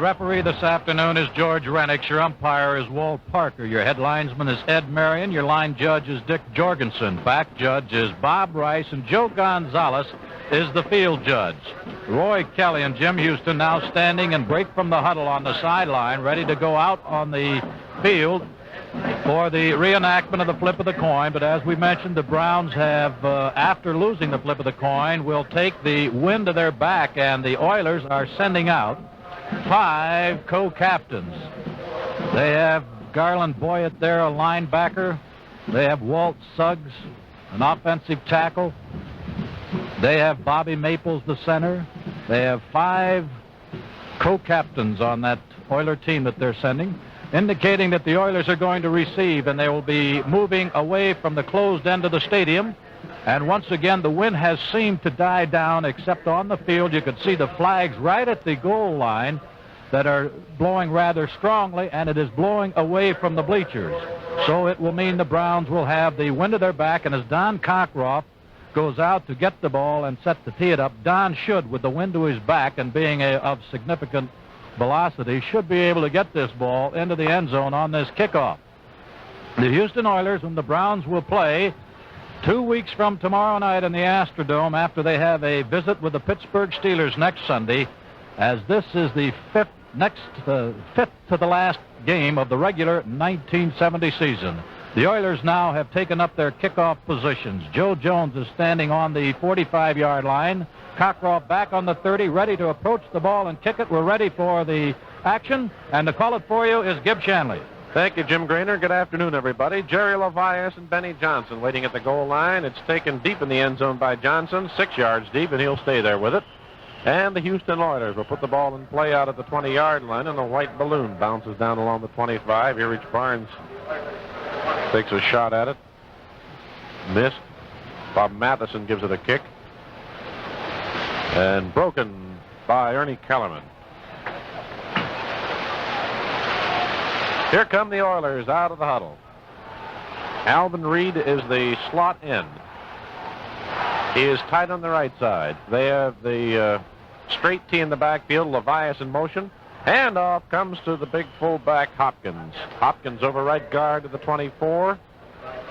referee this afternoon is George Renix. Your umpire is Walt Parker. Your head linesman is Ed Marion. Your line judge is Dick Jorgensen. Back judge is Bob Rice. And Joe Gonzalez is the field judge. Roy Kelly and Jim Houston now standing in break from the huddle on the sideline, ready to go out on the field for the reenactment of the flip of the coin. But as we mentioned, the Browns have, after losing the flip of the coin, will take the wind to their back, and the Oilers are sending out 5 co-captains. They have Garland Boyett there, a linebacker. They have Walt Suggs, an offensive tackle. They have Bobby Maples, the center. They have 5 co-captains on that Oiler team that they're sending, indicating that the Oilers are going to receive, and they will be moving away from the closed end of the stadium. And once again, the wind has seemed to die down, except on the field. You could see the flags right at the goal line that are blowing rather strongly, and it is blowing away from the bleachers. So it will mean the Browns will have the wind to their back, and as Don Cockroft goes out to get the ball and set to tee it up, Don should, with the wind to his back and being of significant velocity, should be able to get this ball into the end zone on this kickoff. The Houston Oilers, whom the Browns will play 2 weeks from tomorrow night in the Astrodome, after they have a visit with the Pittsburgh Steelers next Sunday, as this is the fifth to the last game of the regular 1970 season. The Oilers now have taken up their kickoff positions. Joe Jones is standing on the 45-yard line. Cockroft back on the 30, ready to approach the ball and kick it. We're ready for the action, and to call it for you is Gib Shanley. Thank you, Jim Grainer. Good afternoon, everybody. Jerry Levias and Benny Johnson waiting at the goal line. It's taken deep in the end zone by Johnson, 6 yards deep, and he'll stay there with it. And the Houston Oilers will put the ball in play out at the 20-yard line, and a white balloon bounces down along the 25. Here, Rich Barnes takes a shot at it. Missed. Bob Matheson gives it a kick. And broken by Ernie Kellerman. Here come the Oilers out of the huddle. Alvin Reed is the slot end. He is tight on the right side. They have the straight tee in the backfield, Levias in motion. And off comes to the big fullback, Hopkins. Hopkins over right guard to the 24.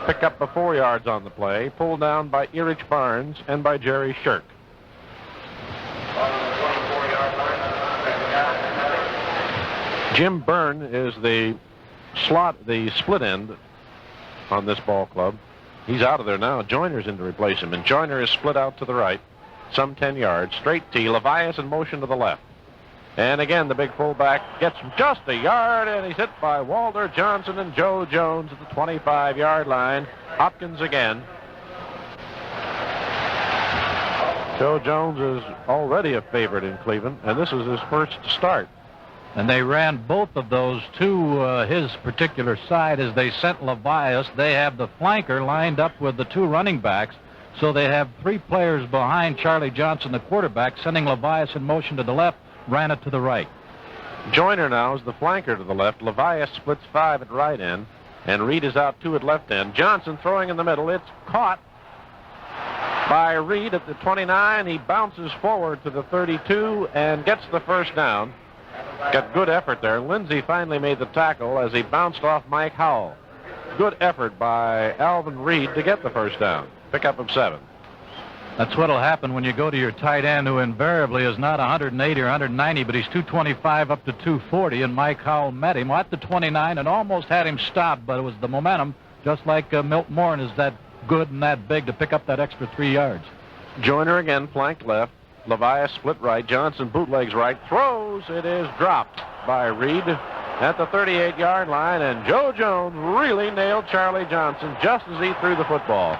Pick up the 4 yards on the play. Pulled down by Erich Barnes and by Jerry Shirk. Jim Byrne is the split end on this ball club. He's out of there now. Joyner's in to replace him, and Joyner is split out to the right, some 10 yards. Straight tee, Levias in motion to the left. And again, the big fullback gets just a yard, and he's hit by Walter Johnson and Joe Jones at the 25-yard line. Hopkins again. Joe Jones is already a favorite in Cleveland, and this is his first start. And they ran both of those to his particular side as they sent Levias. They have the flanker lined up with the 2 running backs, so they have 3 players behind Charlie Johnson, the quarterback, sending Levias in motion to the left, ran it to the right. Joyner now is the flanker to the left. Levias splits 5 at right end, and Reed is out 2 at left end. Johnson throwing in the middle. It's caught by Reed at the 29. He bounces forward to the 32 and gets the first down. Got good effort there. Lindsey finally made the tackle as he bounced off Mike Howell. Good effort by Alvin Reed to get the first down. Pickup of 7. That's what'll happen when you go to your tight end, who invariably is not 180 or 190, but he's 225 up to 240, and Mike Howell met him at the 29 and almost had him stopped, but it was the momentum, just like Milt Morin is that good and that big to pick up that extra 3 yards. Joyner again, flanked left. Levias split right. Johnson bootlegs right. Throws. It is dropped by Reed at the 38-yard line, and Joe Jones really nailed Charlie Johnson just as he threw the football.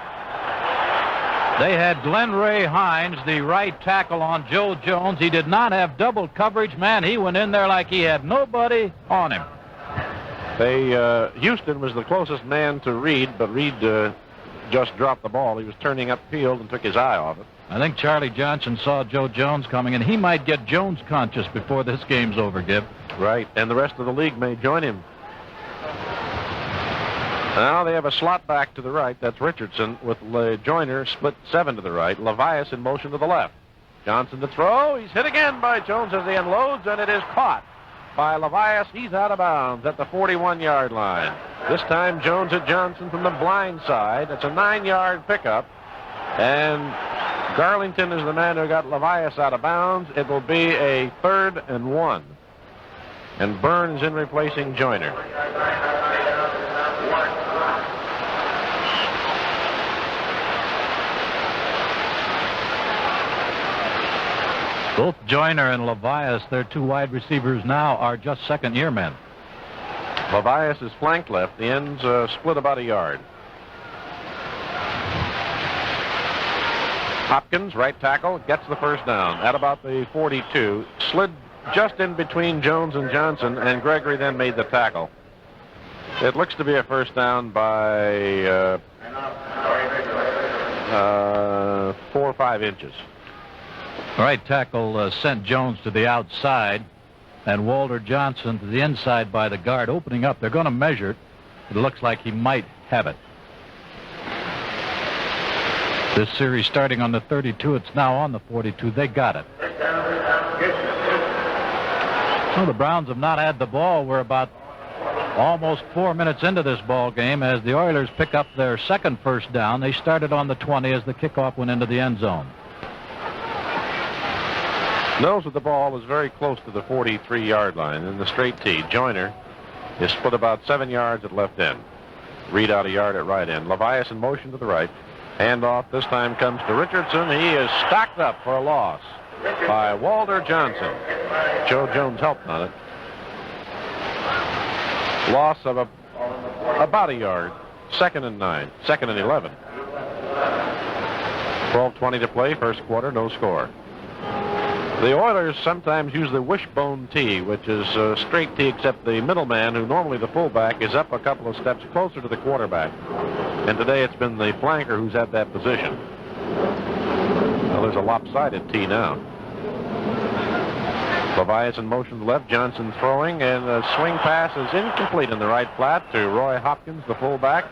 They had Glenn Ray Hines, the right tackle, on Joe Jones. He did not have double coverage. Man, he went in there like he had nobody on him. Houston was the closest man to Reed, but Reed just dropped the ball. He was turning upfield and took his eye off it. I think Charlie Johnson saw Joe Jones coming, and he might get Jones conscious before this game's over, Gib. Right, and the rest of the league may join him. Now they have a slot back to the right. That's Richardson with Joyner split 7 to the right. Levias in motion to the left. Johnson to throw. He's hit again by Jones as he unloads, and it is caught by Levias. He's out of bounds at the 41-yard line. This time Jones hit Johnson from the blind side. It's a 9-yard pickup. And Garlington is the man who got Levias out of bounds. It will be a 3rd and 1. And Burns in replacing Joyner. Both Joyner and Levias, their 2 wide receivers now, are just second-year men. Levias is flanked left. The ends split about a yard. Hopkins, right tackle, gets the first down at about the 42. Slid just in between Jones and Johnson, and Gregory then made the tackle. It looks to be a first down by 4 or 5 inches. Right tackle sent Jones to the outside, and Walter Johnson to the inside by the guard, opening up. They're going to measure it. It looks like he might have it. This series starting on the 32. It's now on the 42. They got it. So the Browns have not had the ball. We're about almost 4 minutes into this ball game as the Oilers pick up their second first down. They started on the 20 as the kickoff went into the end zone. Nose of the ball is very close to the 43-yard line in the straight tee. Joyner is split about 7 yards at left end. Reed out a yard at right end. Levias in motion to the right. Handoff this time comes to Richardson. He is stocked up for a loss by Walter Johnson. Joe Jones helped on it. Loss of about a yard. 2nd and 9. 2nd and 11. 12:20 to play. First quarter. No score. The Oilers sometimes use the wishbone tee, which is a straight tee, except the middleman, who normally the fullback, is up a couple of steps closer to the quarterback. And today it's been the flanker who's at that position. Well, there's a lopsided tee now. Levias in motion to the left, Johnson throwing, and the swing pass is incomplete in the right flat to Roy Hopkins, the fullback.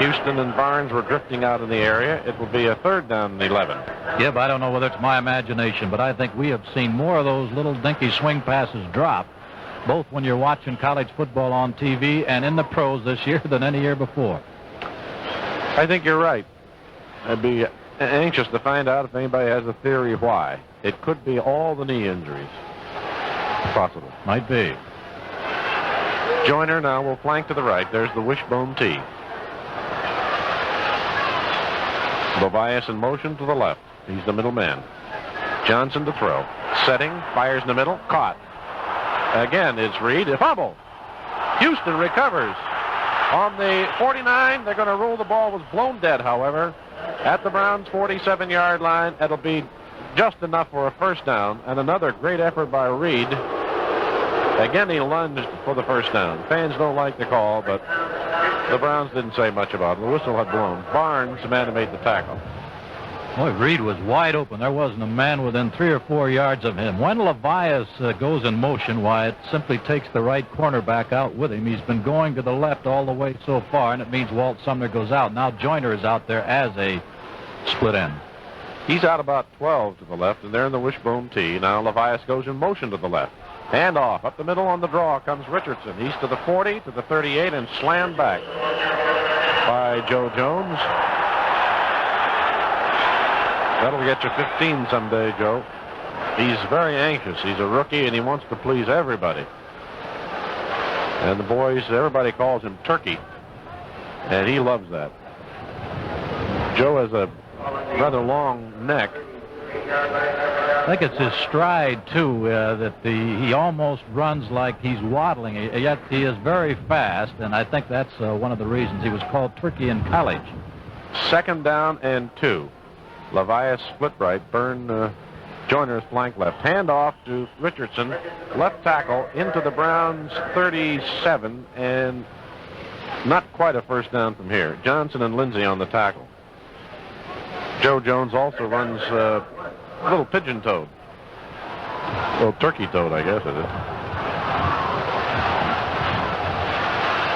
Houston and Barnes were drifting out in the area. It will be a 3rd down and 11. Yeah, but I don't know whether it's my imagination, but I think we have seen more of those little dinky swing passes drop, both when you're watching college football on TV and in the pros this year than any year before. I think you're right. I'd be anxious to find out if anybody has a theory why. It could be all the knee injuries. Possible. Might be. Joyner now will flank to the right. There's the wishbone tee. Levias in motion to the left. He's the middle man. Johnson to throw. Setting, fires in the middle, caught. Again, it's Reed. A fumble. Houston recovers. On the 49, they're going to rule the ball was blown dead, however. At the Browns' 47-yard line, it'll be just enough for a first down, and another great effort by Reed. Again, he lunged for the first down. Fans don't like the call, but the Browns didn't say much about it. The whistle had blown. Barnes, the man who made the tackle. Boy, Reed was wide open. There wasn't a man within 3 or 4 yards of him. When Levias goes in motion, why, it simply takes the right cornerback out with him. He's been going to the left all the way so far, and it means Walt Sumner goes out. Now Joyner is out there as a split end. He's out about 12 to the left, and they're in the wishbone tee. Now Levias goes in motion to the left. Hand off. Up the middle on the draw comes Richardson. He's to the 40, to the 38, and slammed back by Joe Jones. That'll get you 15 someday, Joe. He's very anxious. He's a rookie, and he wants to please everybody. And the boys, everybody calls him Turkey, and he loves that. Joe has a rather long neck. I think it's his stride, too, that he almost runs like he's waddling, yet he is very fast, and I think that's one of the reasons he was called Turkey in college. 2nd down and 2. Levias split right. Joyner's flank left. Hand off to Richardson. Left tackle into the Browns' 37, and not quite a first down from here. Johnson and Lindsay on the tackle. Joe Jones also runs a little pigeon-toed. Well, turkey-toed, I guess it is.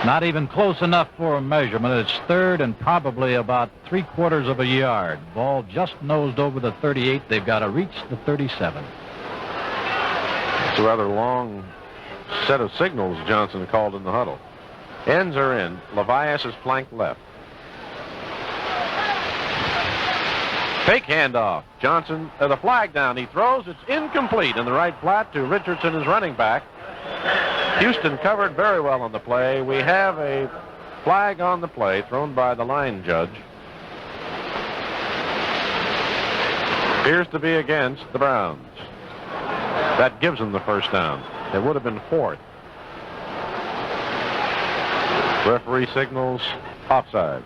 Not even close enough for a measurement. It's 3rd and probably about 3/4 of a yard. Ball just nosed over the 38. They've got to reach the 37. It's a rather long set of signals Johnson called in the huddle. Ends are in. Levias is flanked left. Fake handoff. Johnson, the flag down. He throws. It's incomplete in the right flat to Richardson, his running back. Houston covered very well on the play. We have a flag on the play thrown by the line judge. Appears to be against the Browns. That gives them the first down. It would have been fourth. Referee signals offside.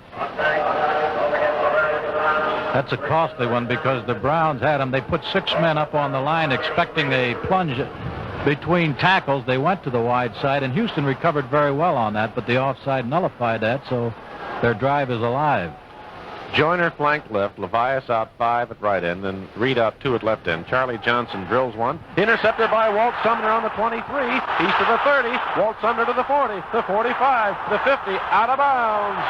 That's a costly one because the Browns had them. They put 6 men up on the line expecting a plunge between tackles. They went to the wide side, and Houston recovered very well on that, but the offside nullified that, so their drive is alive. Joyner flanked left, Levias out 5 at right end, and Reed out 2 at left end. Charlie Johnson drills one. Intercepted by Walt Sumner on the 23. He's to the 30. Walt Sumner to the 40, the 45, the 50, out of bounds.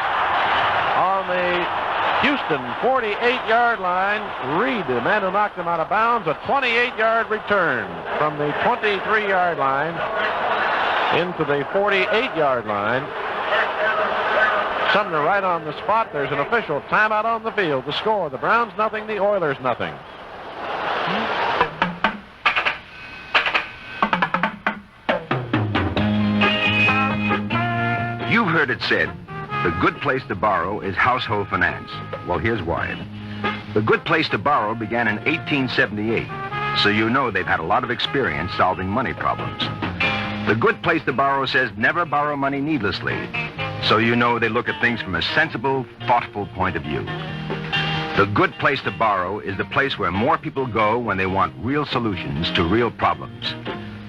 On the Houston 48-yard line, Reed, the man who knocked him out of bounds, a 28-yard return from the 23-yard line into the 48-yard line. Sumner right on the spot. There's an official timeout on the field. The score, the Browns nothing, the Oilers nothing. You've heard it said, the good place to borrow is household finance. Well, here's why. The good place to borrow began in 1878, so you know they've had a lot of experience solving money problems. The good place to borrow says never borrow money needlessly, so you know they look at things from a sensible, thoughtful point of view. The good place to borrow is the place where more people go when they want real solutions to real problems.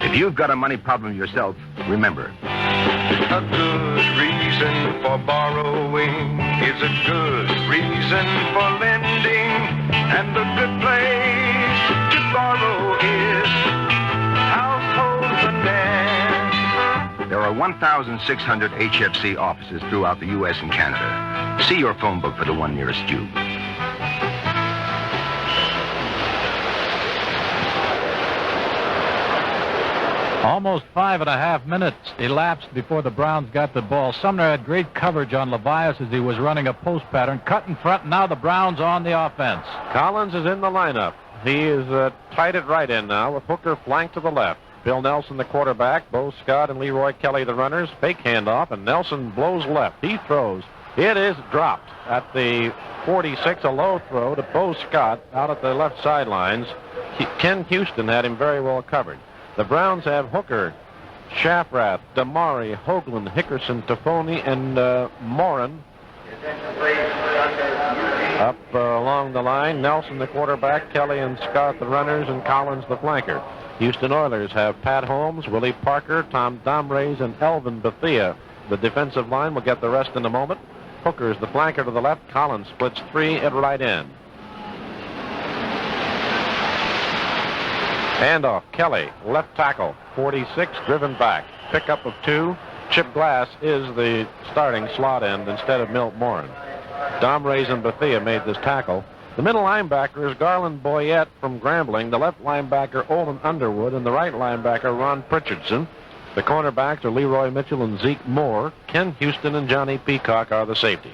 If you've got a money problem yourself, remember. A good reason for borrowing is a good reason for lending. And the good place to borrow is household finance. There are 1,600 HFC offices throughout the U.S. and Canada. See your phone book for the one nearest you. Almost 5.5 minutes elapsed before the Browns got the ball. Sumner had great coverage on Levias as he was running a post pattern. Cut in front, now the Browns on the offense. Collins is in the lineup. He is tight at right end now with Hooker flanked to the left. Bill Nelson, the quarterback, Bo Scott and Leroy Kelly, the runners. Fake handoff, and Nelson blows left. He throws. It is dropped at the 46, a low throw to Bo Scott out at the left sidelines. Ken Houston had him very well covered. The Browns have Hooker, Shafrath, Damari, Hoagland, Hickerson, Toffoni, and Morin up along the line. Nelson, the quarterback, Kelly and Scott, the runners, and Collins, the flanker. Houston Oilers have Pat Holmes, Willie Parker, Tom Domrays, and Elvin Bethea. The defensive line will get the rest in a moment. Hooker's the flanker to the left. Collins splits 3 at right end. Handoff, Kelly, left tackle, 46, driven back. Pickup of 2. Chip Glass is the starting slot end instead of Milt Morin. Domrays and Bethea made this tackle. The middle linebacker is Garland Boyette from Grambling, the left linebacker Olin Underwood, and the right linebacker Ron Pritchardson. The cornerbacks are Leroy Mitchell and Zeke Moore. Ken Houston and Johnny Peacock are the safeties.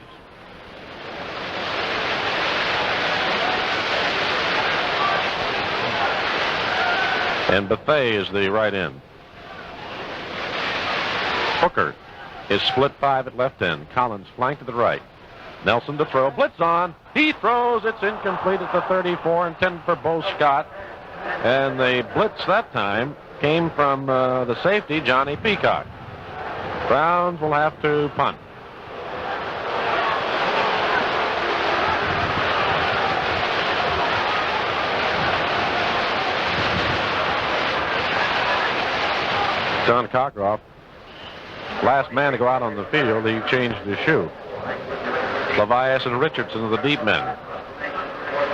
And Bethea is the right end. Hooker is split 5 at left end. Collins flanked to the right. Nelson to throw. Blitz on. He throws. It's incomplete at the 34, intended for Bo Scott. And the blitz that time came from the safety, Johnny Peacock. Browns will have to punt. John Cockcroft, last man to go out on the field. He changed his shoe. Levias and Richardson are the deep men.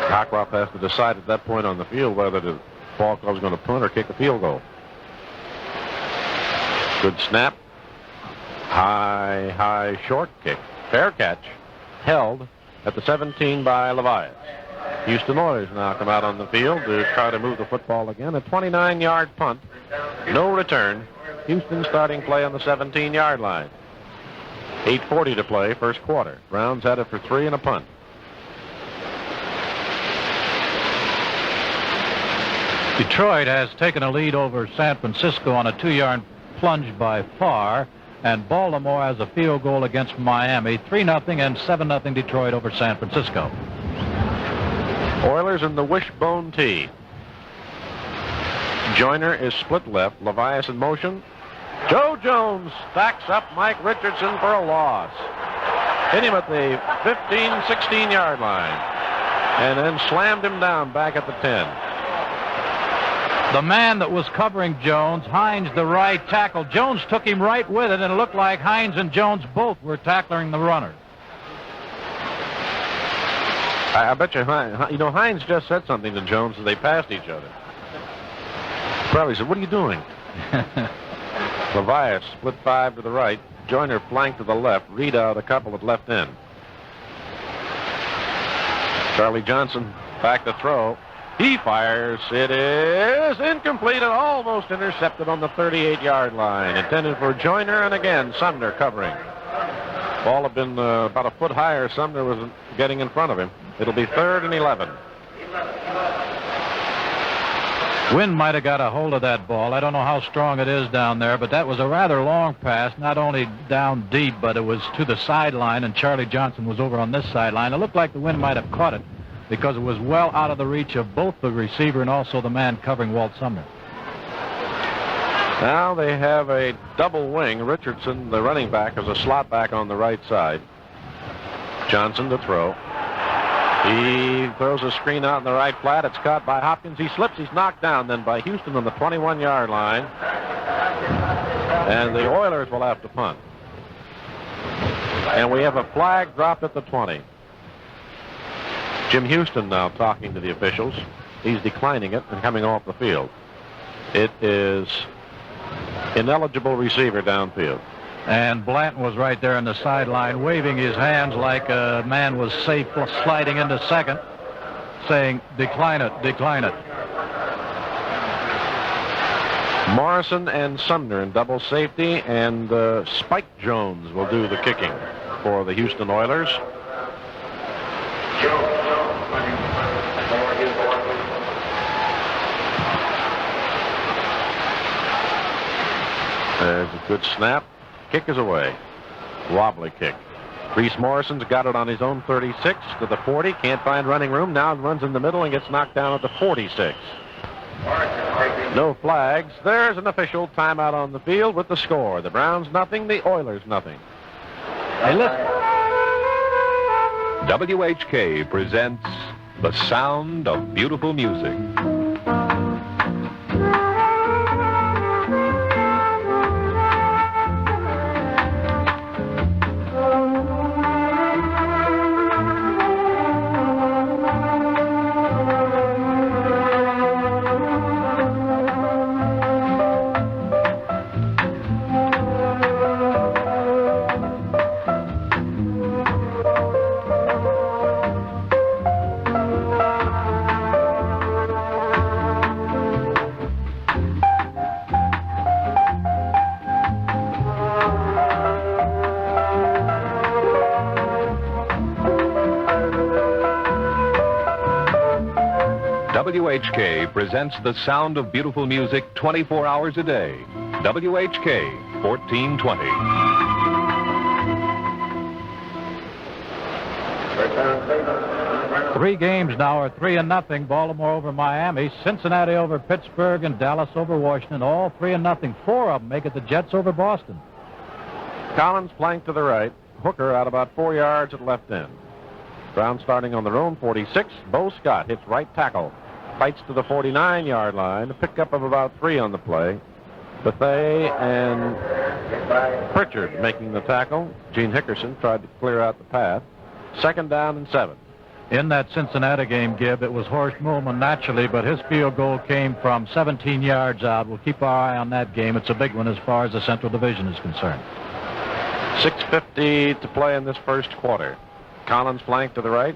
Cockcroft has to decide at that point on the field whether the ball club is going to punt or kick a field goal. Good snap. High short kick. Fair catch. Held at the 17 by Levias. Houston Oilers now come out on the field to try to move the football again. A 29-yard punt. No return. Houston starting play on the 17-yard line. 8:40 to play, first quarter. Browns had it for 3 and a punt. Detroit has taken a lead over San Francisco on a 2-yard plunge by Farr, and Baltimore has a field goal against Miami. 3-0 and 7-0 Detroit over San Francisco. Oilers in the wishbone tee. Joyner is split left. Levias in motion. Joe Jones stacks up Mike Richardson for a loss. Hit him at the 15, 16-yard line, and then slammed him down back at the 10. The man that was covering Jones, Hines, the right tackle, Jones took him right with it, and it looked like Hines and Jones both were tackling the runner. I bet you, Hines just said something to Jones as they passed each other. Probably said, "What are you doing?" Levias split 5 to the right. Joyner flanked to the left. Reed out a couple at left end. Charlie Johnson back to throw. He fires. It is incomplete and almost intercepted on the 38-yard line. Intended for Joyner, and again, Sumner covering. Ball had been about a foot higher. Sumner was getting in front of him. It'll be 3rd and 11. Wynn might have got a hold of that ball. I don't know how strong it is down there, but that was a rather long pass, not only down deep, but it was to the sideline, and Charlie Johnson was over on this sideline. It looked like the Wynn might have caught it because it was well out of the reach of both the receiver and also the man covering Walt Sumner. Now they have a double wing. Richardson, the running back, is a slot back on the right side. Johnson to throw. He throws a screen out in the right flat. It's caught by Hopkins. He slips. He's knocked down then by Houston on the 21-yard line. And the Oilers will have to punt. And we have a flag dropped at the 20. Jim Houston now talking to the officials. He's declining it and coming off the field. It is ineligible receiver downfield. And Blanton was right there on the sideline waving his hands like a man was safe sliding into second, saying, "Decline it, decline it." Morrison and Sumner in double safety, and Spike Jones will do the kicking for the Houston Oilers. There's a good snap. Kick is away. Wobbly kick. Reese Morrison's got it on his own 36 to the 40. Can't find running room. Now runs in the middle and gets knocked down at the 46. No flags. There's an official timeout on the field with the score. The Browns nothing, the Oilers nothing. Hey, listen. WHK presents The Sound of Beautiful Music. WHK presents The Sound of Beautiful Music 24 hours a day. WHK 1420. Three games now are 3-0. Baltimore over Miami, Cincinnati over Pittsburgh, and Dallas over Washington. All 3-0. 4 of them make it the Jets over Boston. Collins flanked to the right. Hooker out about 4 yards at left end. Brown starting on their own 46. Bo Scott hits right tackle. Fights to the 49-yard line. A pickup of about 3 on the play. Bethea and Pritchard making the tackle. Gene Hickerson tried to clear out the path. 2nd down and 7. In that Cincinnati game, Gibb, it was Horst Moolman naturally, but his field goal came from 17 yards out. We'll keep our eye on that game. It's a big one as far as the Central Division is concerned. 6:50 to play in this first quarter. Collins flanked to the right.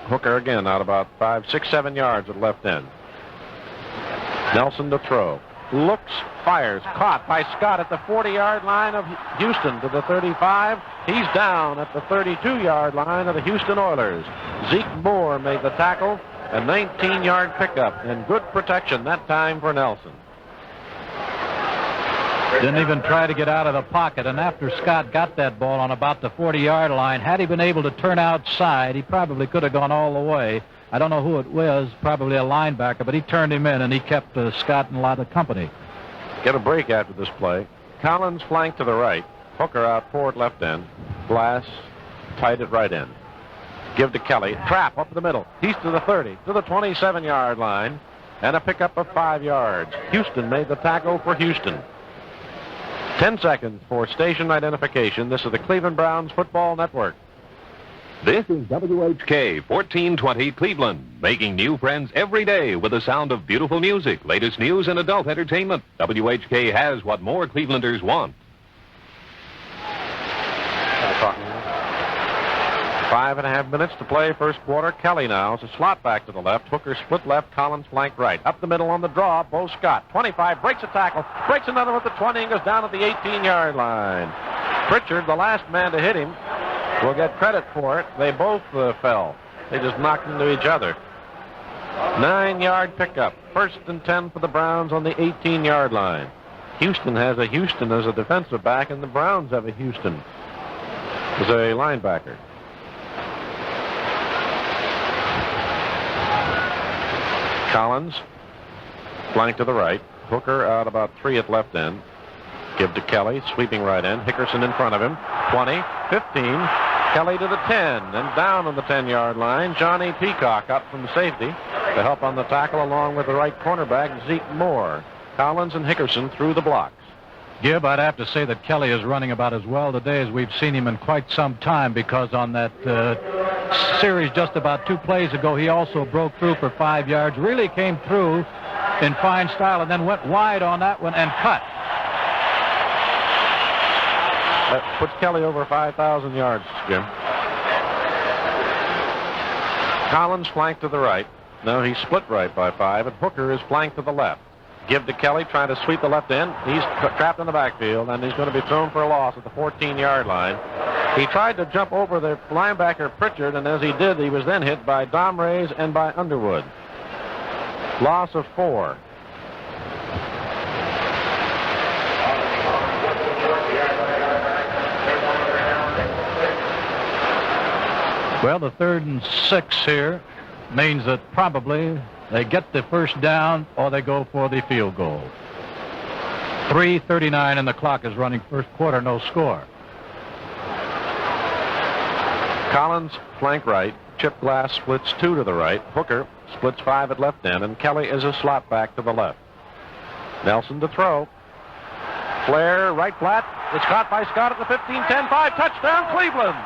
Hooker again out about 5, 6, 7 yards at left end. Nelson to throw. looks, fires. Caught by Scott at the 40-yard line of Houston to the 35. He's down at the 32-yard line of the Houston Oilers. Zeke Moore made the tackle. A 19-yard pickup and good protection that time for Nelson. Didn't even try to get out of the pocket, and after Scott got that ball on about the 40-yard line, had he been able to turn outside, he probably could have gone all the way. I don't know who it was, probably a linebacker, but he turned him in, and he kept Scott in a lot of company. Get a break after this play. Collins flanked to the right. Hooker out forward left end. Glass tight at right end. Give to Kelly. Trap up the middle. He's to the 30, to the 27-yard line, and a pickup of 5 yards. Houston made the tackle for Houston. 10 seconds for station identification. This is the Cleveland Browns Football Network. This is WHK 1420 Cleveland, making new friends every day with the sound of beautiful music, latest news, and adult entertainment. WHK has what more Clevelanders want. 5.5 minutes to play first quarter. Kelly now is a slot back to the left. Hooker split left. Collins flank right. Up the middle on the draw. Bo Scott. 25. Breaks a tackle. Breaks another with the 20 and goes down at the 18-yard line. Pritchard, the last man to hit him, will get credit for it. They both fell. They just knocked into each other. 9-yard pickup. 1st and 10 for the Browns on the 18-yard line. Houston has a Houston as a defensive back, and the Browns have a Houston as a linebacker. Collins, flank to the right. Hooker out about 3 at left end. Give to Kelly, sweeping right end. Hickerson in front of him. 20, 15. Kelly to the 10, and down on the 10-yard line. Johnny Peacock up from safety to help on the tackle along with the right cornerback, Zeke Moore. Collins and Hickerson through the blocks. Gib, I'd have to say that Kelly is running about as well today as we've seen him in quite some time, because on that series just about 2 plays ago, he also broke through for 5 yards, really came through in fine style, and then went wide on that one and cut. That puts Kelly over 5,000 yards, Jim. Collins flanked to the right. No, he's split right by 5, and Hooker is flanked to the left. Give to Kelly, trying to sweep the left end. He's trapped in the backfield, and he's going to be thrown for a loss at the 14-yard line. He tried to jump over the linebacker Pritchard, and as he did, he was then hit by Domrays and by Underwood. Loss of 4. Well, the 3rd and 6 here means that probably they get the first down or they go for the field goal. 3:39 and the clock is running first quarter, no score. Collins flank right. Chip Glass splits 2 to the right. Hooker splits 5 at left end, and Kelly is a slot back to the left. Nelson to throw. Flair right flat. It's caught by Scott at the 15, 10, 5. Touchdown, Cleveland.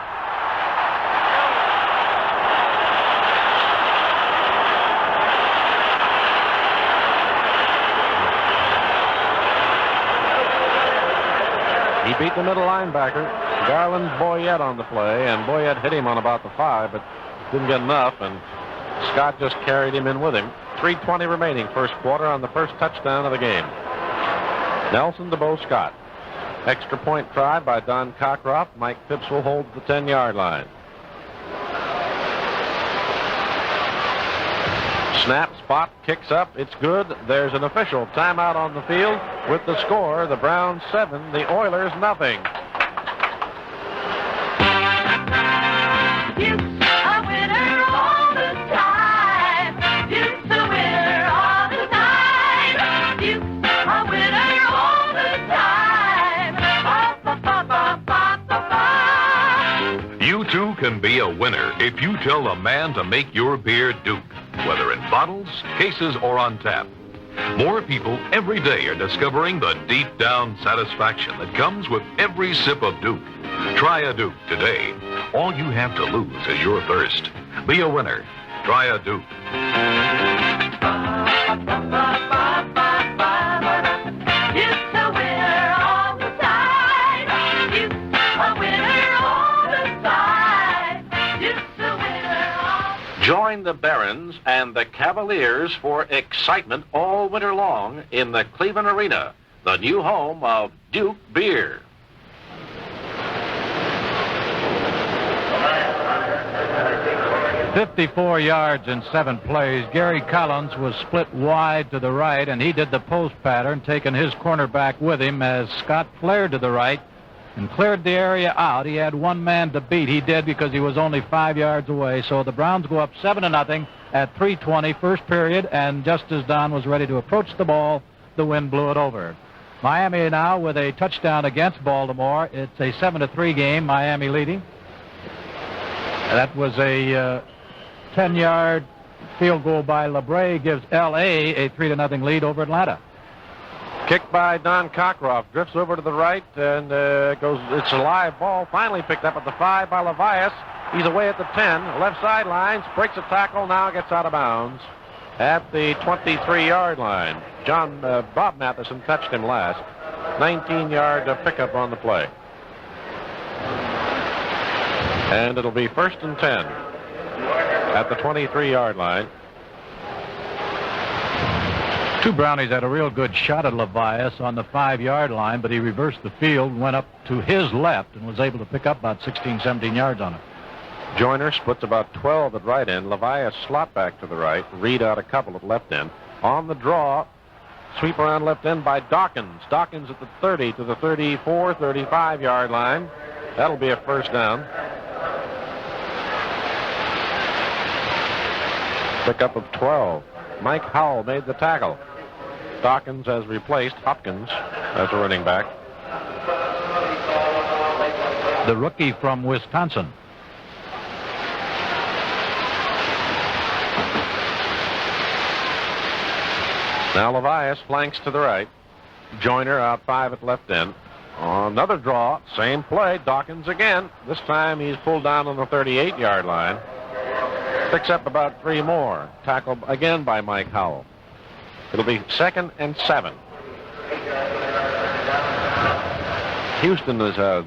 He beat the middle linebacker, Garland Boyette, on the play, and Boyette hit him on about the 5, but didn't get enough, and Scott just carried him in with him. 3:20 remaining first quarter on the first touchdown of the game. Nelson to Bo Scott. Extra point tried by Don Cockcroft. Mike Phipps will hold the 10-yard line. Snap, spot, kicks up. It's good. There's an official timeout on the field with the score. The Browns 7, the Oilers nothing. Duke's a winner all the time. Duke's a winner all the time. Duke's a winner all the time. Ba-ba-ba-ba-ba-ba. You too can be a winner if you tell a man to make your beer Duke, whether in bottles, cases, or on tap. More people every day are discovering the deep down satisfaction that comes with every sip of Duke. Try a Duke today. All you have to lose is your thirst. Be a winner. Try a Duke. Duke's a winner all the time. Duke's a winner all the time. Duke's a winner all the time. Join the Barons and the Cavaliers for excitement all all winter long in the Cleveland Arena, the new home of Duke Beer. "54 yards in 7 plays. Gary Collins was split wide to the right, and he did the post pattern, taking his cornerback with him as Scott flared to the right and cleared the area out. He had one man to beat. He did because he was only 5 yards away. So the Browns go up 7-0 at 3:20 first period, and just as Don was ready to approach the ball, the wind blew it over. Miami now with a touchdown against Baltimore. It's a 7-3 game, Miami leading. That was a 10-yard field goal by LeBray, gives L.A. a 3-0 lead over Atlanta. Kick by Don Cockcroft, drifts over to the right, and it's a live ball, finally picked up at the 5 by Levias. He's away at the 10, left sideline, breaks a tackle, now gets out of bounds at the 23-yard line. Bob Matheson touched him last. 19-yard pickup on the play. And it'll be 1st and 10 at the 23-yard line. Two Brownies had a real good shot at Levias on the 5-yard line, but he reversed the field, went up to his left, and was able to pick up about 16, 17 yards on it. Joyner splits about 12 at right end. Levias slot back to the right. Reed out a couple at left end. On the draw, sweep around left end by Dawkins. Dawkins at the 30 to the 34, 35-yard line. That'll be a first down. Pickup of 12. Mike Howell made the tackle. Dawkins has replaced Hopkins as a running back. The rookie from Wisconsin. Now Levias flanks to the right. Joyner out 5 at left end. Another draw, same play. Dawkins again. This time he's pulled down on the 38-yard line. Picks up about 3 more. Tackled again by Mike Howell. It'll be 2nd and 7. Houston has had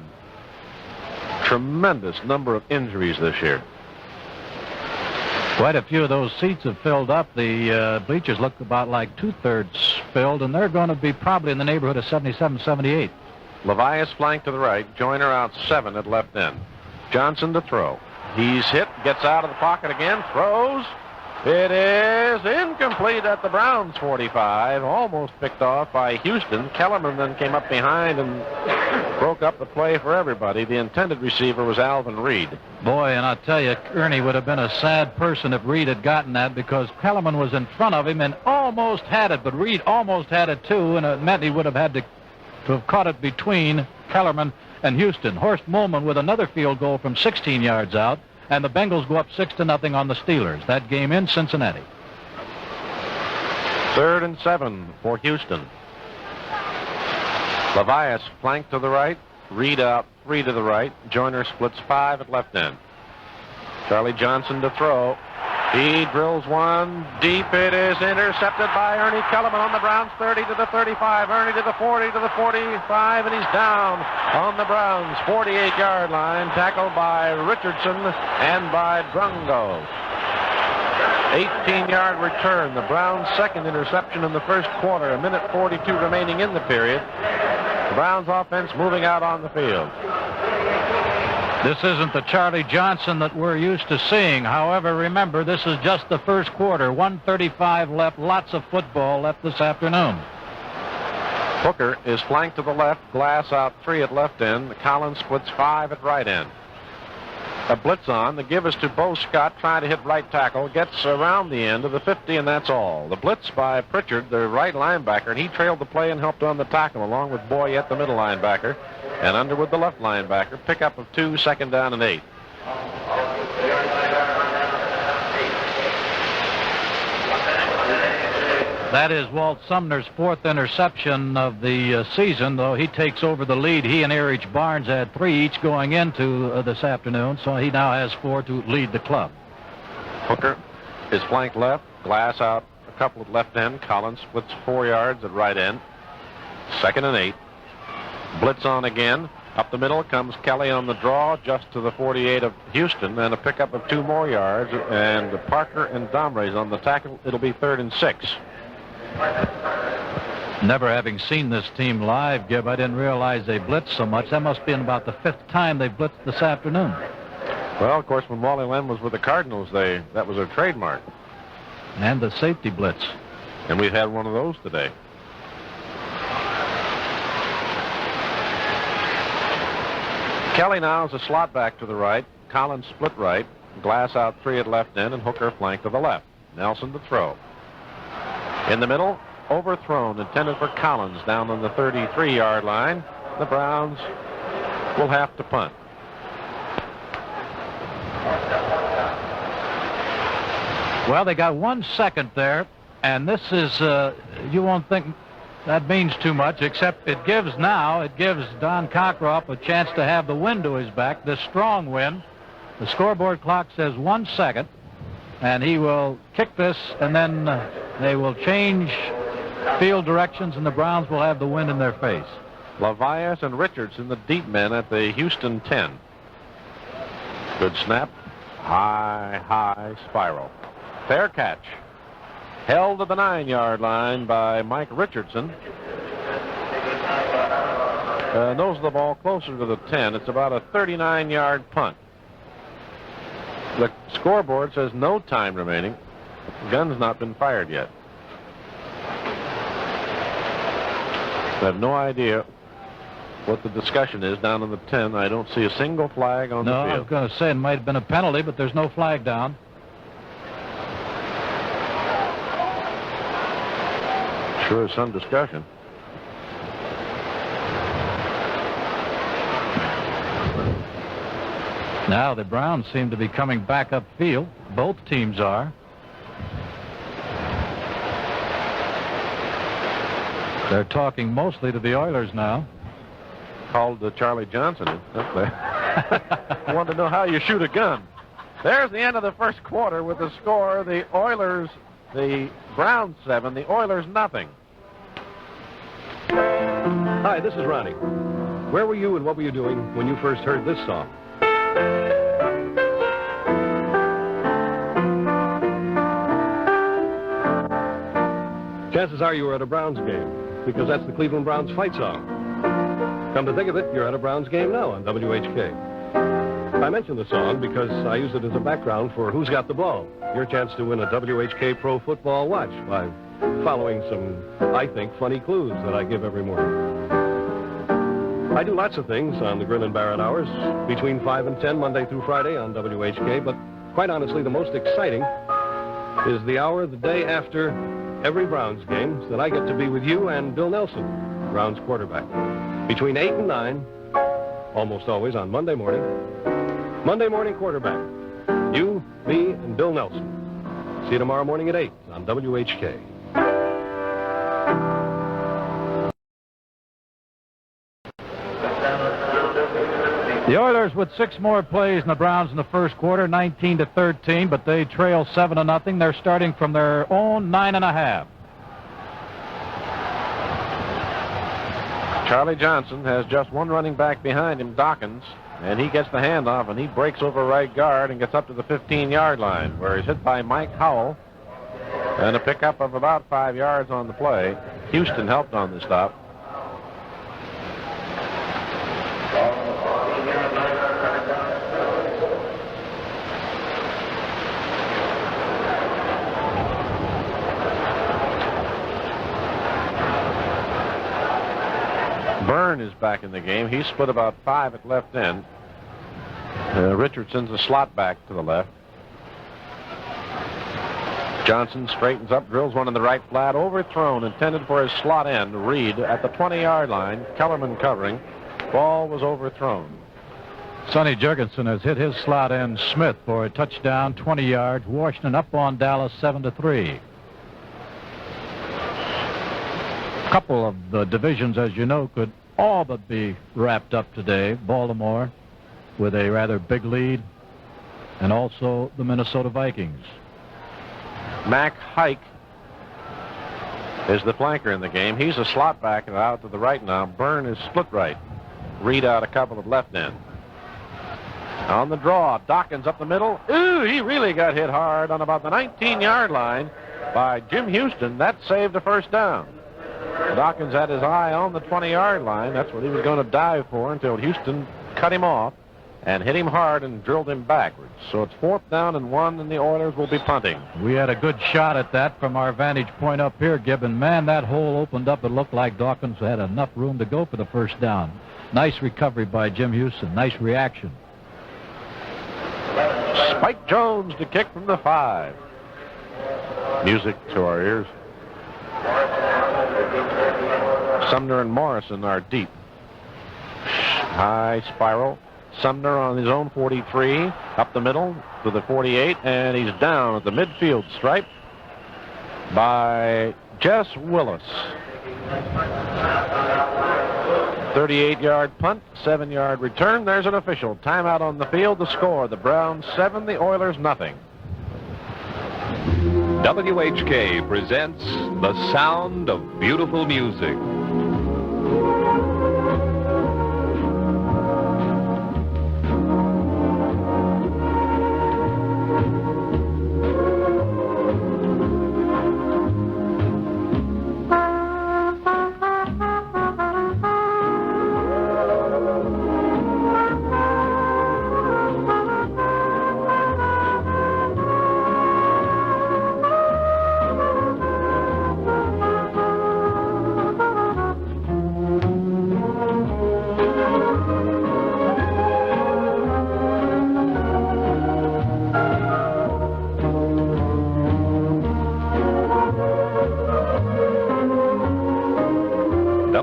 tremendous number of injuries this year. Quite a few of those seats have filled up. The bleachers look about like 2/3 filled, and they're going to be probably in the neighborhood of 77, 78. Levias flanked to the right. Joyner out 7 at left end. Johnson to throw. He's hit, gets out of the pocket again, throws. It is incomplete at the Browns' 45. Almost picked off by Houston. Kellerman then came up behind and broke up the play for everybody. The intended receiver was Alvin Reed. Boy, and I tell you, Ernie would have been a sad person if Reed had gotten that, because Kellerman was in front of him and almost had it, but Reed almost had it too, and it meant he would have had to have caught it between Kellerman and Houston. Horst Mullman with another field goal from 16 yards out, and the Bengals go up 6-0 on the Steelers. That game in Cincinnati. 3rd and 7 for Houston. Levias flanked to the right. Reed out 3 to the right. Joyner splits 5 at left end. Charlie Johnson to throw. He drills one deep. It is intercepted by Ernie Kellerman on the Browns' 30 to the 35. Ernie to the 40 to the 45, and he's down on the Browns' 48-yard line. Tackled by Richardson and by Drungo. 18-yard return. The Browns' second interception in the first quarter. 1:42 remaining in the period. The Browns' offense moving out on the field. This isn't the Charlie Johnson that we're used to seeing. However, remember, this is just the first quarter. 1:35 left. Lots of football left this afternoon. Hooker is flanked to the left. Glass out 3 at left end. Collins splits 5 at right end. A blitz on. The give is to Bo Scott, trying to hit right tackle. Gets around the end of the 50, and that's all. The blitz by Pritchard, the right linebacker, and he trailed the play and helped on the tackle, along with Boyette, the middle linebacker, and Underwood, the left linebacker. Pickup of 2, 2nd down and 8. That is Walt Sumner's 4th interception of the season, though he takes over the lead. He and Erich Barnes had 3 each going into this afternoon, so he now has 4 to lead the club. Hooker is flanked left. Glass out a couple at left end. Collins splits 4 yards at right end. 2nd and 8. Blitz on again. Up the middle comes Kelly on the draw, just to the 48 of Houston, and a pickup of 2 more yards. And Parker and Domrey's on the tackle. It'll be 3rd and 6. Never having seen this team live, Gib, I didn't realize they blitzed so much. That must have been about the 5th time they've blitzed this afternoon. Well, of course, when Wally Len was with the Cardinals, that was their trademark. And the safety blitz. And we've had one of those today. Kelly now is a slot back to the right. Collins split right. Glass out 3 at left end, and Hooker flank to the left. Nelson to throw. In the middle, overthrown, intended for Collins down on the 33-yard line. The Browns will have to punt. Well, they got 1 second there, and this is, you won't think that means too much, except it gives Don Cockcroft a chance to have the wind to his back, this strong wind. The scoreboard clock says 1 second, and he will kick this, and then they will change field directions, and the Browns will have the wind in their face. Levias and Richardson, the deep men at the Houston 10. Good snap. High spiral. Fair catch. Held to the 9-yard line by Mike Richardson. Nose of the ball closer to the 10. It's about a 39-yard punt. The scoreboard says no time remaining. The gun's not been fired yet. I have no idea what the discussion is down on the 10. I don't see a single flag on the field. No, I was going to say it might have been a penalty, but there's no flag down. Sure is some discussion. Now the Browns seem to be coming back upfield. Both teams are. They're talking mostly to the Oilers now. Called Charlie Johnson up there. I want to know how you shoot a gun. There's the end of the first quarter with the score. The Browns 7, the Oilers nothing. Hi, this is Ronnie. Where were you and what were you doing when you first heard this song? Chances are you were at a Browns game, because that's the Cleveland Browns fight song. Come to think of it, you're at a Browns game now on WHK. I mentioned the song because I use it as a background for Who's Got the Ball, your chance to win a WHK Pro Football watch by following some, I think, funny clues that I give every morning. I do lots of things on the Grin and Barrett hours, between 5 and 10, Monday through Friday on WHK, but quite honestly, the most exciting is the hour the day after every Browns game that I get to be with you and Bill Nelson, Browns quarterback. Between 8 and 9, almost always on Monday morning. Monday morning quarterback. You, me, and Bill Nelson. See you tomorrow morning at 8 on WHK. The Oilers with 6 more plays than the Browns in the first quarter, 19-13, but they trail 7-0. They're starting from their own 9.5. Charlie Johnson has just one running back behind him, Dawkins, and he gets the handoff, and he breaks over right guard and gets up to the 15-yard line, where he's hit by Mike Howell, and a pickup of about 5 yards on the play. Houston helped on the stop. Byrne is back in the game. He split about 5 at left end. Richardson's a slot back to the left. Johnson straightens up, drills one in the right flat, overthrown, intended for his slot end. Reed at the 20-yard line. Kellerman covering. Ball was overthrown. Sonny Jurgensen has hit his slot end Smith for a touchdown, 20 yards. Washington up on Dallas 7-3. A couple of the divisions, as you know, could all but be wrapped up today. Baltimore with a rather big lead, and also the Minnesota Vikings. Mac Hike is the flanker in the game. He's a slot back and out to the right now. Byrne is split right. Reed out a couple of left end. On the draw, Dawkins up the middle. Ooh, he really got hit hard on about the 19-yard line. by Jim Houston. That saved a first down. Dawkins had his eye on the 20-yard line. That's what he was going to dive for until Houston cut him off and hit him hard and drilled him backwards. So it's 4th down and 1, and the Oilers will be punting. We had a good shot at that from our vantage point up here, Gibbon. Man, that hole opened up. It looked like Dawkins had enough room to go for the first down. Nice recovery by Jim Houston. Nice reaction. Spike Jones to kick from the 5. Music to our ears. Sumner and Morrison are deep. High spiral. Sumner on his own 43, up the middle to the 48, and he's down at the midfield stripe by Jess Willis. 38-yard punt, 7-yard return. There's an official. Timeout on the field. The score, the Browns 7, the Oilers nothing. WHK presents The Sound of Beautiful Music.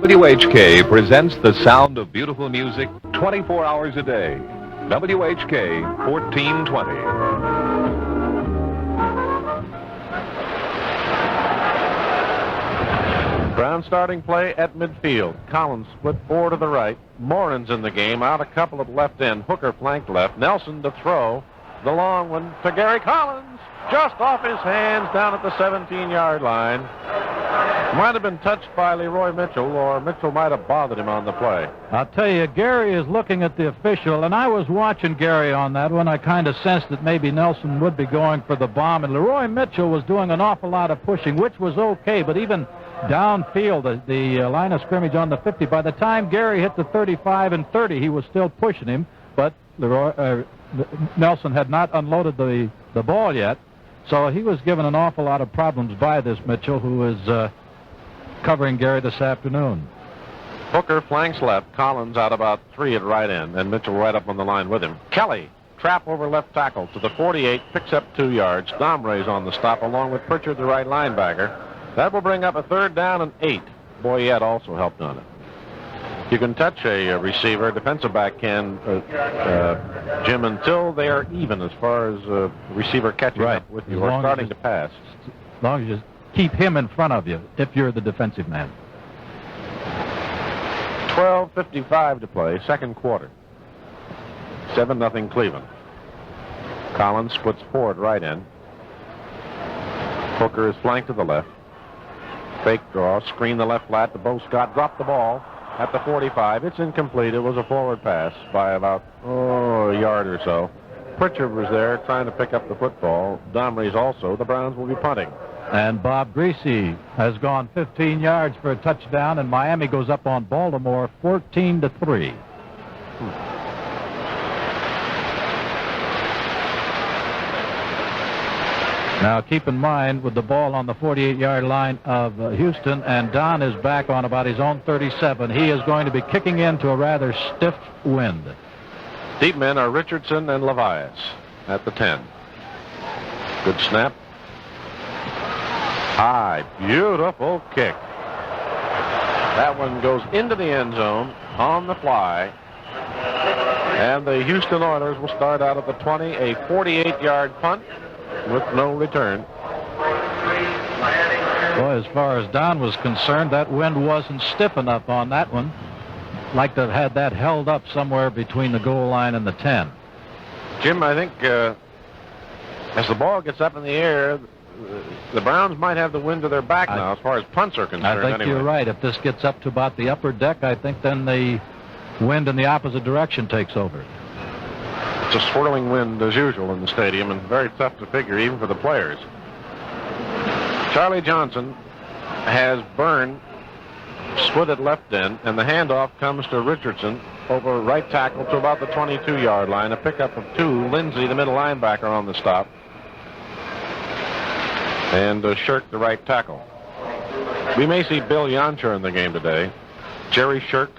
WHK presents The Sound of Beautiful Music 24 hours a day. WHK 1420. Brown starting play at midfield. Collins split 4 to the right. Morin's in the game. Out a couple at left end. Hooker flanked left. Nelson to throw. The long one to Gary Collins. Just off his hands down at the 17-yard line. Might have been touched by Leroy Mitchell, or Mitchell might have bothered him on the play. I'll tell you, Gary is looking at the official, and I was watching Gary on that one. I kind of sensed that maybe Nelson would be going for the bomb, and Leroy Mitchell was doing an awful lot of pushing, which was okay, but even downfield, the line of scrimmage on the 50, by the time Gary hit the 35 and 30, he was still pushing him, but Nelson had not unloaded the ball yet, so he was given an awful lot of problems by this Mitchell, who is covering Gary this afternoon. Hooker flanks left. Collins out about 3 at right end, and Mitchell right up on the line with him. Kelly, trap over left tackle to the 48, picks up 2 yards. Domray's on the stop, along with Pritchard, the right linebacker. That will bring up a 3rd down and 8. Boyette also helped on it. You can touch a receiver, defensive back can, Jim, until they are even as far as receiver catching up with you or starting to pass. As long as you keep him in front of you if you're the defensive man. 12:55 to play, second quarter. 7-0 Cleveland. Collins splits 4 at right end. Hooker is flanked to the left. Fake draw, screen the left flat to Bo Scott, dropped the ball at the 45. It's incomplete. It was a forward pass by about a yard or so. Pritchard was there trying to pick up the football. Domray's also. The Browns will be punting. And Bob Greasy has gone 15 yards for a touchdown, and Miami goes up on Baltimore 14-3. Now, keep in mind, with the ball on the 48-yard line of Houston, and Don is back on about his own 37, he is going to be kicking into a rather stiff wind. Deep men are Richardson and Levias at the 10. Good snap. High, beautiful kick. That one goes into the end zone on the fly. And the Houston Oilers will start out at the 20, a 48-yard punt with no return. Well, as far as Don was concerned, that wind wasn't stiff enough on that one. Like to have had that held up somewhere between the goal line and the 10. Jim, I think as the ball gets up in the air, the Browns might have the wind to their back now as far as punts are concerned. I think you're right. If this gets up to about the upper deck, I think then the wind in the opposite direction takes over. It's a swirling wind as usual in the stadium and very tough to figure even for the players. Charlie Johnson has Byrne split at left end, and the handoff comes to Richardson over right tackle to about the 22-yard line. A pickup of 2. Lindsay, the middle linebacker, on the stop. And Shirk, the right tackle. We may see Bill Yoncher in the game today. Jerry Shirk,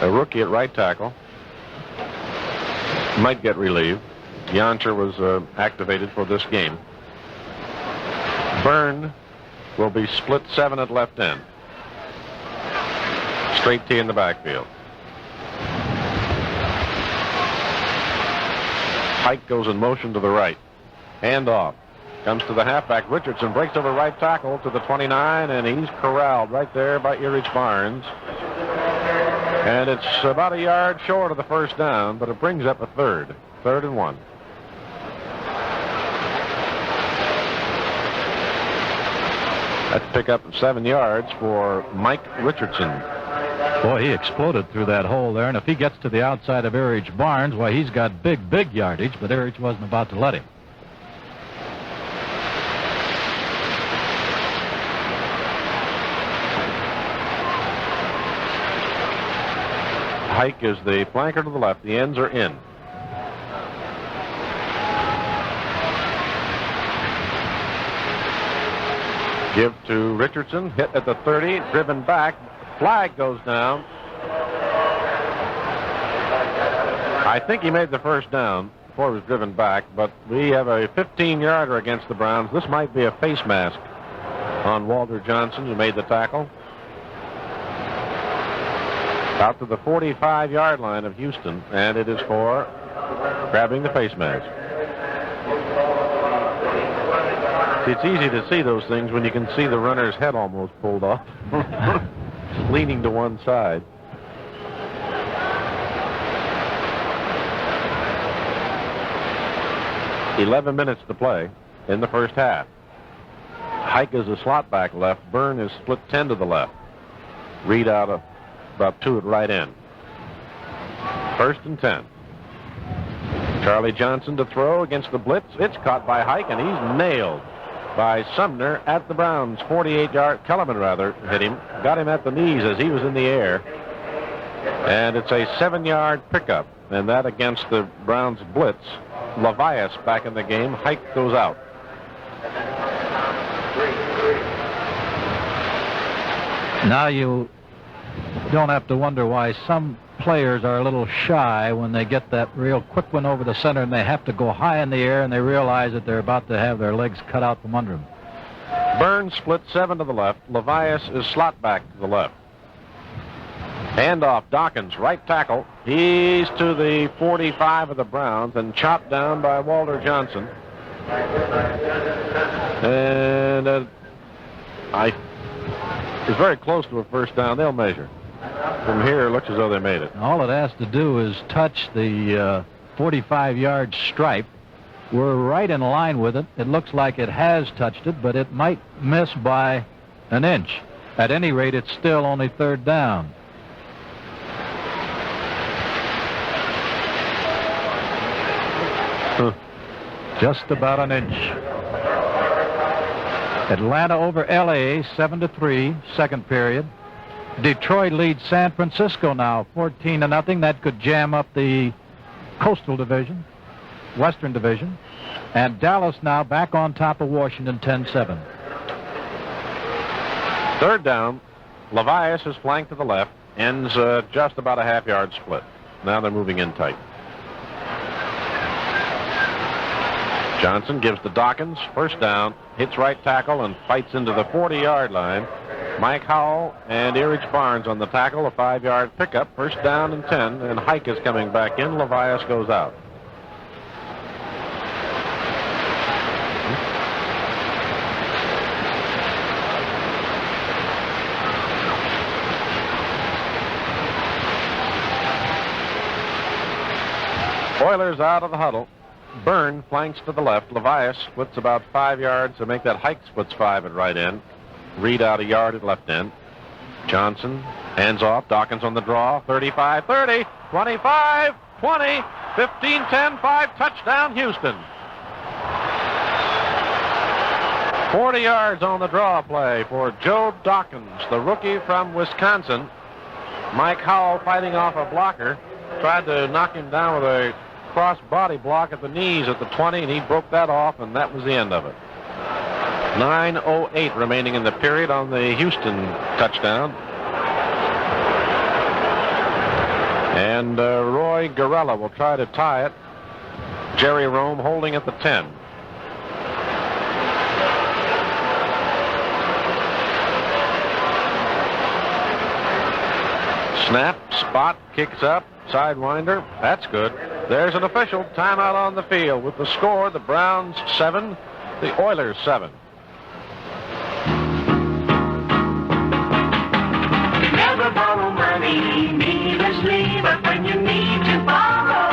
a rookie at right tackle, might get relieved. Yoncher was activated for this game. Byrne will be split 7 at left end. Straight T in the backfield. Hike goes in motion to the right. Hand off. Comes to the halfback. Richardson breaks over right tackle to the 29, and he's corralled right there by Erich Barnes. And it's about a yard short of the first down, but it brings up a third. 3rd and 1. That's pick up 7 yards for Mike Richardson. Boy, he exploded through that hole there, and if he gets to the outside of Erich Barnes, why, he's got big yardage, but Erich wasn't about to let him. Hike is the flanker to the left. The ends are in. Give to Richardson. Hit at the 30. Driven back. Flag goes down. I think he made the first down before he was driven back, but we have a 15-yarder against the Browns. This might be a face mask on Walter Johnson, who made the tackle. Out to the 45-yard line of Houston, and it is for grabbing the face mask. It's easy to see those things when you can see the runner's head almost pulled off, leaning to one side. "11 minutes to play in the first half. Hike is a slot back left. Byrne is split 10 to the left. Reed out of about 2 at right end. 1st and 10. Charlie Johnson to throw against the blitz. It's caught by Hike, and he's nailed by Sumner at the Browns. 48-yard, Kellerman rather, hit him. Got him at the knees as he was in the air. And it's a 7-yard pickup, and that against the Browns blitz. Levias back in the game. Hike goes out. Now you don't have to wonder why some players are a little shy when they get that real quick one over the center and they have to go high in the air and they realize that they're about to have their legs cut out from under them. Burns split 7 to the left. Levias is slot back to the left. Handoff, Dawkins, right tackle. He's to the 45 of the Browns and chopped down by Walter Johnson. And it's very close to a first down. They'll measure. From here, it looks as though they made it. All it has to do is touch the 45-yard stripe. We're right in line with it. It looks like it has touched it, but it might miss by an inch. At any rate, it's still only 3rd down. Just about an inch. Atlanta over L.A., 7-3, second period. Detroit leads San Francisco now, 14-0. That could jam up the Coastal Division, Western Division. And Dallas now back on top of Washington, 10-7. 3rd down. Levias is flanked to the left. Ends just about a half-yard split. Now they're moving in tight. Johnson gives to Dawkins. First down. Hits right tackle and fights into the 40-yard line. Mike Howell and Erich Barnes on the tackle. A 5-yard pickup. First down and 10. And Hike is coming back in. Levias goes out. Oilers out of the huddle. Byrne flanks to the left. Levias splits about 5 yards to make that. Hike splits 5 at right end. Reed out a yard at left end. Johnson hands off. Dawkins on the draw. 35, 30, 25, 20, 15, 10, 5. Touchdown, Houston. 40 yards on the draw play for Joe Dawkins, the rookie from Wisconsin. Mike Howell, fighting off a blocker, tried to knock him down with a cross body block at the knees at the 20, and he broke that off, and that was the end of it. 9:08 remaining in the period on the Houston touchdown. And Roy Garella will try to tie it. Jerry Rome holding at the 10. Snap, spot, kicks up, sidewinder. That's good. There's an official timeout on the field with the score: the Browns 7, the Oilers 7. Never borrow money needlessly, but when you need to borrow,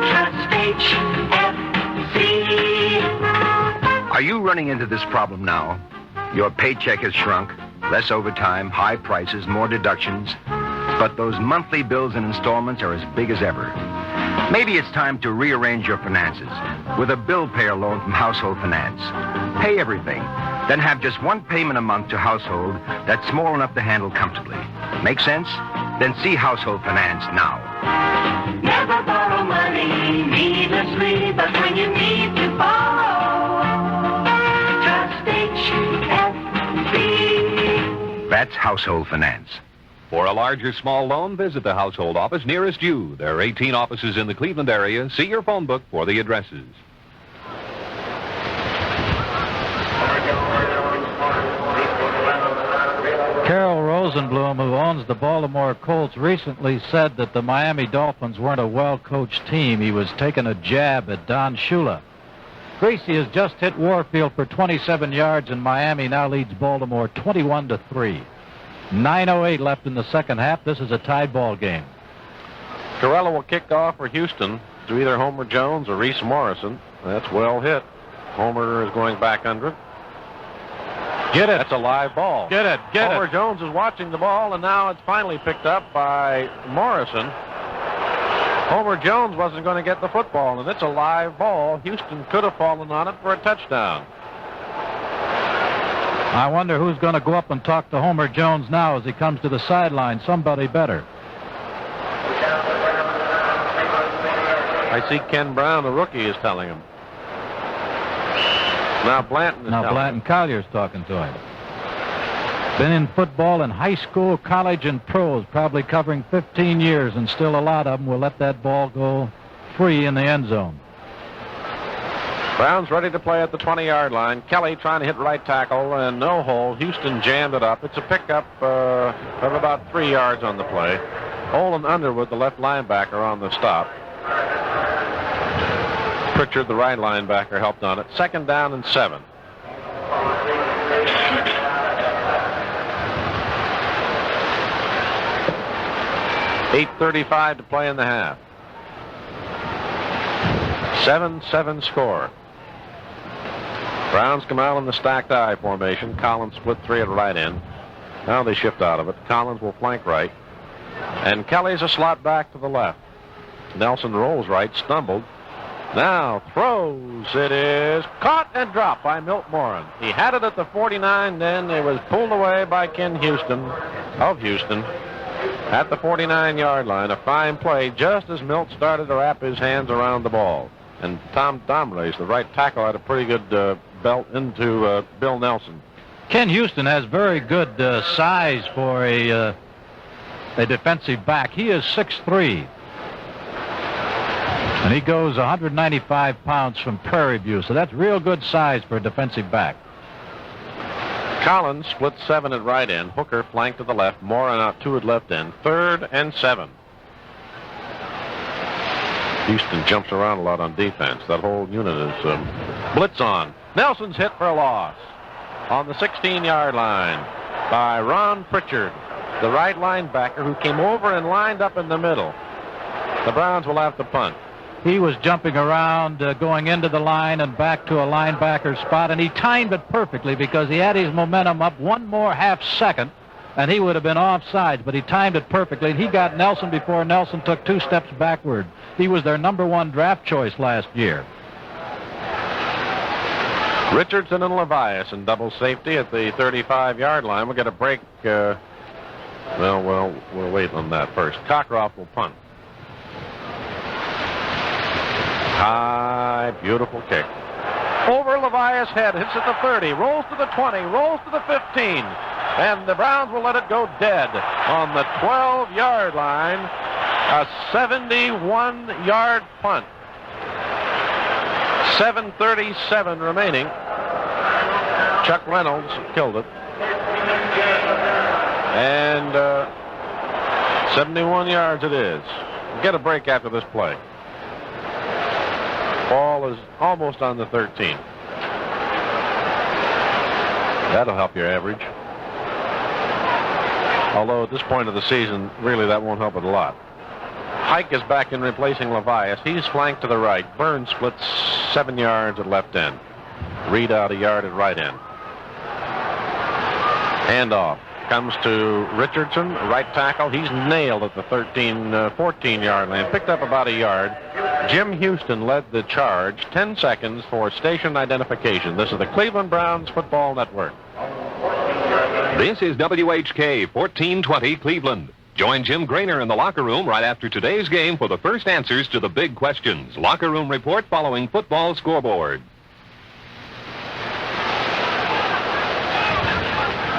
trust HFC. Are you running into this problem now? Your paycheck has shrunk, less overtime, high prices, more deductions, but those monthly bills and installments are as big as ever. Maybe it's time to rearrange your finances with a bill payer loan from Household Finance. Pay everything, then have just one payment a month to Household that's small enough to handle comfortably. Make sense? Then see Household Finance now. Never borrow money needlessly, but when you need to borrow, trust HFC. That's Household Finance. For a large or small loan, visit the household office nearest you. There are 18 offices in the Cleveland area. See your phone book for the addresses. Carol Rosenblum, who owns the Baltimore Colts, recently said that the Miami Dolphins weren't a well-coached team. He was taking a jab at Don Shula. Gracie has just hit Warfield for 27 yards, and Miami now leads Baltimore 21-3. 9:08 left in the second half. This is a tied ball game. Garella will kick off for Houston to either Homer Jones or Reese Morrison. That's well hit. Homer is going back under it. Get it. That's a live ball. Get it. Get Homer it. Jones is watching the ball, and now it's finally picked up by Morrison. Homer Jones wasn't going to get the football, and it's a live ball. Houston could have fallen on it for a touchdown. I wonder who's going to go up and talk to Homer Jones now as he comes to the sideline. Somebody better. I see Ken Brown, the rookie, is telling him. Now Blanton is telling him. Blanton Collier's talking to him. Been in football in high school, college, and pros, probably covering 15 years, and still a lot of them will let that ball go free in the end zone. Brown's ready to play at the 20-yard line. Kelly trying to hit right tackle, and no hole. Houston jammed it up. It's a pickup of about 3 yards on the play. Olin Underwood, the left linebacker, on the stop. Pritchard, the right linebacker, helped on it. 2nd down and 7. .8:35 to play in the half. 7-7 score. Browns come out in the stacked I formation. Collins split 3 at right end. Now they shift out of it. Collins will flank right. And Kelly's a slot back to the left. Nelson rolls right, stumbled. Now throws. It is caught and dropped by Milt Morin. He had it at the 49, then it was pulled away by Ken Houston of Houston at the 49-yard line. A fine play just as Milt started to wrap his hands around the ball. And Tom Domrey's, the right tackle, had a pretty good belt into Bill Nelson. Ken Houston has very good size for a defensive back. He is 6'3", and he goes 195 pounds from Prairie View, so that's real good size for a defensive back. Collins split 7 at right end. Hooker flanked to the left. Morin out 2 at left end. 3rd and 7. Houston jumps around a lot on defense. That whole unit is blitz on. Nelson's hit for a loss on the 16-yard line by Ron Pritchard, the right linebacker, who came over and lined up in the middle. The Browns will have to punt. He was jumping around, going into the line and back to a linebacker spot, and he timed it perfectly because he had his momentum up one more half second, and he would have been offsides, but he timed it perfectly, and he got Nelson before Nelson took 2 steps backward. He was their #1 draft choice last year. Richardson and Levias in double safety at the 35-yard line. We'll get a break. We'll wait on that first. Cockcroft will punt. High, beautiful kick. Over Levias' head, hits at the 30, rolls to the 20, rolls to the 15, and the Browns will let it go dead on the 12-yard line. A 71-yard punt. 7:37 remaining. Chuck Reynolds killed it. And 71 yards it is. We'll get a break after this play. Ball is almost on the 13. That'll help your average. Although at this point of the season, really that won't help it a lot. Hike is back in replacing Levias. He's flanked to the right. Burns splits 7 yards at left end. Reed out a yard at right end. Handoff comes to Richardson, right tackle. He's nailed at the 14-yard line. Picked up about a yard. Jim Houston led the charge. 10 seconds for station identification. This is the Cleveland Browns Football Network. This is WHK 1420 Cleveland. Join Jim Grainer in the locker room right after today's game for the first answers to the big questions. Locker room report following football scoreboard.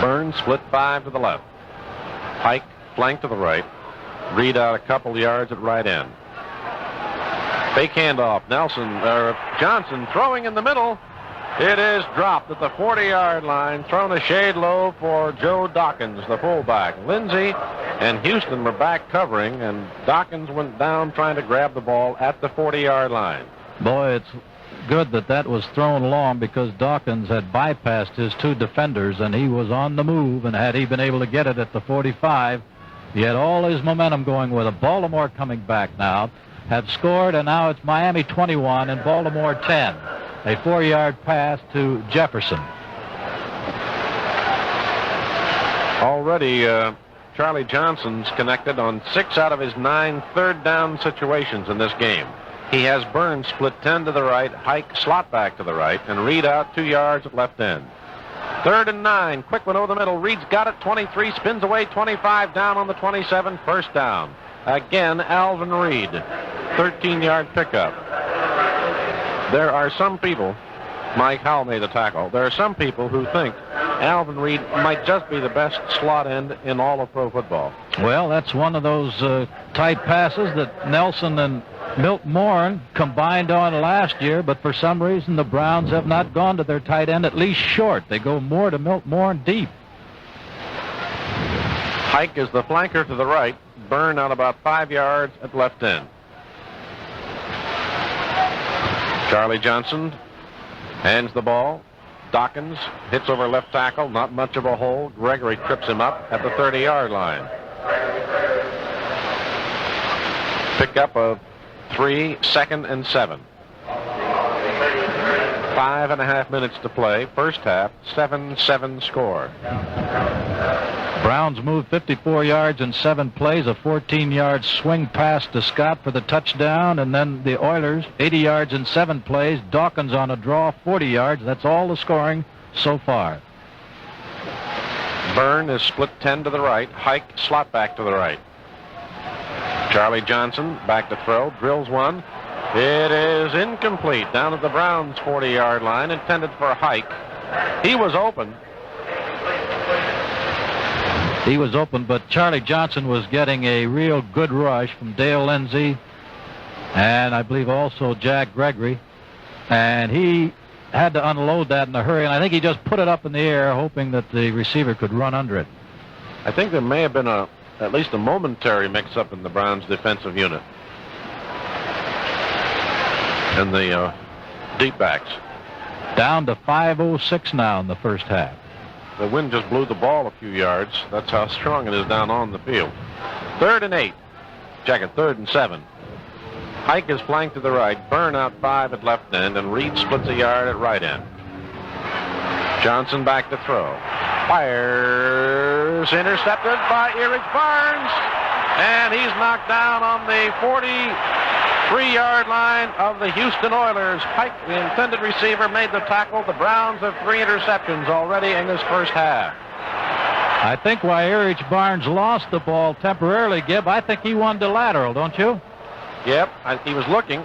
Burns split 5 to the left. Hike flank to the right. Reed out a couple yards at right end. Fake handoff. Johnson throwing in the middle. It is dropped at the 40-yard line. Thrown a shade low for Joe Dawkins, the fullback. Lindsey and Houston were back covering, and Dawkins went down trying to grab the ball at the 40-yard line. Boy, it's good that was thrown long, because Dawkins had bypassed his two defenders, and he was on the move, and had he been able to get it at the 45, he had all his momentum going with it. Baltimore coming back now, have scored, and now it's Miami 21 and Baltimore 10. A 4-yard pass to Jefferson. Already, Charlie Johnson's connected on 6 out of his 9 third-down situations in this game. He has Burns split 10 to the right, Hike slot back to the right, and Reed out 2 yards at left end. 3rd and 9, quick one over the middle. Reed's got it, 23, spins away, 25, down on the 27, first down. Again, Alvin Reed, 13-yard pickup. There are some people, Mike Howell made the tackle, there are some people who think Alvin Reed might just be the best slot end in all of pro football. Well, that's one of those tight passes that Nelson and Milt Morin combined on last year, but for some reason the Browns have not gone to their tight end, at least short. They go more to Milt Morin deep. Hike is the flanker to the right, Byrne out about 5 yards at left end. Charlie Johnson hands the ball. Dawkins hits over left tackle, not much of a hole. Gregory trips him up at the 30-yard line. Pickup of 3, 2nd and 7. 5.5 minutes to play. First half, 7-7 score. Browns moved 54 yards in 7 plays, a 14-yard swing pass to Scott for the touchdown, and then the Oilers, 80 yards in 7 plays. Dawkins on a draw, 40 yards. That's all the scoring so far. Byrne is split 10 to the right. Hike slot back to the right. Charlie Johnson back to throw, drills one. It is incomplete down at the Browns' 40-yard line, intended for Hike. He was open. He was open, but Charlie Johnson was getting a real good rush from Dale Lindsey and I believe also Jack Gregory, and he had to unload that in a hurry, and I think he just put it up in the air hoping that the receiver could run under it. I think there may have been at least a momentary mix-up in the Browns' defensive unit and the deep backs. Down to 5:06 now in the first half. The wind just blew the ball a few yards. That's how strong it is down on the field. 3rd and 8. Check it, 3rd and 7. Hike is flanked to the right. Byrne out 5 at left end, and Reed splits a yard at right end. Johnson back to throw. Fires. Intercepted by Erich Barnes. And he's knocked down on the 3-yard line of the Houston Oilers. Pike, the intended receiver, made the tackle. The Browns have 3 interceptions already in this first half. I think why Erich Barnes lost the ball temporarily, Gib, I think he wanted the lateral, don't you? Yep, he was looking,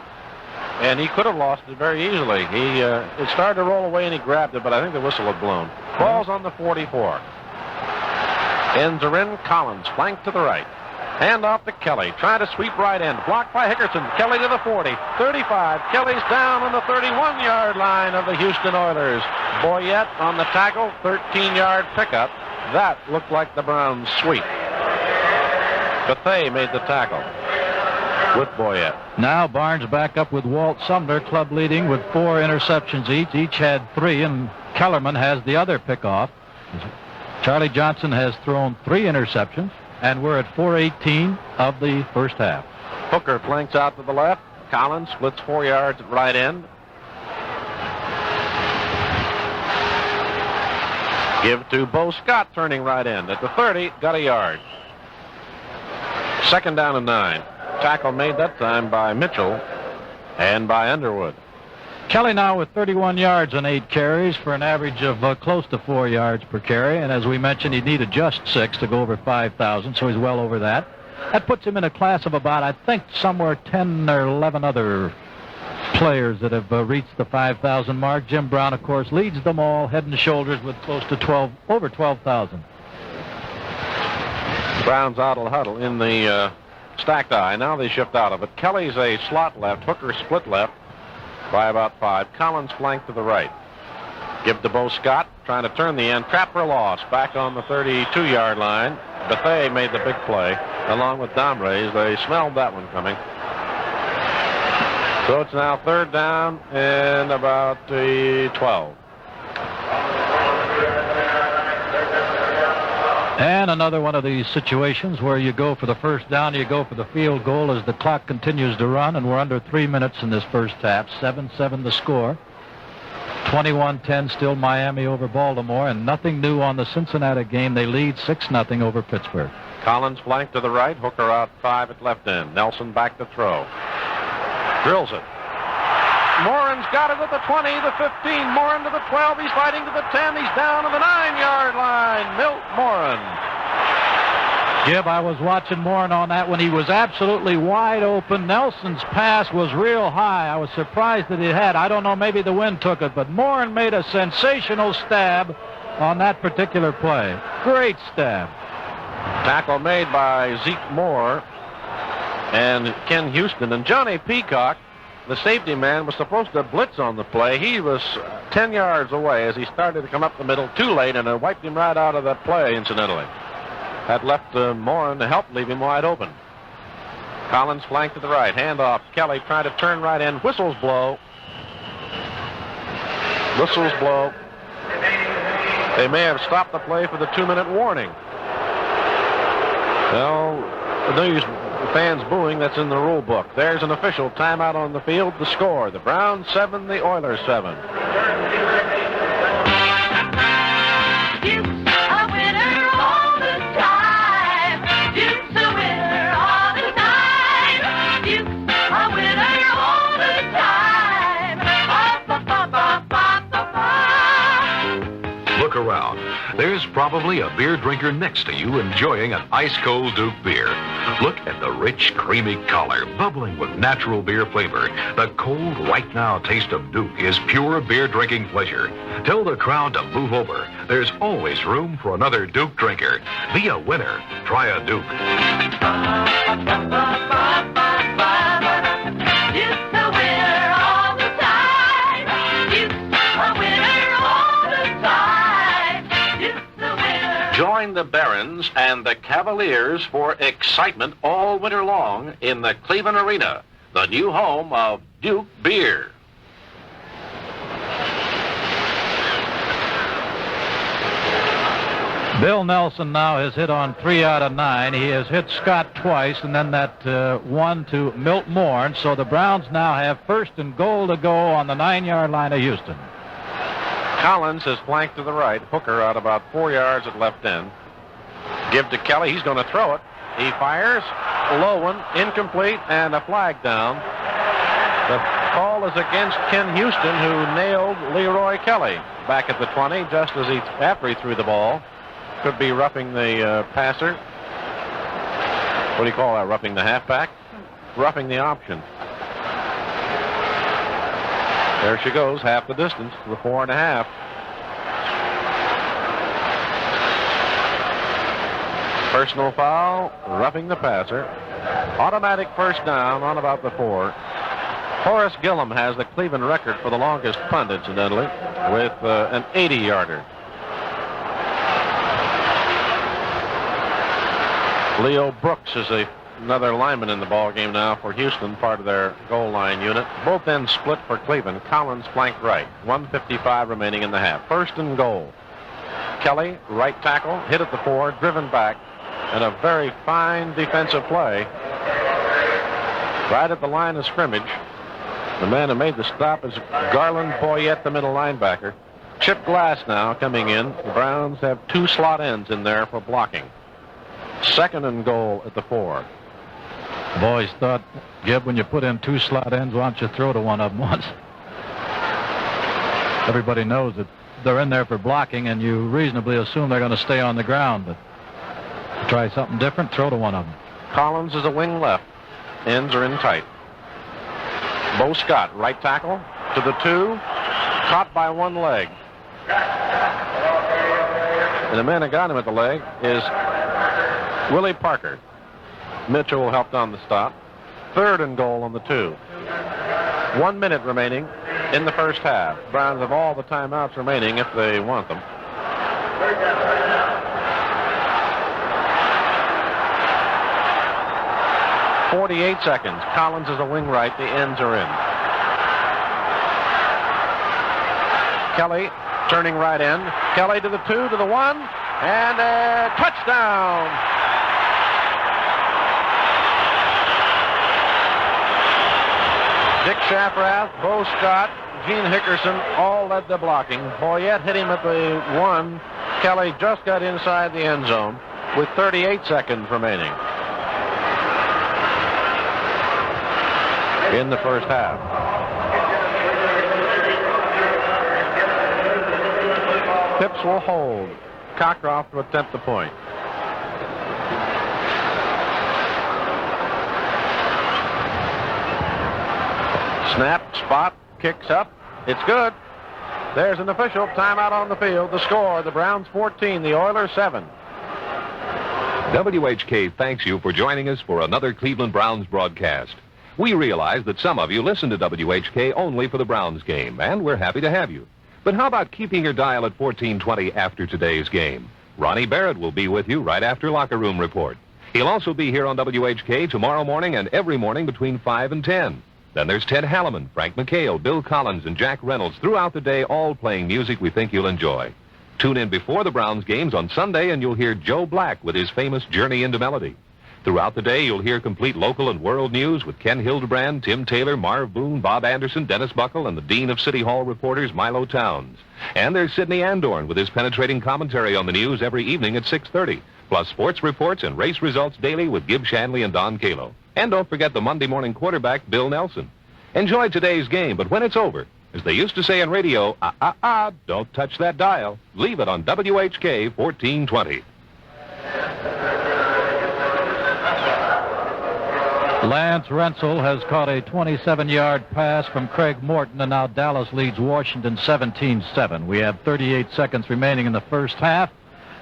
and he could have lost it very easily. It started to roll away, and he grabbed it, but I think the whistle had blown. Ball's on the 44. Ends are in. Collins, flank to the right. Hand off to Kelly. Trying to sweep right in. Blocked by Hickerson. Kelly to the 40. 35. Kelly's down on the 31-yard line of the Houston Oilers. Boyette on the tackle. 13-yard pickup. That looked like the Browns' sweep. Bethea made the tackle with Boyette. Now Barnes back up with Walt Sumner, club leading with 4 interceptions each. Each had 3, and Kellerman has the other pickoff. Charlie Johnson has thrown 3 interceptions, and we're at 4:18 of the first half. Hooker flanks out to the left. Collins splits 4 yards at right end. Give to Bo Scott, turning right end. At the 30, got a yard. 2nd down and 9. Tackle made that time by Mitchell and by Underwood. Kelly now with 31 yards on 8 carries for an average of close to 4 yards per carry. And as we mentioned, he'd needed just 6 to go over 5,000, so he's well over that. That puts him in a class of about, I think, somewhere 10 or 11 other players that have reached the 5,000 mark. Jim Brown, of course, leads them all head and shoulders with close to over 12,000. Brown's out of the huddle in the stacked eye. Now they shift out of it. Kelly's a slot left. Hooker split left by about 5. Collins flanked to the right. Give to Bo Scott, trying to turn the end. Trap for a loss. Back on the 32-yard line. Bethea made the big play, along with Domrey's. They smelled that one coming. So it's now 3rd down and about 12. And another one of these situations where you go for the first down, you go for the field goal as the clock continues to run, and we're under 3 minutes in this first half. 7-7 the score. 21-10 still Miami over Baltimore, and nothing new on the Cincinnati game. They lead 6-0 over Pittsburgh. Collins flanked to the right. Hooker out 5 at left end. Nelson back to throw. Drills it. Morin's got it at the 20, the 15. Morin to the 12. He's fighting to the 10. He's down to the 9-yard line. Milt Morin. Gib, I was watching Morin on that when he was absolutely wide open. Nelson's pass was real high. I was surprised that it had. I don't know, maybe the wind took it, but Morin made a sensational stab on that particular play. Great stab. Tackle made by Zeke Moore and Ken Houston. And Johnny Peacock, the safety man, was supposed to blitz on the play. He was 10 yards away as he started to come up the middle too late, and it wiped him right out of that play, incidentally. That left Morin to help leave him wide open. Collins flanked to the right. Handoff. Kelly trying to turn right in. Whistles blow. Whistles blow. They may have stopped the play for the 2-minute warning. Well, no use fans booing. That's in the rule book. There's an official timeout on the field. The score: the Browns 7, the Oilers 7. Duke's a winner all the time. Duke's a winner all the time. Duke's a winner all the time. Look around. There's probably a beer drinker next to you enjoying an ice-cold Duke beer. Look at the rich, creamy color, bubbling with natural beer flavor. The cold, right-now taste of Duke is pure beer-drinking pleasure. Tell the crowd to move over. There's always room for another Duke drinker. Be a winner. Try a Duke. Duke's a winner all the time. Duke's a winner all the time. Duke's a winner. Join the Barons and the Cavaliers for excitement all winter long in the Cleveland Arena, the new home of Duke beer. Bill Nelson now has hit on 3 out of 9. He has hit Scott twice, and then that one to Milt Moore. So the Browns now have 1st and goal to go on the 9-yard line of Houston. Collins is flanked to the right. Hooker out about 4 yards at left end. Give to Kelly. He's going to throw it. He fires. A low one. Incomplete. And a flag down. The call is against Ken Houston, who nailed Leroy Kelly back at the 20 just as after he threw the ball. Could be roughing the passer. What do you call that? Roughing the halfback? Roughing the option. There she goes, half the distance to the 4.5. Personal foul, roughing the passer. Automatic first down on about the 4. Horace Gillum has the Cleveland record for the longest punt, incidentally, with an 80-yarder. Leo Brooks is another lineman in the ball game now for Houston, part of their goal line unit. Both ends split for Cleveland. Collins flanked right. 1:55 remaining in the half. First and goal. Kelly, right tackle, hit at the 4, driven back, and a very fine defensive play right at the line of scrimmage. The man who made the stop is Garland Boyette, the middle linebacker. Chip Glass now coming in. The Browns have 2 slot ends in there for blocking. Second and goal at the 4. Boys thought, Gib, when you put in 2 slot ends, why don't you throw to one of them once? Everybody knows that they're in there for blocking, and you reasonably assume they're going to stay on the ground. But try something different, throw to one of them. Collins is a wing left. Ends are in tight. Bo Scott, right tackle, to the 2. Caught by one leg. And the man who got him at the leg is Willie Parker. Mitchell helped on the stop. Third and goal on the 2. 1 minute remaining in the first half. Browns have all the timeouts remaining if they want them. .48 seconds. Collins is a wing right. The ends are in. Kelly turning right end. Kelly to the 2, to the 1, and a touchdown. Dick Shafrath, Bo Scott, Gene Hickerson all led the blocking. Boyette hit him at the 1. Kelly just got inside the end zone with 38 seconds remaining in the first half. Phipps will hold. Cockcroft to attempt the point. Snap, spot, kicks up. It's good. There's an official timeout on the field. The score, the Browns 14, the Oilers 7. WHK thanks you for joining us for another Cleveland Browns broadcast. We realize that some of you listen to WHK only for the Browns game, and we're happy to have you. But how about keeping your dial at 1420 after today's game? Ronnie Barrett will be with you right after Locker Room Report. He'll also be here on WHK tomorrow morning and every morning between 5 and 10. Then there's Ted Halliman, Frank McHale, Bill Collins, and Jack Reynolds throughout the day, all playing music we think you'll enjoy. Tune in before the Browns games on Sunday, and you'll hear Joe Black with his famous Journey into Melody. Throughout the day, you'll hear complete local and world news with Ken Hildebrand, Tim Taylor, Marv Boone, Bob Anderson, Dennis Buckle, and the Dean of City Hall reporters, Milo Towns. And there's Sidney Andorn with his penetrating commentary on the news every evening at 6:30, plus sports reports and race results daily with Gib Shanley and Don Calo. And don't forget the Monday morning quarterback, Bill Nelson. Enjoy today's game, but when it's over, as they used to say in radio, don't touch that dial. Leave it on WHK 1420. Lance Rensel has caught a 27-yard pass from Craig Morton, and now Dallas leads Washington 17-7. We have 38 seconds remaining in the first half,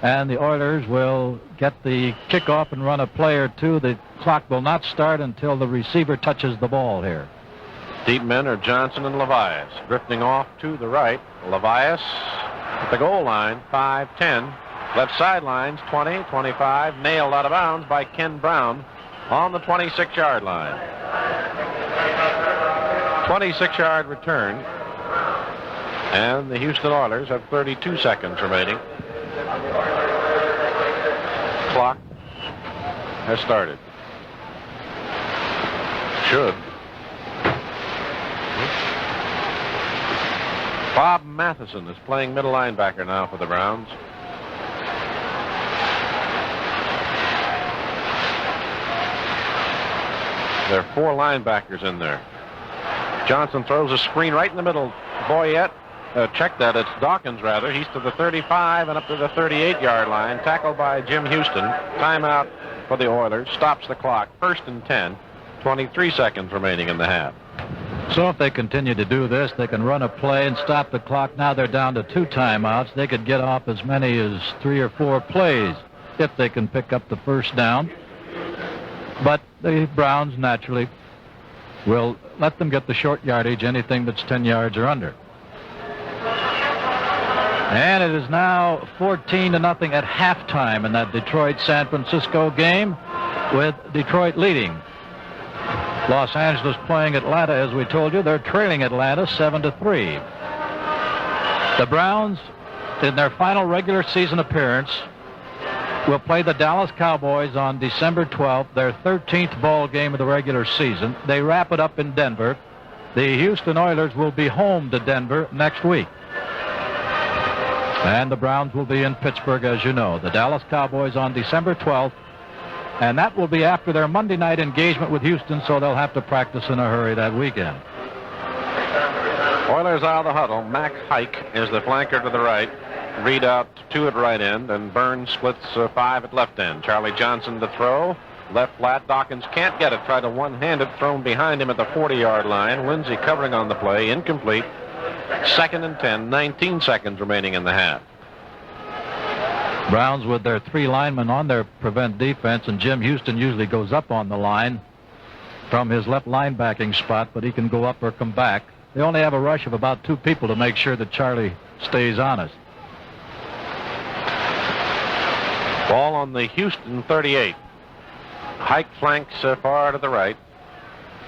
and the Oilers will get the kickoff and run a play or two. The clock will not start until the receiver touches the ball here. Deep men are Johnson and Levias. Drifting off to the right. Levias at the goal line, 5-10. Left sidelines, 20, 25. Nailed out of bounds by Ken Brown on the 26-yard line. 26-yard return. And the Houston Oilers have 32 seconds remaining. Clock has started. Should. Bob Matheson is playing middle linebacker now for the Browns. There are 4 linebackers in there. Johnson throws a screen right in the middle. Boyette, check that. It's Dawkins, rather. He's to the 35 and up to the 38-yard line. Tackled by Jim Houston. Timeout for the Oilers. Stops the clock. 1st and 10. 23 seconds remaining in the half. So if they continue to do this, they can run a play and stop the clock. Now they're down to 2 timeouts. They could get off as many as 3 or 4 plays if they can pick up the first down. But the Browns naturally will let them get the short yardage, anything that's 10 yards or under. And it is now 14-0 at halftime in that Detroit-San Francisco game, with Detroit leading. Los Angeles playing Atlanta, as we told you. They're trailing Atlanta 7-3. The Browns, in their final regular season appearance, will play the Dallas Cowboys on December 12th, their 13th ball game of the regular season. They wrap it up in Denver. The Houston Oilers will be home to Denver next week. And the Browns will be in Pittsburgh, as you know. The Dallas Cowboys on December 12th. And that will be after their Monday night engagement with Houston, so they'll have to practice in a hurry that weekend. Oilers out of the huddle. Mac Hike is the flanker to the right. Reed out 2 at right end, and Burns splits 5 at left end. Charlie Johnson to throw. Left flat. Dawkins can't get it. Tried to one-handed, thrown behind him at the 40-yard line. Lindsey covering on the play. Incomplete. 2nd and 10. 19 seconds remaining in the half. Browns with their 3 linemen on their prevent defense, and Jim Houston usually goes up on the line from his left linebacking spot, but he can go up or come back. They only have a rush of about 2 people to make sure that Charlie stays honest. Ball on the Houston 38. Hike flanks far to the right.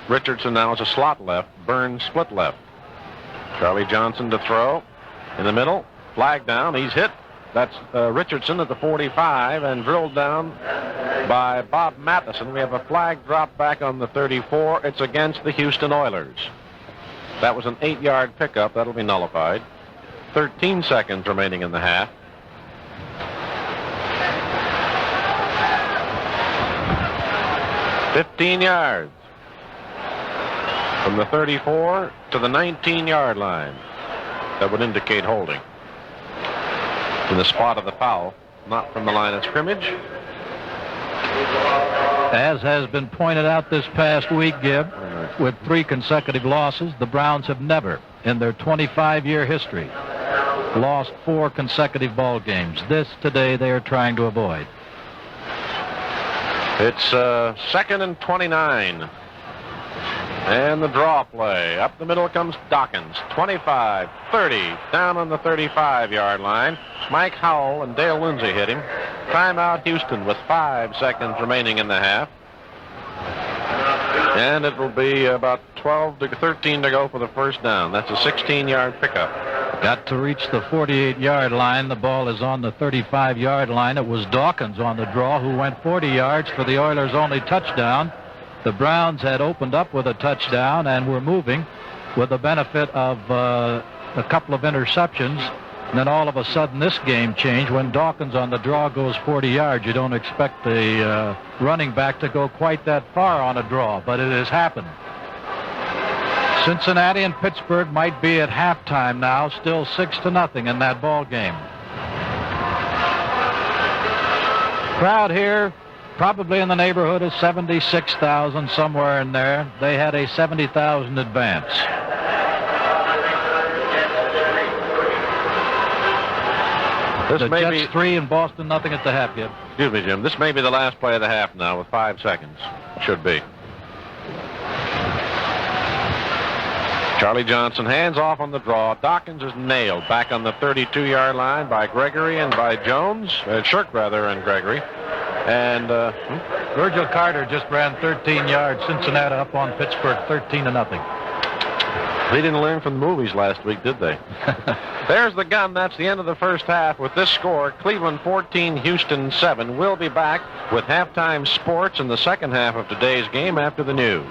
Richardson now is a slot left. Burns split left. Charlie Johnson to throw. In the middle. Flag down. He's hit. That's Richardson at the 45 and drilled down by Bob Matheson. We have a flag drop back on the 34. It's against the Houston Oilers. That was an 8-yard pickup. That'll be nullified. 13 seconds remaining in the half. $15 yards from the 34 to the 19-yard line. That would indicate holding. In the spot of the foul, not from the line of scrimmage. As has been pointed out this past week, Gib, with 3 consecutive losses, the Browns have never, in their 25-year history, lost 4 consecutive ball games. This today they are trying to avoid. It's 2nd and 29. And the draw play. Up the middle comes Dawkins. 25, 30, down on the 35-yard line. Mike Howell and Dale Lindsey hit him. Timeout Houston with 5 seconds remaining in the half. And it will be about 12 to 13 to go for the first down. That's a 16-yard pickup. Got to reach the 48-yard line. The ball is on the 35-yard line. It was Dawkins on the draw who went 40 yards for the Oilers' only touchdown. The Browns had opened up with a touchdown and were moving with the benefit of a couple of interceptions. And then all of a sudden this game changed when Dawkins on the draw goes 40 yards. You don't expect the running back to go quite that far on a draw, but it has happened. Cincinnati and Pittsburgh might be at halftime now, still 6-0 in that ball game. Crowd here probably in the neighborhood of 76,000, somewhere in there. They had a 70,000 advance. The Jets 3 and Boston nothing at the half yet. Excuse me, Jim. This may be the last play of the half now with 5 seconds. Should be. Charlie Johnson hands off on the draw. Dawkins is nailed back on the 32-yard line by Gregory and by Jones. Shirk, rather, and Gregory. And Virgil Carter just ran 13 yards. Cincinnati up on Pittsburgh 13-0. They didn't learn from the movies last week, did they? There's the gun. That's the end of the first half. With this score, Cleveland 14, Houston 7. We'll be back with halftime sports in the second half of today's game after the news.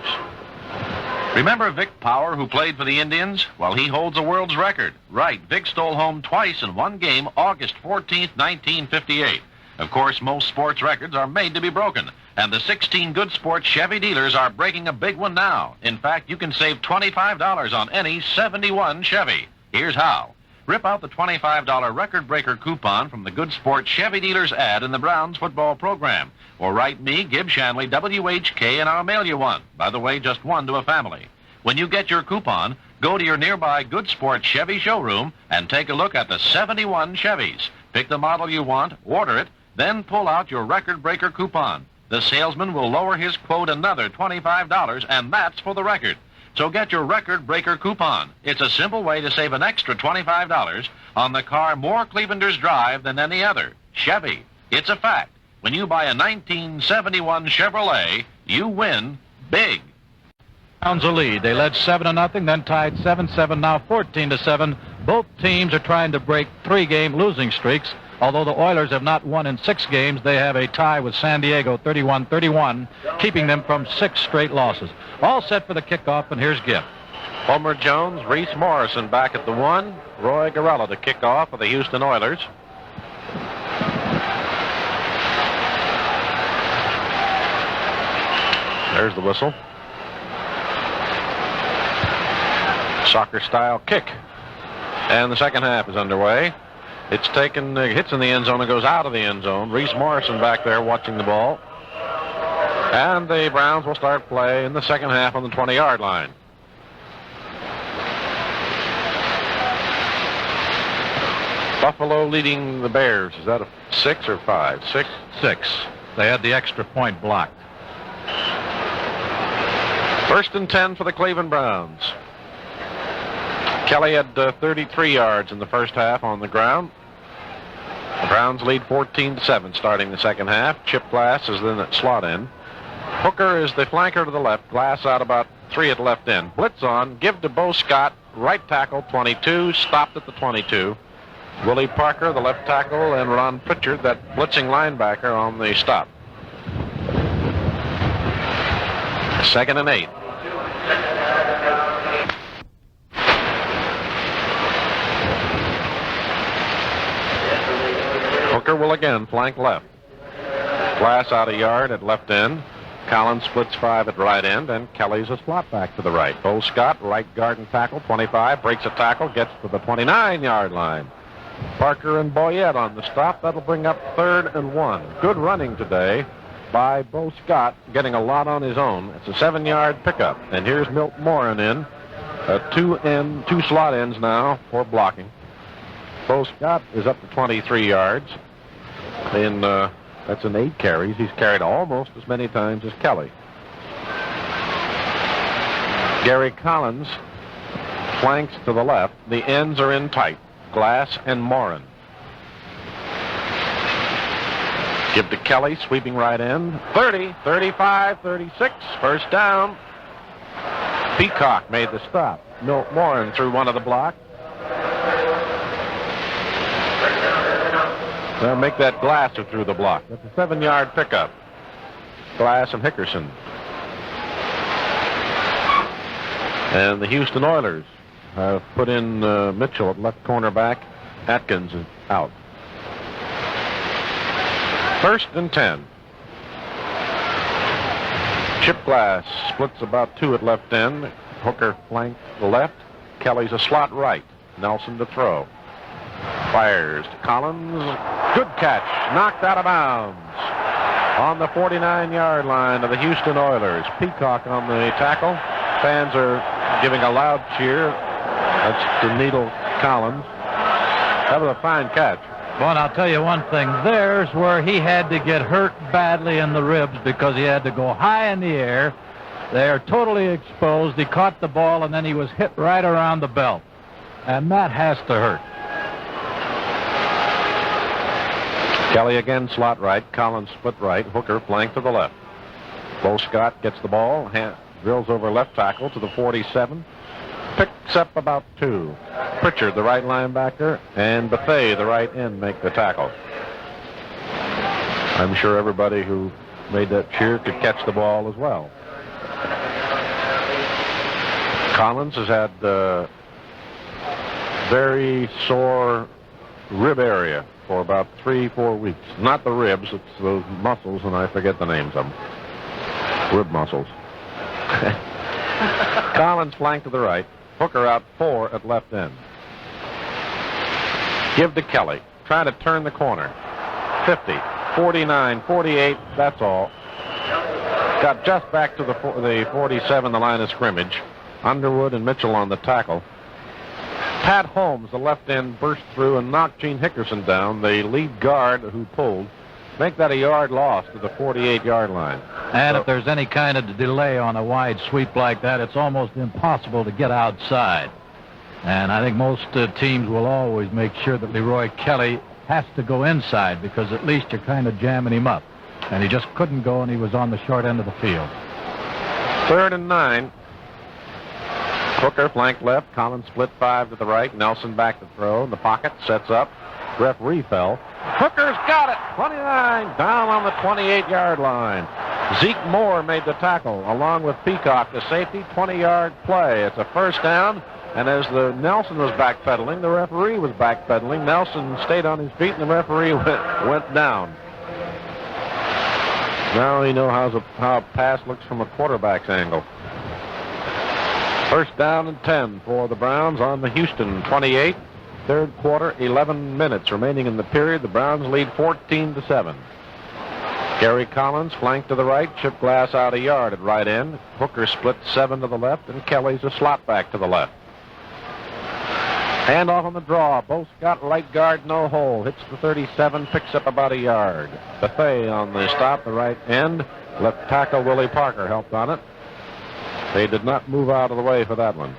Remember Vic Power, who played for the Indians? Well, he holds the world's record. Right, Vic stole home twice in one game, August 14th, 1958. Of course, most sports records are made to be broken, and the 16 Good Sports Chevy dealers are breaking a big one now. In fact, you can save $25 on any 71 Chevy. Here's how. Rip out the $25 record breaker coupon from the Good Sports Chevy dealers ad in the Browns football program. Or write me, Gib Shanley, WHK, and I'll mail you one. By the way, just one to a family. When you get your coupon, go to your nearby Good Sports Chevy showroom and take a look at the 71 Chevys. Pick the model you want, order it, then pull out your record breaker coupon. The salesman will lower his quote another $25, and that's for the record. So get your record breaker coupon. It's a simple way to save an extra $25 on the car more Clevelanders drive than any other, Chevy. It's a fact. When you buy a 1971 Chevrolet, you win big. Browns a lead. They led 7-0, then tied 7-7, now 14-7. Both teams are trying to break three-game losing streaks. Although the Oilers have not won in 6 games, they have a tie with San Diego, 31-31, keeping them from 6 straight losses. All set for the kickoff, and here's Gibb. Homer Jones, Reese Morrison back at the 1. Roy Garella to kick off for the Houston Oilers. There's the whistle. Soccer-style kick. And the second half is underway. It's taken, hits in the end zone and goes out of the end zone. Reese Morrison back there watching the ball. And the Browns will start play in the second half on the 20-yard line. Buffalo leading the Bears. Is that a 6 or 5? 6? 6. They had the extra point blocked. 1st and 10 for the Cleveland Browns. Kelly had 33 yards in the first half on the ground. The Browns lead 14-7 starting the second half. Chip Glass is in at slot end. Hooker is the flanker to the left. Glass out about 3 at left end. Blitz on. Give to Bo Scott. Right tackle, 22. Stopped at the 22. Willie Parker, the left tackle, and Ron Pritchard, that blitzing linebacker, on the stop. 2nd and 8. Hooker will again flank left. Glass out a yard at left end. Collins splits 5 at right end, and Kelly's a slot back to the right. Bo Scott, right guard and tackle, 25, breaks a tackle, gets to the 29-yard line. Parker and Boyette on the stop. That'll bring up 3rd and 1. Good running today by Bo Scott, getting a lot on his own. It's a 7-yard pickup. And here's Milt Morin in. 2 slot ends now for blocking. Bo Scott is up to 23 yards. And that's in 8 carries. He's carried almost as many times as Kelly. Gary Collins flanks to the left. The ends are in tight. Glass and Morin. Give to Kelly, sweeping right end. 30, 35, 36. First down. Peacock made the stop. Milt Morin threw one of the block. They'll make that Glass who threw the block. That's a 7-yard pickup. Glass and Hickerson. And the Houston Oilers have put in Mitchell at left cornerback. Atkins is out. 1st and 10. Chip Glass splits about 2 at left end. Hooker flanked the left. Kelly's a slot right. Nelson to throw. Fires to Collins. Good catch. Knocked out of bounds on the 49-yard line of the Houston Oilers. Peacock on the tackle. Fans are giving a loud cheer. That's to Needle Collins. That was a fine catch. Well, and I'll tell you one thing. There's where he had to get hurt badly in the ribs because he had to go high in the air. They are totally exposed. He caught the ball, and then he was hit right around the belt. And that has to hurt. Kelly again slot right. Collins split right. Hooker flank to the left. Bo Scott gets the ball. Drills over left tackle to the 47. Picks up about 2. Pritchard, the right linebacker, and Buffet, the right end, make the tackle. I'm sure everybody who made that cheer could catch the ball as well. Collins has had very sore rib area for about 3-4 weeks. Not the ribs, it's those muscles, and I forget the names of them. Rib muscles. Collins flanked to the right. Hooker out 4 at left end. Give to Kelly. Try to turn the corner. 50, 49, 48, that's all. Got just back to the 47, the line of scrimmage. Underwood and Mitchell on the tackle. Pat Holmes, the left end, burst through and knocked Gene Hickerson down, the lead guard who pulled. Make that a yard loss to the 48-yard line. And if there's any kind of delay on a wide sweep like that, it's almost impossible to get outside. And I think most teams will always make sure that Leroy Kelly has to go inside, because at least you're kind of jamming him up. And he just couldn't go, and he was on the short end of the field. 3rd and 9. Hooker flank left. Collins split 5 to the right. Nelson back to throw. In the pocket, sets up. Referee fell. Hooker's got it. 29 down on the 28-yard line. Zeke Moore made the tackle along with Peacock, the safety. 20-yard play. It's a first down. And as Nelson was backpedaling, the referee was backpedaling. Nelson stayed on his feet, and the referee went down. Now we know how a pass looks from a quarterback's angle. First down and 10 for the Browns on the Houston 28. Third quarter, 11 minutes remaining in the period. The Browns lead 14-7. Gary Collins flanked to the right. Chip Glass out a yard at right end. Hooker split 7 to the left, and Kelly's a slot back to the left. Hand off on the draw. Both got right guard, no hole. Hits the 37, picks up about a yard. Buffet on the stop, the right end. Left tackle Willie Parker helped on it. They did not move out of the way for that one.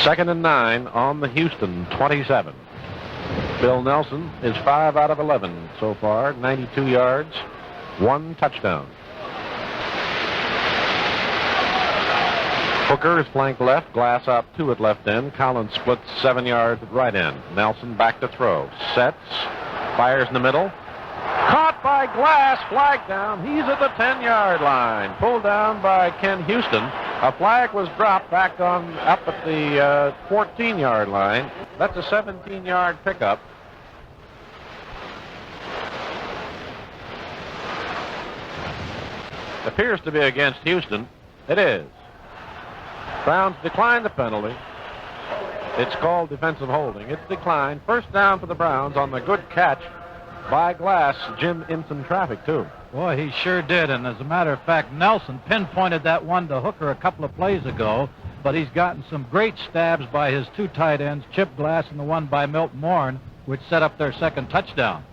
Second and 9 on the Houston 27. Bill Nelson is 5 out of 11 so far, 92 yards, 1 touchdown. Hooker is flanked left, Glass out 2 at left end. Collins splits 7 yards at right end. Nelson back to throw. Sets, fires in the middle. Caught by Glass, flag down. He's at the 10-yard line. Pulled down by Ken Houston. A flag was dropped back up at the 14-yard line. That's a 17-yard pickup. Appears to be against Houston. It is. Browns decline the penalty. It's called defensive holding. It's declined. First down for the Browns on the good catch by Glass. Jim in some traffic, too. Boy, he sure did. And as a matter of fact, Nelson pinpointed that one to Hooker a couple of plays ago, but he's gotten some great stabs by his 2 tight ends, Chip Glass and the one by Milt Morin, which set up their second touchdown.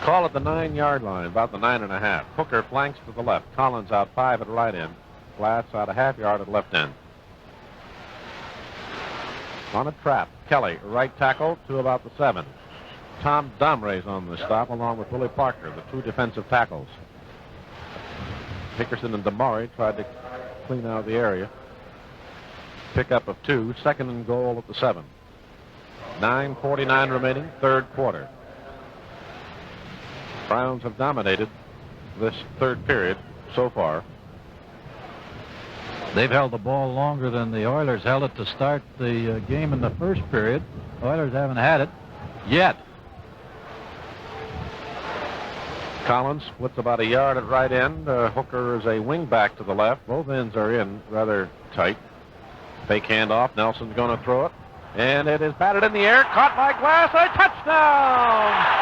Call at the 9-yard line, about the 9.5. Hooker flanks to the left. Collins out 5 at right end. Glass out a half yard at left end. On a trap, Kelly, right tackle to about the 7. Tom Domray's on the stop, along with Willie Parker, the 2 defensive tackles. Hickerson and Damari tried to clean out the area. Pickup of 2, second and goal at the 7. 9:49 remaining, third quarter. Browns have dominated this third period so far. They've held the ball longer than the Oilers held it to start the game in the first period. Oilers haven't had it yet. Collins splits about a yard at right end. Hooker is a wing back to the left. Both ends are in rather tight. Fake handoff. Nelson's going to throw it. And it is batted in the air. Caught by Glass. A touchdown!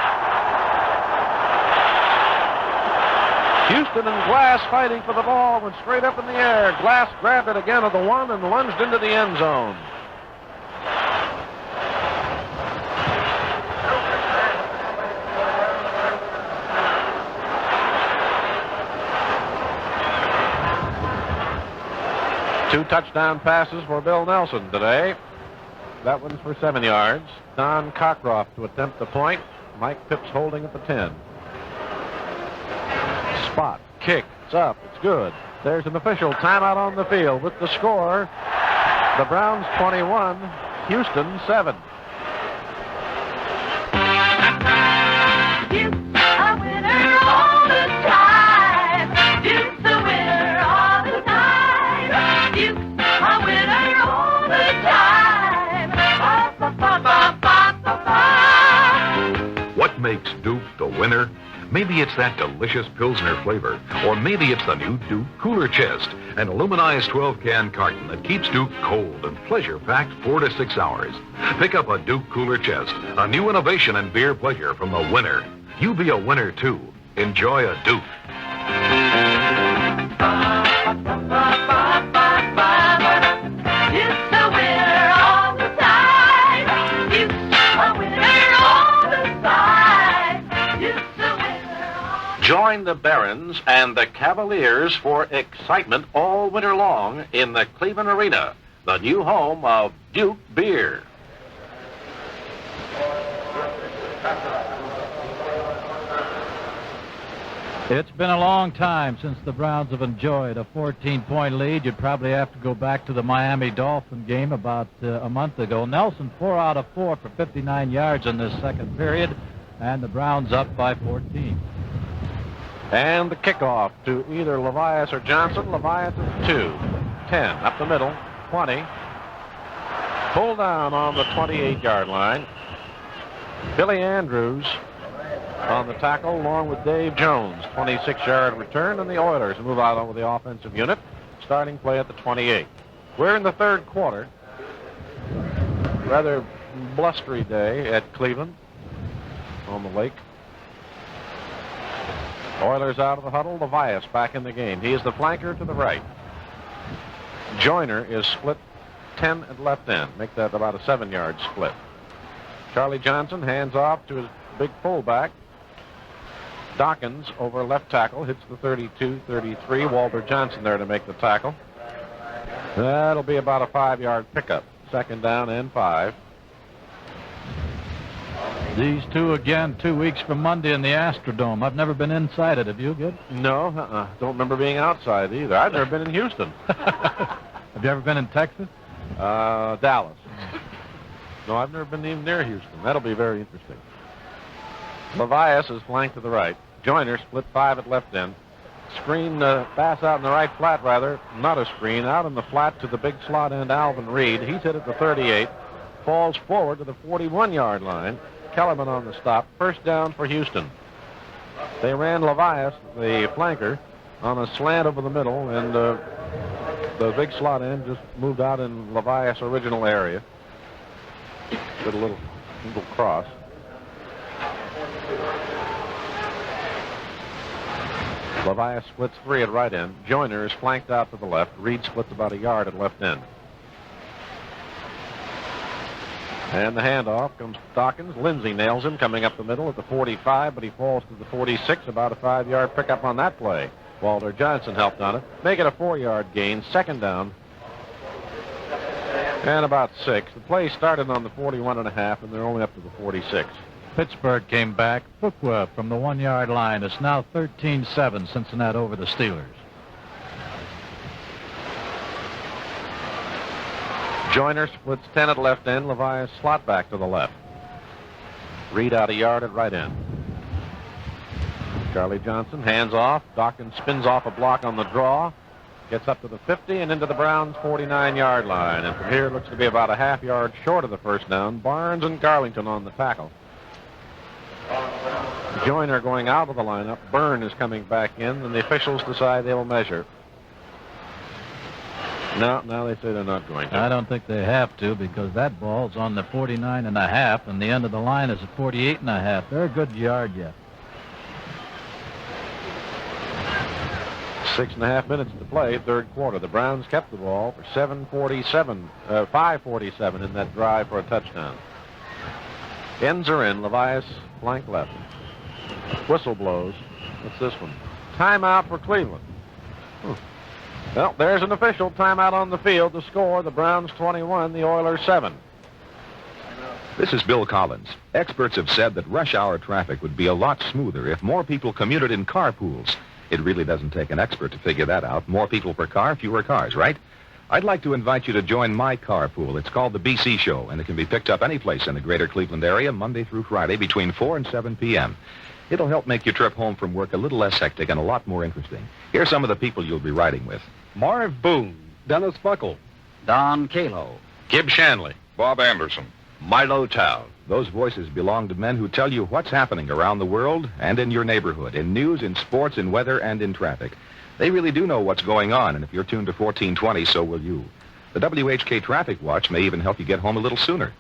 Houston and Glass fighting for the ball. Went straight up in the air. Glass grabbed it again at the 1 and lunged into the end zone. Two touchdown passes for Bill Nelson today. That one's for 7 yards. Don Cockcroft to attempt the point. Mike Phipps holding at the 10. Spot, kick, it's up, it's good. There's an official timeout on the field with the score. The Browns 21, Houston 7. Duke's a winner all the time. Duke's a winner all the time. makes Duke the winner? Maybe it's that delicious Pilsner flavor, or maybe it's the new Duke Cooler Chest, an aluminized 12-can carton that keeps Duke cold and pleasure-packed 4 to 6 hours. Pick up a Duke Cooler Chest, a new innovation in beer pleasure from the winner. You be a winner, too. Enjoy a Duke. Duke's a winner all the time. Duke's a winner all the time. Duke's a winner all the time. Join the Barons and the Cavaliers for excitement all winter long in the Cleveland Arena, the new home of Duke beer. It's been a long time since the Browns have enjoyed a 14-point lead. You'd probably have to go back to the Miami Dolphin game about a month ago. Nelson 4 out of 4 for 59 yards in this second period, and the Browns up by 14. And the kickoff to either Levias or Johnson. Levias is 2. 10 up the middle. 20. Pulled down on the 28-yard line. Billy Andrews on the tackle, along with Dave Jones. 26-yard return, and the Oilers move out over the offensive unit. Starting play at the 28. We're in the third quarter. Rather blustery day at Cleveland on the lake. Oilers out of the huddle. Levias back in the game. He is the flanker to the right. Joyner is split 10 at left end. Make that about a 7-yard split. Charlie Johnson hands off to his big fullback. Dawkins over left tackle, hits the 32-33. Walter Johnson there to make the tackle. That'll be about a 5-yard pickup. Second down and 5. These two again 2 weeks from Monday in the Astrodome. I've never been inside it. Have you, Gib? No, don't remember being outside either. I've never been in Houston. Have you ever been in Texas? Dallas. No, I've never been even near Houston. That'll be very interesting. Levias is flanked to the right. Joyner split 5 at left end. Screen pass out in the right flat, rather. Not a screen. Out in the flat to the big slot end, Alvin Reed. He's hit at the 38. Falls forward to the 41-yard line. Kellerman on the stop. First down for Houston. They ran Levias, the flanker, on a slant over the middle, and the big slot end just moved out in Levias' original area. Did a little cross. Levias splits 3 at right end. Joyner is flanked out to the left. Reed splits about a yard at left end. And the handoff comes to Dawkins. Lindsey nails him coming up the middle at the 45, but he falls to the 46. About a 5-yard pickup on that play. Walter Johnson helped on it. Make it a 4-yard gain. Second down. And about 6. The play started on the 41.5, and they're only up to the 46. Pittsburgh came back. Fuqua from the 1-yard line. It's now 13-7, Cincinnati over the Steelers. Joyner splits 10 at left end. Levias slot back to the left. Reed out a yard at right end. Charlie Johnson hands off. Dawkins spins off a block on the draw. Gets up to the 50 and into the Browns' 49-yard line. And from here it looks to be about a half-yard short of the first down. Barnes and Garlington on the tackle. Joyner going out of the lineup. Byrne is coming back in, and the officials decide they will measure. No, now they say they're not going to. I don't think they have to, because that ball's on the 49.5, and the end of the line is at 48.5. They're a good yard yet. 6.5 minutes to play, third quarter. The Browns kept the ball for 5:47 in that drive for a touchdown. Ends are in. Levias flank left. Whistle blows. What's this one? Timeout for Cleveland. Well, there's an official timeout on the field to score. The Browns 21, the Oilers 7. This is Bill Collins. Experts have said that rush hour traffic would be a lot smoother if more people commuted in carpools. It really doesn't take an expert to figure that out. More people per car, fewer cars, right? I'd like to invite you to join my carpool. It's called the BC Show, and it can be picked up any place in the greater Cleveland area, Monday through Friday, between 4 and 7 p.m. It'll help make your trip home from work a little less hectic and a lot more interesting. Here's some of the people you'll be riding with. Marv Boone, Dennis Buckle, Don Calo, Gib Shanley, Bob Anderson, Milo Town. Those voices belong to men who tell you what's happening around the world and in your neighborhood, in news, in sports, in weather, and in traffic. They really do know what's going on, and if you're tuned to 1420, so will you. The WHK Traffic Watch may even help you get home a little sooner.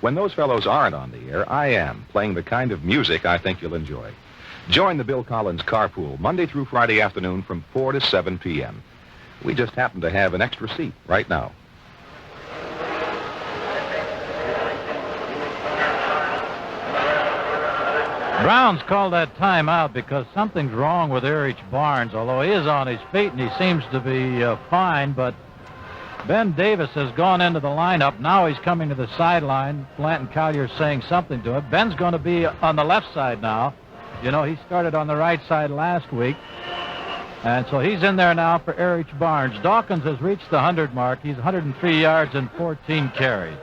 When those fellows aren't on the air, I am, playing the kind of music I think you'll enjoy. Join the Bill Collins Carpool Monday through Friday afternoon from 4 to 7 p.m. We just happen to have an extra seat right now. Browns called that timeout because something's wrong with Erich Barnes, although he is on his feet and he seems to be fine, but Ben Davis has gone into the lineup. Now he's coming to the sideline. Blanton Collier's saying something to him. Ben's going to be on the left side now. You know, he started on the right side last week. And so he's in there now for Erich Barnes. Dawkins has reached the 100 mark. He's 103 yards and 14 carries.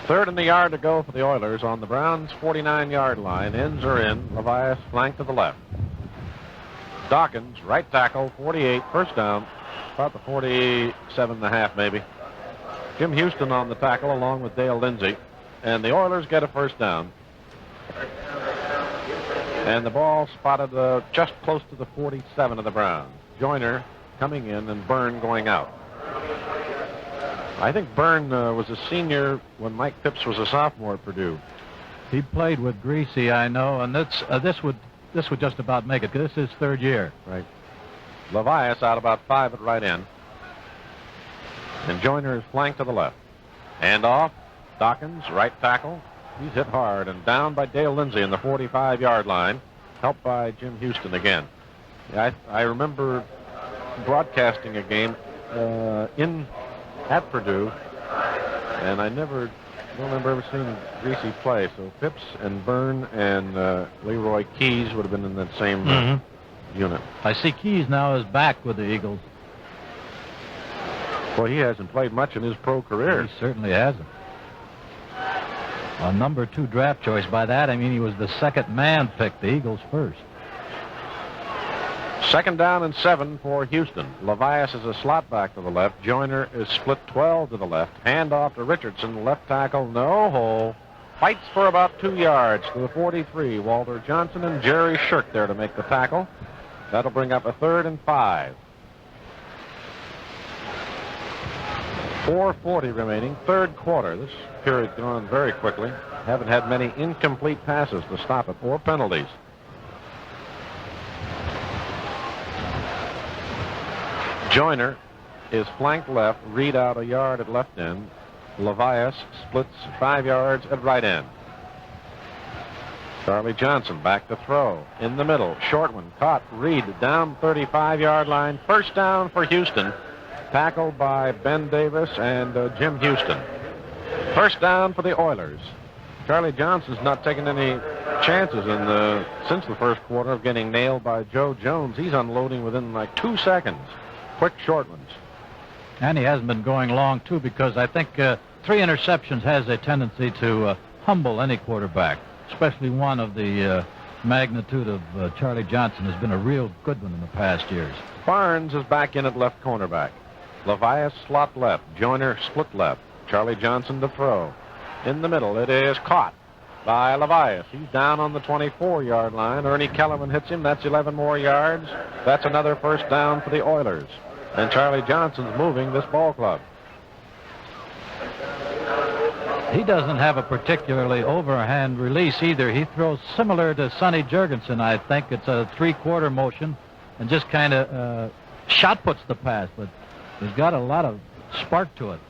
Third in the yard to go for the Oilers on the Browns' 49-yard line. Ends are in. Levias flank to the left. Dawkins, right tackle, 48, first down. About the 47.5 maybe. Jim Houston on the tackle along with Dale Lindsay. And the Oilers get a first down. And the ball spotted just close to the 47 of the Browns. Joyner coming in and Byrne going out. I think Byrne was a senior when Mike Phipps was a sophomore at Purdue. He played with Greasy, I know, and this would just about make it. This is his third year. Right. Levias out about 5 at right end. And Joyner is flanked to the left. And off. Dawkins, right tackle. He's hit hard and down by Dale Lindsay in the 45-yard line. Helped by Jim Houston again. I remember broadcasting a game at Purdue, and I don't remember ever seeing Greasy play. So Phipps and Byrne and Leroy Keys would have been in that same unit. I see Keys now is back with the Eagles. Well, he hasn't played much in his pro career. He certainly hasn't. A number 2 draft choice. By that, I mean he was the second man picked, the Eagles first. Second down and 7 for Houston. Levias is a slot back to the left. Joyner is split 12 to the left. Hand off to Richardson, left tackle, no hole. Fights for about 2 yards to the 43. Walter Johnson and Jerry Shirk there to make the tackle. That'll bring up a 3rd and 5. 4:40 remaining, third quarter. This period's gone very quickly. Haven't had many incomplete passes to stop it or penalties. Joyner is flanked left, Reed out a yard at left end. Levias splits 5 yards at right end. Charlie Johnson back to throw. In the middle, short one, caught. Reed down 35-yard line. First down for Houston. Tackled by Ben Davis and Jim Houston. First down for the Oilers. Charlie Johnson's not taking any chances since the first quarter of getting nailed by Joe Jones. He's unloading within like 2 seconds. Quick short ones. And he hasn't been going long, too, because I think 3 interceptions has a tendency to humble any quarterback, especially one of the magnitude of Charlie Johnson has been a real good one in the past years. Barnes is back in at left cornerback. Levias slot left. Joyner split left. Charlie Johnson to throw. In the middle, it is caught by Levias. He's down on the 24-yard line. Ernie Kellerman hits him. That's 11 more yards. That's another first down for the Oilers. And Charlie Johnson's moving this ball club. He doesn't have a particularly overhand release either. He throws similar to Sonny Jurgensen, I think. It's a 3-quarter motion and just kind of shot puts the pass, but he's got a lot of spark to it.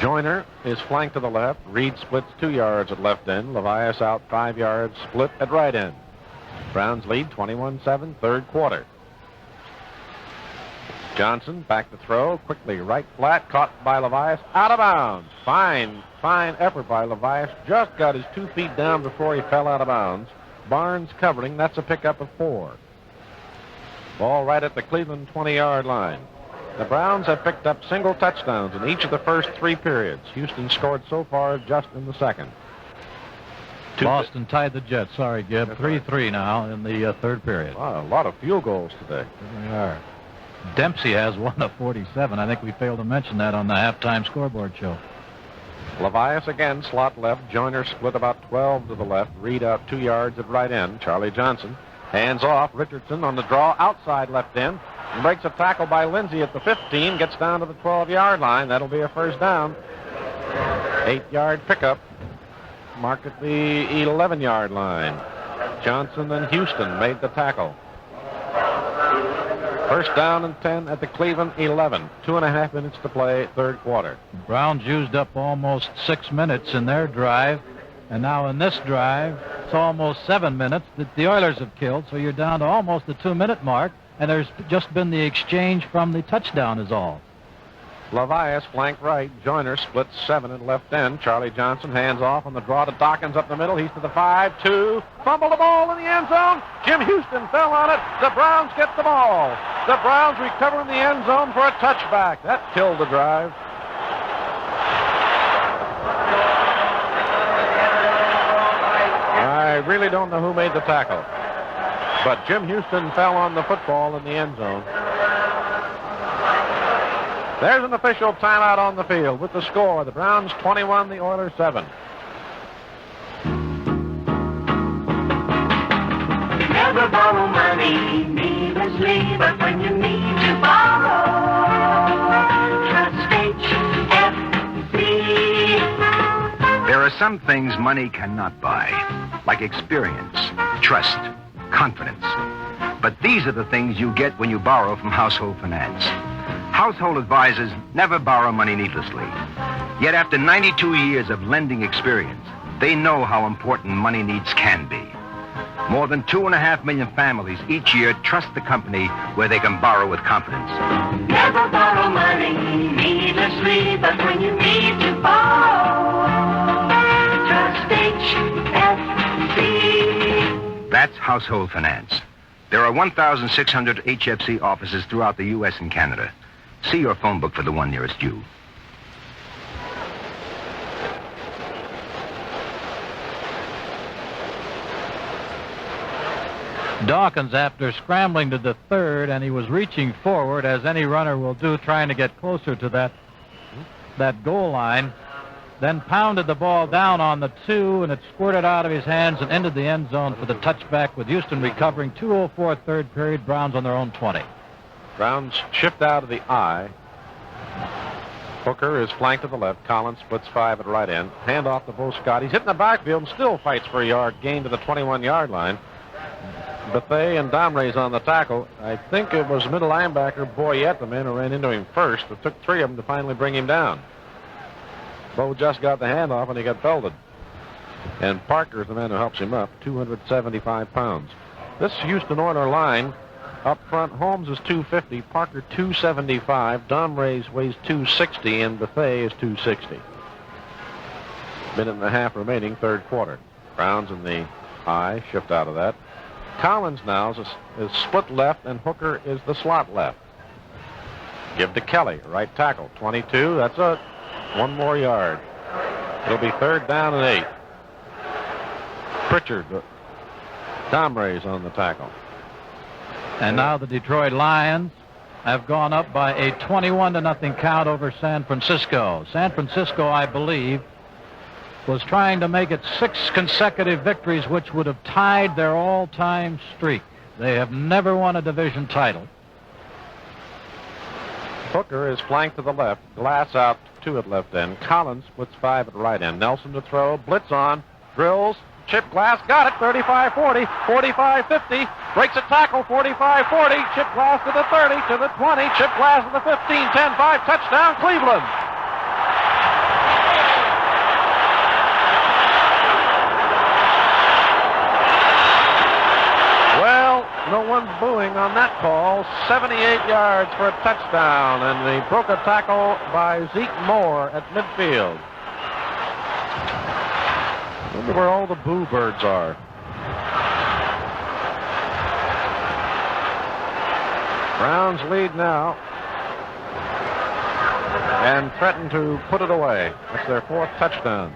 Joyner is flanked to the left. Reed splits 2 yards at left end. Levias out 5 yards, split at right end. Browns lead 21-7, third quarter. Johnson back to throw, quickly right flat, caught by Levias, out of bounds. Fine effort by Levias. Just got his 2 feet down before he fell out of bounds. Barnes covering, that's a pickup of 4. Ball right at the Cleveland 20-yard line. The Browns have picked up single touchdowns in each of the first 3 periods. Houston scored so far just in the second. Boston tied the Jets. Sorry, Gib. 3-3 now in the third period. Wow, a lot of field goals today. They are. Dempsey has one of 47. I think we failed to mention that on the halftime scoreboard show. Levias again, slot left. Joyner split about 12 to the left. Reed out 2 yards at right end. Charlie Johnson hands off. Richardson on the draw outside left end. And breaks a tackle by Lindsay at the 15. Gets down to the 12-yard line. That'll be a first down. 8-yard pickup. Marked at the 11-yard line. Johnson and Houston made the tackle. First down and 10 at the Cleveland 11. 2.5 minutes to play, third quarter. Browns used up almost 6 minutes in their drive. And now in this drive, it's almost 7 minutes that the Oilers have killed. So you're down to almost the 2-minute mark. And there's just been the exchange from the touchdown is all. Levias flank right. Joyner splits 7 at left end. Charlie Johnson hands off on the draw to Dawkins up the middle. He's to the 5-2. Fumble the ball in the end zone. Jim Houston fell on it. The Browns get the ball. The Browns recover in the end zone for a touchback. That killed the drive. I really don't know who made the tackle. But Jim Houston fell on the football in the end zone. There's an official timeout on the field with the score. The Browns 21, the Oilers 7. Never borrow money needlessly, but when you need to borrow, trust HFC. There are some things money cannot buy, like experience, trust, confidence. But these are the things you get when you borrow from Household Finance. Household advisors never borrow money needlessly. Yet after 92 years of lending experience, they know how important money needs can be. More than 2.5 million families each year trust the company where they can borrow with confidence. Never borrow money needlessly, but when you need to borrow, trust HFC. That's Household Finance. There are 1,600 HFC offices throughout the U.S. and Canada. See your phone book for the one nearest you. Dawkins, after scrambling to the third, and he was reaching forward, as any runner will do, trying to get closer to that goal line, then pounded the ball down on the 2, and it squirted out of his hands and into the end zone for the touchback, with Houston recovering. 2:04 third period, Browns on their own 20. Browns shift out of the I. Hooker is flanked to the left. Collins splits 5 at right end. Hand off to Bo Scott. He's hitting the backfield and still fights for a yard gain to the 21-yard line. Bethea and Domrey's on the tackle. I think it was middle linebacker Boyette, the man who ran into him first. It took 3 of them to finally bring him down. Bo just got the handoff and he got belted. And Parker is the man who helps him up, 275 pounds. This Houston Oilers line, up front, Holmes is 250, Parker 275, Domrey's weighs 260, and Bethea is 260. Minute and a half remaining, third quarter. Browns in the I, shift out of that. Collins now is split left, and Hooker is the slot left. Give to Kelly, right tackle, 22, that's it. 1 more yard. It'll be third down and 8. Pritchard, Domrey's on the tackle. And now the Detroit Lions have gone up by a 21-0 count over San Francisco. San Francisco, I believe, was trying to make it 6 consecutive victories, which would have tied their all-time streak. They have never won a division title. Hooker is flanked to the left. Glass out 2 at left end. Collins splits 5 at right end. Nelson to throw. Blitz on. Drills. Chip Glass got it. 35-40. 45-50. Breaks a tackle. 45-40. Chip Glass to the 30. To the 20. Chip Glass to the 15. 10-5. Touchdown, Cleveland. No one's booing on that call. 78 yards for a touchdown, and they broke a tackle by Zeke Moore at midfield. Wonder where all the boo birds are. Browns lead now and threaten to put it away. That's their 4th touchdown.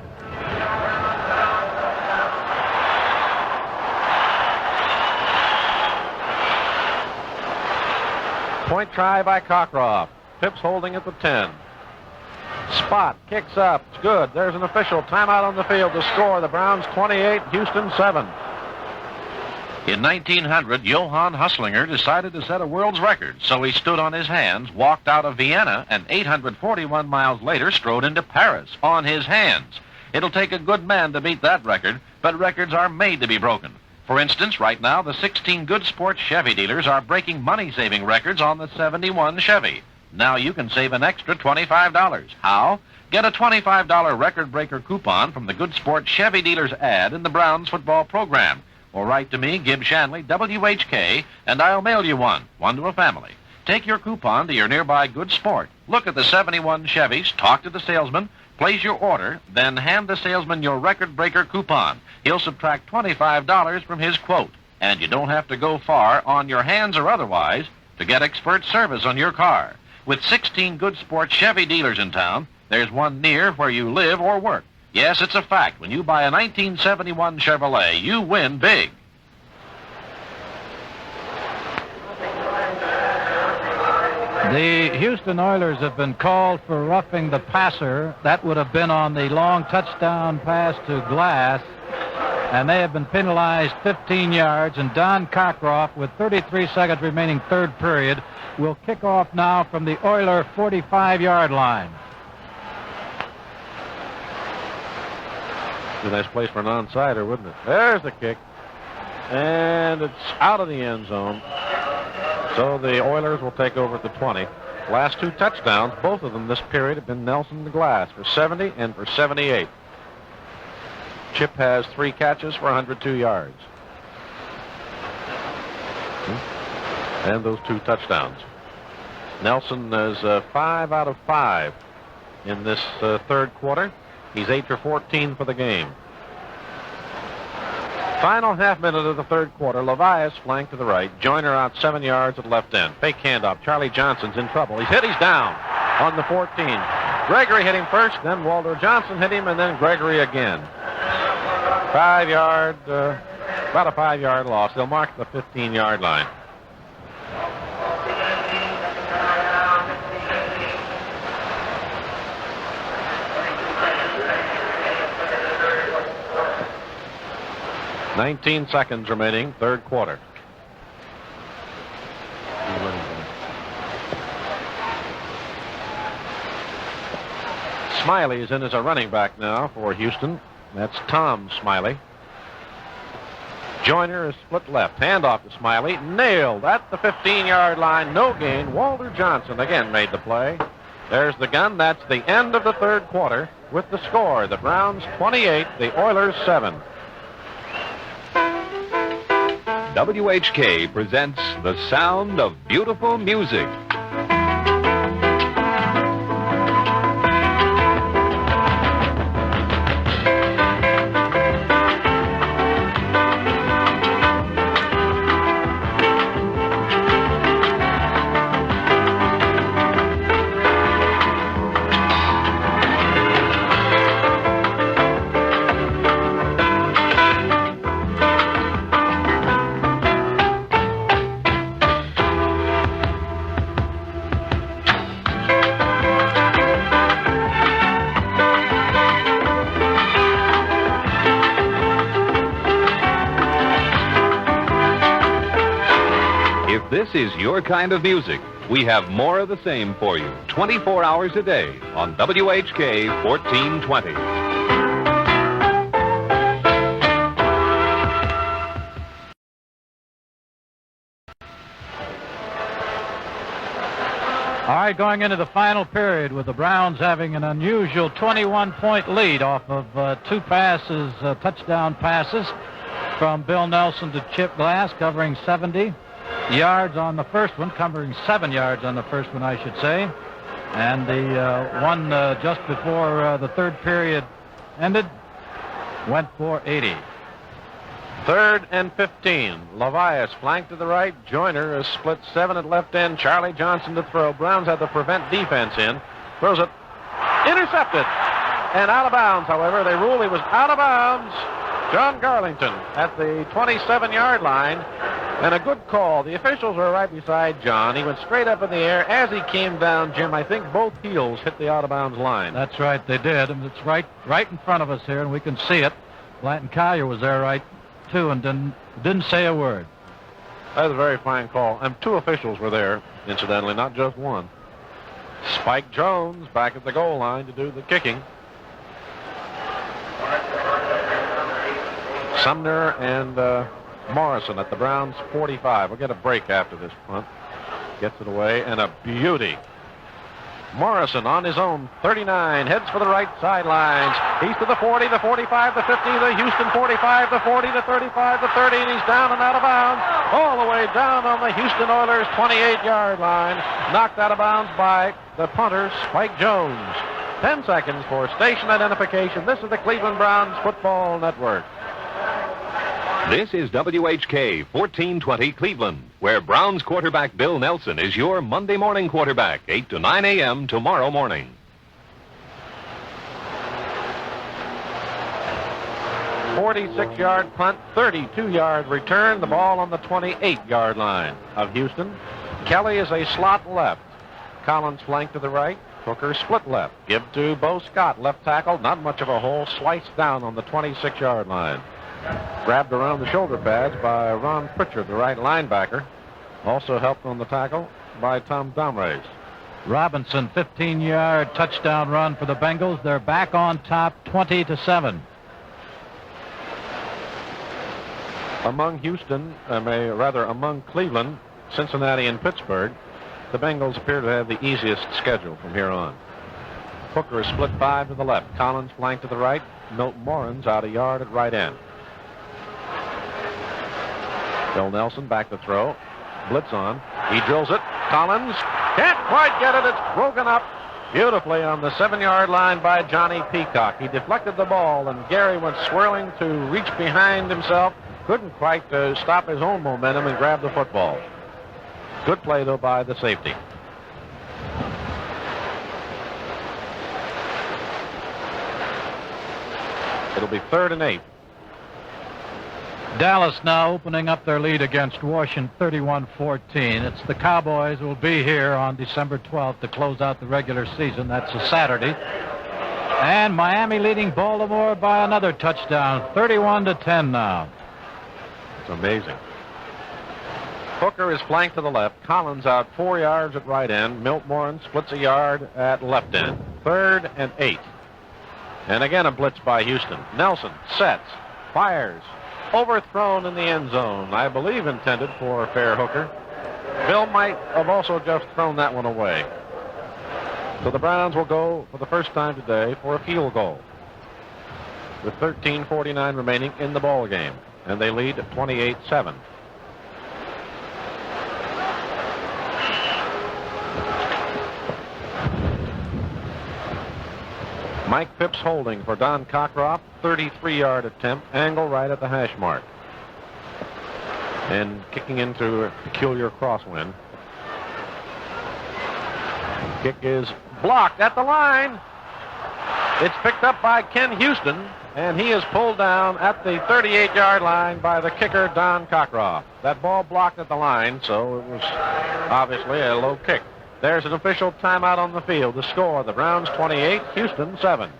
Point try by Cockcroft. Phipps holding at the 10. Spot, kicks up, it's good. There's an official timeout on the field to score. The Browns 28, Houston 7. In 1900, Johann Huslinger decided to set a world's record, so he stood on his hands, walked out of Vienna, and 841 miles later strode into Paris on his hands. It'll take a good man to beat that record, but records are made to be broken. For instance, right now, the 16 Good Sport Chevy dealers are breaking money-saving records on the 71 Chevy. Now you can save an extra $25. How? Get a $25 record breaker coupon from the Good Sport Chevy dealers ad in the Browns football program. Or write to me, Gib Shanley, WHK, and I'll mail you one to a family. Take your coupon to your nearby Good Sport. Look at the 71 Chevys, talk to the salesman, place your order, then hand the salesman your record breaker coupon. He'll subtract $25 from his quote. And you don't have to go far, on your hands or otherwise, to get expert service on your car. With 16 Good Sport Chevy dealers in town, there's one near where you live or work. Yes, it's a fact. When you buy a 1971 Chevrolet, you win big. The Houston Oilers have been called for roughing the passer. That would have been on the long touchdown pass to Glass. And they have been penalized 15 yards. And Don Cockroft, with 33 seconds remaining third period, will kick off now from the Oiler 45-yard line. A nice place for an onside-er, wouldn't it? There's the kick. And it's out of the end zone. So the Oilers will take over at the 20. Last two touchdowns, both of them this period, have been Nelson to Glass for 70 and for 78. Chip has 3 catches for 102 yards. And those 2 touchdowns. Nelson is 5 out of 5 in this third quarter. He's 8 for 14 for the game. Final half minute of the third quarter. Levias flanked to the right. Joyner out 7 yards at left end. Fake handoff. Charlie Johnson's in trouble. He's hit. He's down on the 14. Gregory hit him first, then Walter Johnson hit him, and then Gregory again. 5 yard, about a 5-yard loss. They'll mark the 15-yard line. "19 seconds remaining, third quarter." Smiley is in as a running back now for Houston. That's Tom Smiley. Joyner is split left. Handoff to Smiley. Nailed at the 15-yard line. No gain. Walter Johnson again made the play. There's the gun. That's the end of the third quarter with the score. The Browns 28, the Oilers 7. WHK presents The Sound of Beautiful Music. This is your kind of music. We have more of the same for you 24 hours a day on WHK 1420. All right, going into the final period with the Browns having an unusual 21-point lead off of 2 passes, touchdown passes from Bill Nelson to Chip Glass, covering 70 yards on the first one, covering 7 yards on the first one, I should say. And the one just before the third period ended went for 80. 3rd and 15. Levias flanked to the right. Joyner is split 7 at left end. Charlie Johnson to throw. Browns have the prevent defense in. Throws it. Intercepted. And out of bounds, however. They rule he was out of bounds. John Garlington at the 27-yard line. And a good call. The officials were right beside John. He went straight up in the air. As he came down, Jim, I think both heels hit the out-of-bounds line. That's right, they did. And it's right in front of us here, and we can see it. Blanton Collier was there right, too, and didn't say a word. That was a very fine call. And two officials were there, incidentally, not just one. Spike Jones back at the goal line to do the kicking. Sumner and Morrison at the Browns 45. We'll get a break after this punt. Gets it away, and a beauty. Morrison on his own 39, heads for the right sidelines. He's to the 40, the 45, the 50, the Houston 45, the 40, the 35, the 30, and he's down and out of bounds. All the way down on the Houston Oilers 28-yard line. Knocked out of bounds by the punter, Spike Jones. 10 seconds for station identification. This is the Cleveland Browns Football Network. This is WHK 1420 Cleveland, where Browns quarterback Bill Nelson is your Monday morning quarterback, 8 to 9 a.m. tomorrow morning. .46-yard punt, 32-yard return. The ball on the 28-yard line of Houston. Kelly is a slot left. Collins flank to the right. Hooker split left. Give to Bo Scott, left tackle. Not much of a hole. Sliced down on the 26-yard line. Grabbed around the shoulder pads by Ron Pritchard, the right linebacker. Also helped on the tackle by Tom Domrace. Robinson, 15-yard touchdown run for the Bengals. They're back on top, 20-7. Among Houston, among Cleveland, Cincinnati, and Pittsburgh, the Bengals appear to have the easiest schedule from here on. Hooker is split 5 to the left. Collins flank to the right. Milton Morin's out a yard at right end. Bill Nelson back to throw. Blitz on. He drills it. Collins can't quite get it. It's broken up beautifully on the 7-yard line by Johnny Peacock. He deflected the ball, and Gary went swirling to reach behind himself. Couldn't quite stop his own momentum and grab the football. Good play, though, by the safety. It'll be 3rd and 8. Dallas now opening up their lead against Washington, 31-14. It's the Cowboys who will be here on December 12th to close out the regular season. That's a Saturday. And Miami leading Baltimore by another touchdown, 31-10 now. It's amazing. Hooker is flanked to the left. Collins out 4 yards at right end. Milt Morin splits a yard at left end. 3rd and 8. And again a blitz by Houston. Nelson sets, fires. Overthrown in the end zone. I believe intended for a fair Hooker. Bill might have also just thrown that one away. So the Browns will go for the first time today for a field goal, with 13:49 remaining in the ball game, and they lead 28-7. Mike Phipps holding for Don Cockroft. 33-yard attempt. Angle right at the hash mark. And kicking into a peculiar crosswind. Kick is blocked at the line. It's picked up by Ken Houston, and he is pulled down at the 38-yard line by the kicker, Don Cockroft. That ball blocked at the line, so it was obviously a low kick. There's an official timeout on the field. The score, the Browns 28, Houston 7.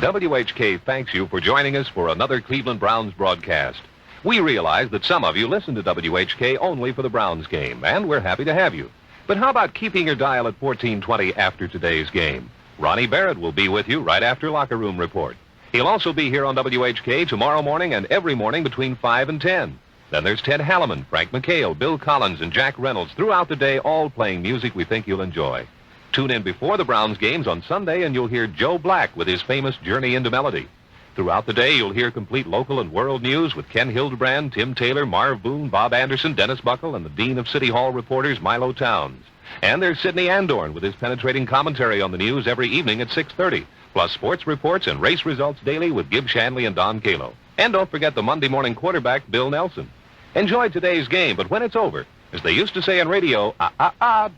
WHK thanks you for joining us for another Cleveland Browns broadcast. We realize that some of you listen to WHK only for the Browns game, and we're happy to have you. But how about keeping your dial at 1420 after today's game? Ronnie Barrett will be with you right after Locker Room Report. He'll also be here on WHK tomorrow morning and every morning between 5 and 10. Then there's Ted Halliman, Frank McHale, Bill Collins, and Jack Reynolds throughout the day, all playing music we think you'll enjoy. Tune in before the Browns games on Sunday, and you'll hear Joe Black with his famous Journey into Melody. Throughout the day, you'll hear complete local and world news with Ken Hildebrand, Tim Taylor, Marv Boone, Bob Anderson, Dennis Buckle, and the Dean of City Hall reporters, Milo Towns. And there's Sidney Andorn with his penetrating commentary on the news every evening at 6:30, plus sports reports and race results daily with Gib Shanley and Don Calo. And don't forget the Monday morning quarterback, Bill Nelson. Enjoy today's game, but when it's over, as they used to say in radio,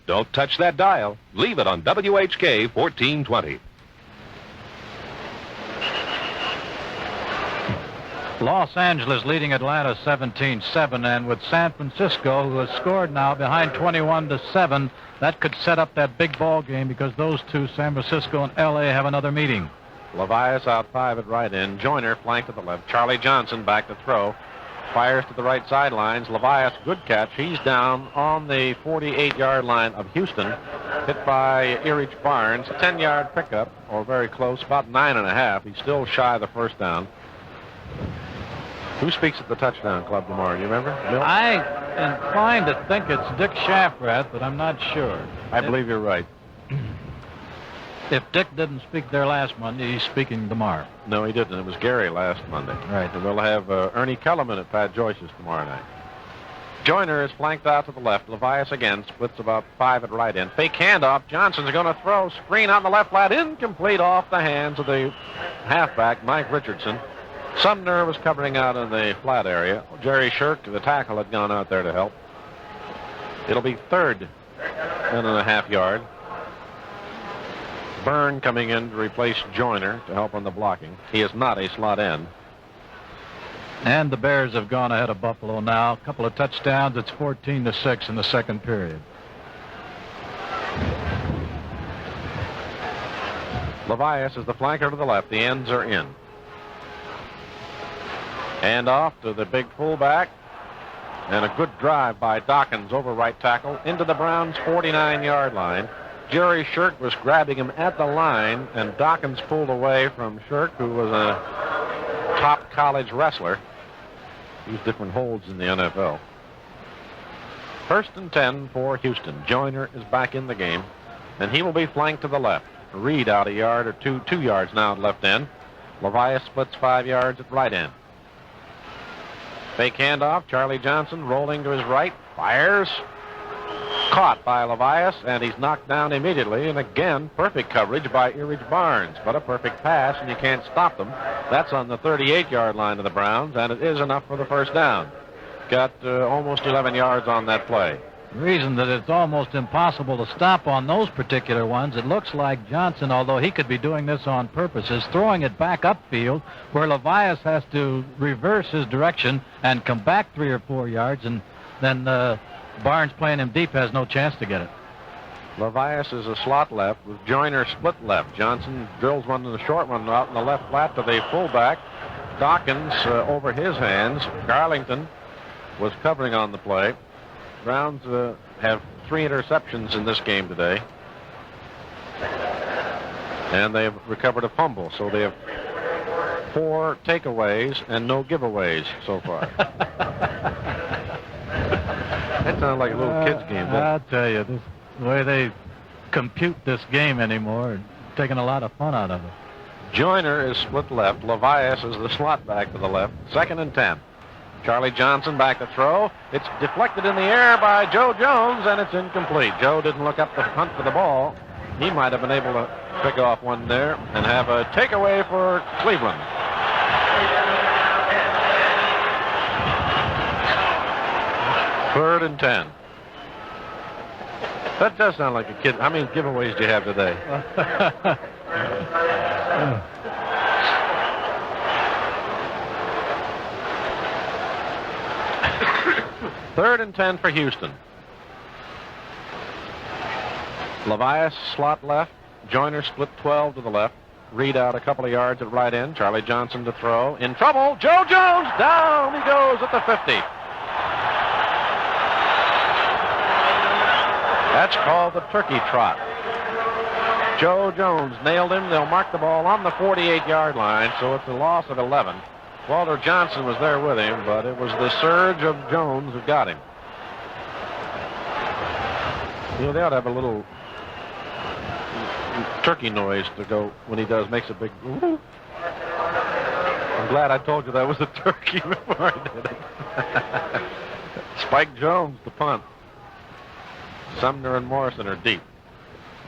don't touch that dial. Leave it on WHK 1420. Los Angeles leading Atlanta 17-7, and with San Francisco, who has scored now behind 21-7, that could set up that big ball game because those two, San Francisco and L.A., have another meeting. Levias out 5 at right end. Joyner flanked to the left. Charlie Johnson back to throw. Fires to the right sidelines. Levias, good catch. He's down on the 48-yard line of Houston. Hit by Erich Barnes. 10-yard pickup, or very close, about 9.5. He's still shy of the first down. Who speaks at the touchdown club tomorrow? Do you remember? Bill? I inclined to think it's Dick Shafrath, but I'm not sure. I believe you're right. If Dick didn't speak there last Monday, he's speaking tomorrow. No, he didn't. It was Gary last Monday. Right. And we'll have Ernie Kellerman at Pat Joyce's tomorrow night. Joyner is flanked out to the left. Levias again splits about 5 at right end. Fake handoff. Johnson's going to throw. Screen on the left flat. Incomplete off the hands of the halfback, Mike Richardson. Sumner was covering out in the flat area. Jerry Shirk, the tackle, had gone out there to help. It'll be 3rd and a half yard. Byrne coming in to replace Joyner to help on the blocking. He is not a slot end. And the Bears have gone ahead of Buffalo now. A couple of touchdowns. It's 14-6 in the second period. Levias is the flanker to the left. The ends are in. And off to the big fullback. And a good drive by Dawkins over right tackle into the Browns' 49-yard line. Jerry Shirk was grabbing him at the line, and Dawkins pulled away from Shirk, who was a top college wrestler. These different holds in the NFL. 1st and 10 for Houston. Joyner is back in the game, and he will be flanked to the left. Reed out a yard or 2 yards now at left end. Levias splits 5 yards at right end. Fake handoff. Charlie Johnson rolling to his right. Fires. Caught by Levias, and he's knocked down immediately. And again, perfect coverage by Erich Barnes. But a perfect pass, and you can't stop them. That's on the 38-yard line of the Browns, and it is enough for the first down. Got almost 11 yards on that play. The reason that it's almost impossible to stop on those particular ones, it looks like Johnson, although he could be doing this on purpose, is throwing it back upfield where Levias has to reverse his direction and come back 3 or 4 yards, and then Barnes playing him deep has no chance to get it. Levias is a slot left with Joyner split left. Johnson drills one to the short one out in the left flat to the fullback. Dawkins over his hands. Garlington was covering on the play. Browns have 3 interceptions in this game today. And they have recovered a fumble, so they have 4 takeaways and no giveaways so far. That sounds like a little kid's game. I'll tell you, the way they compute this game anymore, taking a lot of fun out of it. Joyner is split left. Levias is the slot back to the left. 2nd and 10. Charlie Johnson back to throw. It's deflected in the air by Joe Jones, and it's incomplete. Joe didn't look up to hunt for the ball. He might have been able to pick off one there and have a takeaway for Cleveland. Third and 10. That does sound like a kid. How many giveaways do you have today? Third and 10 for Houston. Levias slot left. Joyner split 12 to the left. Reed out a couple of yards at right end. Charlie Johnson to throw. In trouble. Joe Jones. Down he goes at the 50. That's called the turkey trot. Joe Jones nailed him. They'll mark the ball on the 48-yard line, so it's a loss of 11. Walter Johnson was there with him, but it was the surge of Jones who got him. You know, they ought to have a little turkey noise to go when he does, makes a big whoop. I'm glad I told you that was a turkey before I did it. Spike Jones, the punt. Sumner and Morrison are deep.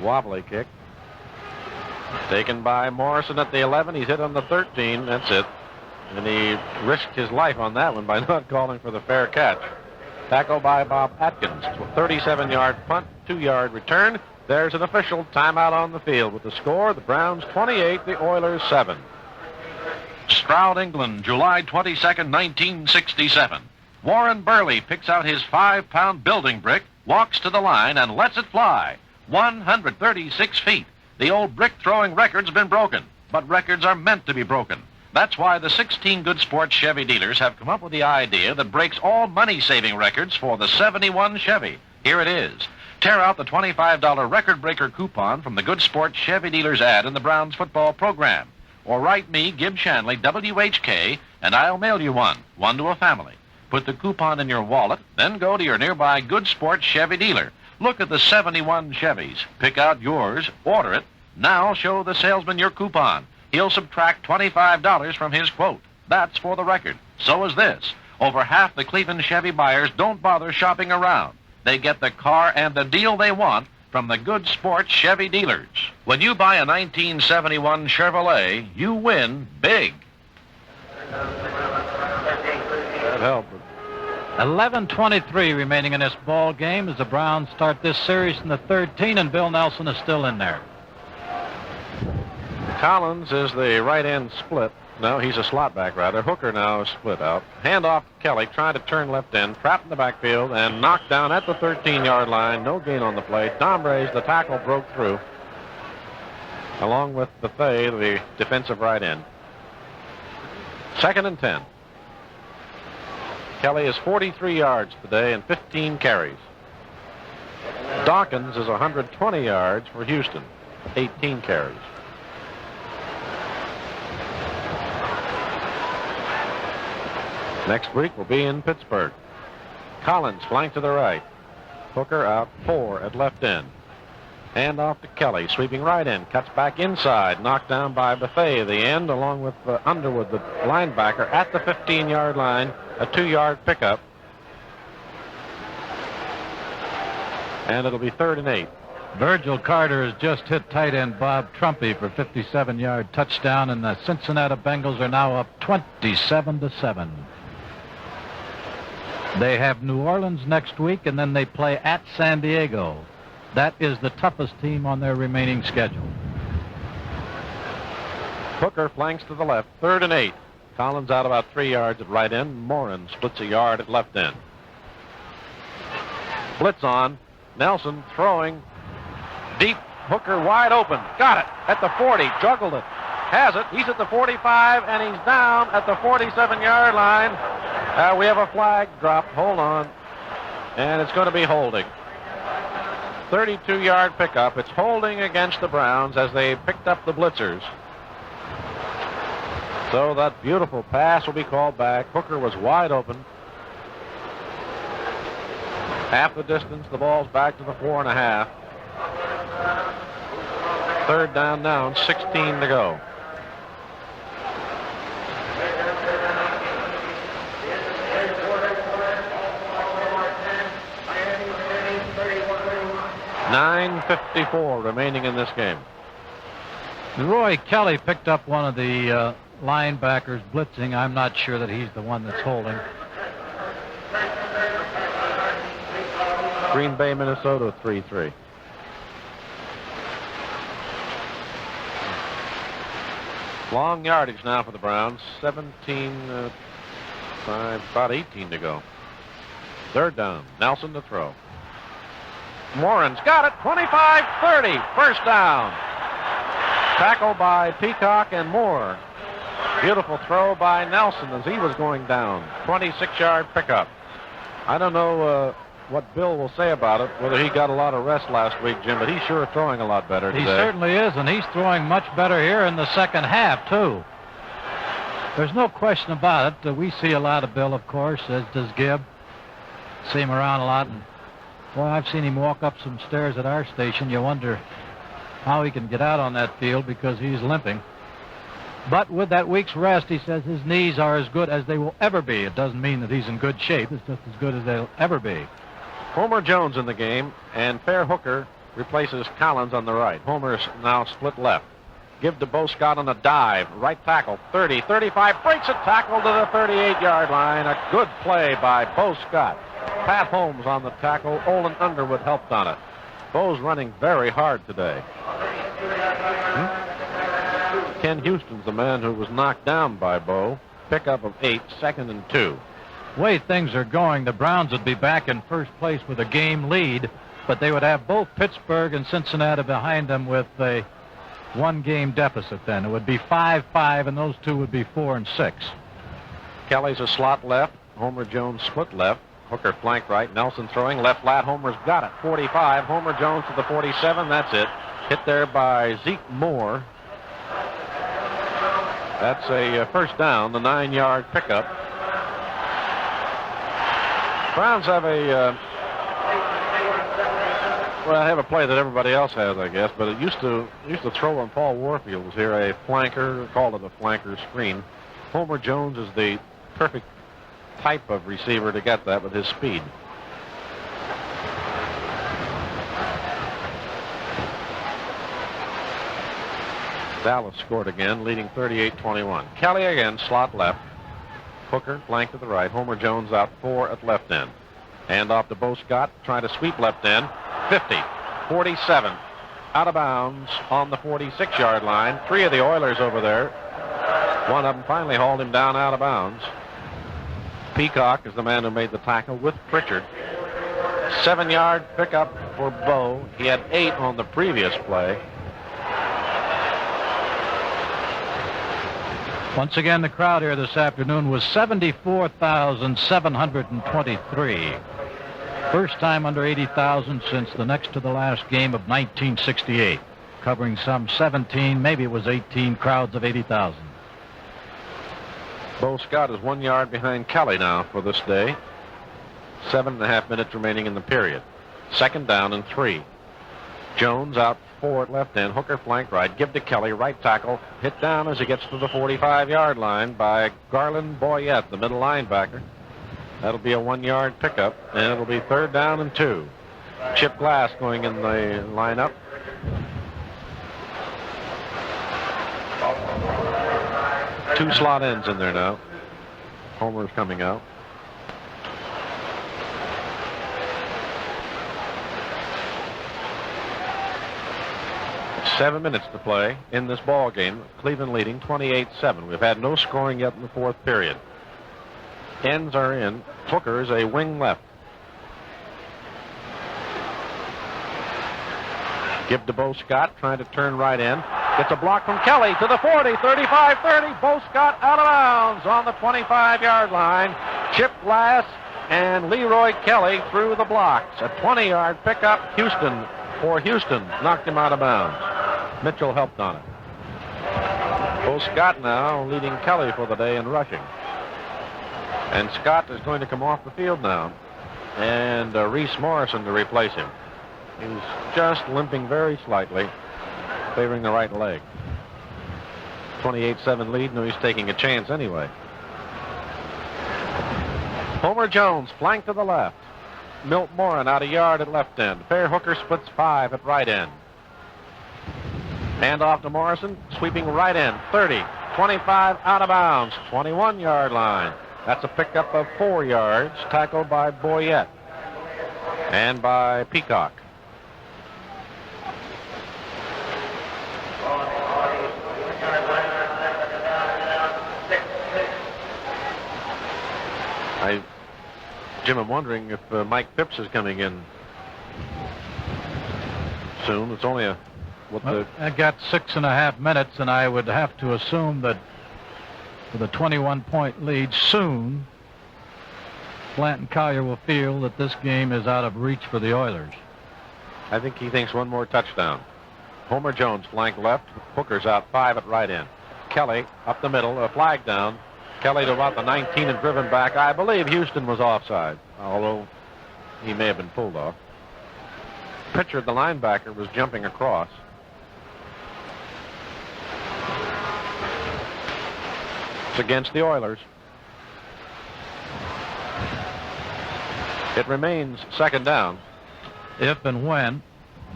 Wobbly kick. Taken by Morrison at the 11. He's hit on the 13. That's it. And he risked his life on that one by not calling for the fair catch. Tackle by Bob Atkins. 37-yard punt, 2-yard return. There's an official timeout on the field with the score. The Browns 28, the Oilers 7. Stroud, England, July 22nd, 1967. Warren Burley picks out his 5-pound building brick, walks to the line, and lets it fly. 136 feet. The old brick-throwing record's been broken, but records are meant to be broken. That's why the 16 Good Sports Chevy dealers have come up with the idea that breaks all money-saving records for the 71 Chevy. Here it is. Tear out the $25 record breaker coupon from the Good Sports Chevy dealers ad in the Browns football program. Or write me, Gib Shanley, WHK, and I'll mail you one to a family. Put the coupon in your wallet, then go to your nearby Good Sports Chevy dealer. Look at the 71 Chevys. Pick out yours, order it. Now show the salesman your coupon. He'll subtract $25 from his quote. That's for the record. So is this. Over half the Cleveland Chevy buyers don't bother shopping around. They get the car and the deal they want from the Good Sports Chevy dealers. When you buy a 1971 Chevrolet, you win big. That helped. 11:23 remaining in this ball game as the Browns start this series in the 13, and Bill Nelson is still in there. Collins is the right end split. No, he's a slot back rather. Hooker now is split out. Hand off to Kelly, trying to turn left end, trapped in the backfield, and knocked down at the 13-yard line. No gain on the play. Dombrez, the tackle, broke through, along with Buffet, the defensive right end. 2nd and 10. Kelly is 43 yards today and 15 carries. Dawkins is 120 yards for Houston, 18 carries. Next week will be in Pittsburgh. Collins flank to the right. Hooker out 4 at left end. Hand off to Kelly, sweeping right end, cuts back inside, knocked down by Buffet, the end, along with Underwood, the linebacker, at the 15-yard line, a 2-yard pickup. And it'll be 3rd and 8. Virgil Carter has just hit tight end Bob Trumpy for 57-yard touchdown, and the Cincinnati Bengals are now up 27-7. They have New Orleans next week, and then they play at San Diego. That is the toughest team on their remaining schedule. Hooker flanks to the left, 3rd and 8. Collins out about 3 yards at right end. Morin splits a yard at left end. Blitz on. Nelson throwing deep. Hooker wide open. Got it at the 40. Juggled it. Has it. He's at the 45, and he's down at the 47-yard line. We have a flag dropped. Hold on. And it's going to be holding. 32-yard pickup. It's holding against the Browns as they picked up the blitzers. So that beautiful pass will be called back. Hooker was wide open. Half the distance. The ball's back to the 4.5. 3rd down, 16 to go. .954 remaining in this game. Roy Kelly picked up one of the linebackers blitzing. I'm not sure that he's the one that's holding. Green Bay, Minnesota, 3-3. Long yardage now for the Browns. 17, about 18 to go. 3rd down. Nelson to throw. Morin's got it. 25-30. First down. Tackle by Peacock and Moore. Beautiful throw by Nelson as he was going down. 26-yard pickup. I don't know what Bill will say about it, whether he got a lot of rest last week, Jim, but he's sure throwing a lot better today. He certainly is, and he's throwing much better here in the second half, too. There's no question about it. We see a lot of Bill, of course, as does Gibb. See him around a lot. And, boy, I've seen him walk up some stairs at our station. You wonder how he can get out on that field because he's limping. But with that week's rest, he says his knees are as good as they will ever be. It doesn't mean that he's in good shape. It's just as good as they'll ever be. Homer Jones in the game, and Fair Hooker replaces Collins on the right. Homer's now split left. Give to Bo Scott on a dive. Right tackle, 30, 35, breaks a tackle to the 38-yard line. A good play by Bo Scott. Pat Holmes on the tackle. Olin Underwood helped on it. Bo's running very hard today. Ken Houston's the man who was knocked down by Bo. Pickup of 8, 2nd and 2. The way things are going, the Browns would be back in first place with a game lead, but they would have both Pittsburgh and Cincinnati behind them with a one-game deficit then. It would be 5-5, and those two would be 4 and 6. Kelly's a slot left. Homer Jones split left. Hooker flank right. Nelson throwing left flat. Homer's got it. 45. Homer Jones to the 47. That's it. Hit there by Zeke Moore. That's a first down, the 9-yard pickup. Browns have have a play that everybody else has, I guess, but it used to throw when Paul Warfield was here, a flanker, called it a flanker screen. Homer Jones is the perfect type of receiver to get that with his speed. Dallas scored again, leading 38-21. Kelly again, slot left. Hooker, flank to the right. Homer Jones out 4 at left end. Hand off to Bo Scott, trying to sweep left end. 50, 47, out of bounds on the 46-yard line. 3 of the Oilers over there. One of them finally hauled him down out of bounds. Peacock is the man who made the tackle with Pritchard. 7-yard pickup for Bo. He had 8 on the previous play. Once again, the crowd here this afternoon was 74,723. First time under 80,000 since the next to the last game of 1968, covering some 17, maybe it was 18 crowds of 80,000. Bo Scott is 1 yard behind Kelly now for this day. 7.5 minutes remaining in the period. 2nd down and 3. Jones out 4 at left end. Hooker flank right. Give to Kelly, right tackle. Hit down as he gets to the 45-yard line by Garland Boyette, the middle linebacker. That'll be a 1-yard pickup, and it'll be 3rd down and 2. Chip Glass going in the lineup. Two slot ends in there now. Homer's coming out. Seven minutes to play in this ball game. Cleveland leading 28-7. We've had no scoring yet in the 4th period. Ends are in. Hooker's a wing left. Give to Bo Scott, trying to turn right in. Gets a block from Kelly to the 40, 35, 30. Bo Scott out of bounds on the 25-yard line. Chip Glass and Leroy Kelly through the blocks. A 20-yard pickup. Houston knocked him out of bounds. Mitchell helped on it. Bo Scott now leading Kelly for the day in rushing. And Scott is going to come off the field now. And Reese Morrison to replace him. He's just limping very slightly, favoring the right leg. 28-7 lead. No, he's taking a chance anyway. Homer Jones, flank to the left. Milt Morin out a yard at left end. Fair Hooker splits 5 at right end. Hand off to Morrison, sweeping right end. 30, 25, out of bounds. 21-yard line. That's a pickup of 4 yards, tackled by Boyette and by Peacock. Jim, I'm wondering if Mike Phipps is coming in soon. It's only I got 6.5 minutes, and I would have to assume that with a 21-point lead soon, Blanton Collier will feel that this game is out of reach for the Oilers. I think he thinks one more touchdown. Homer Jones flank left. Hooker's out 5 at right end. Kelly up the middle, a flag down. Kelly to about the 19 and driven back. I believe Houston was offside, although he may have been pulled off. Pritchard, the linebacker, was jumping across. It's against the Oilers. It remains 2nd down. If and when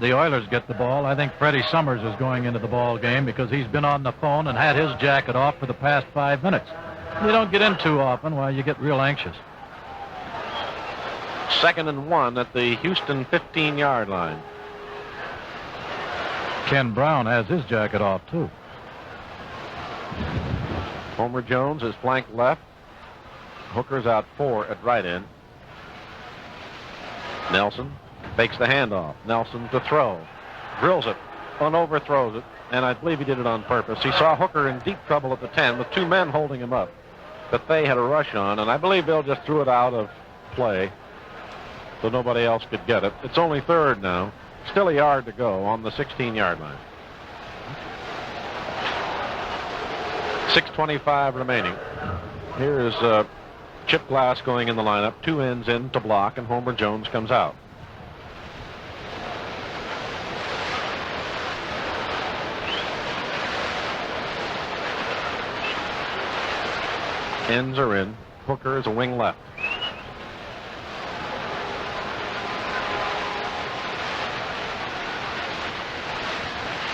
the Oilers get the ball, I think Freddie Summers is going into the ball game because he's been on the phone and had his jacket off for the past 5 minutes. You don't get in too often while you get real anxious. 2nd and 1 at the Houston 15-yard line. Ken Brown has his jacket off, too. Homer Jones is flanked left. Hooker's out 4 at right end. Nelson fakes the handoff. Nelson to throw. Drills it. Overthrows it. And I believe he did it on purpose. He saw Hooker in deep trouble at the 10 with 2 men holding him up that they had a rush on. And I believe Bill just threw it out of play so nobody else could get it. It's only third now. Still a yard to go on the 16-yard line. 6:25 remaining. Here is Chip Glass going in the lineup. 2 ends in to block, and Homer Jones comes out. Ends are in. Hooker is a wing left.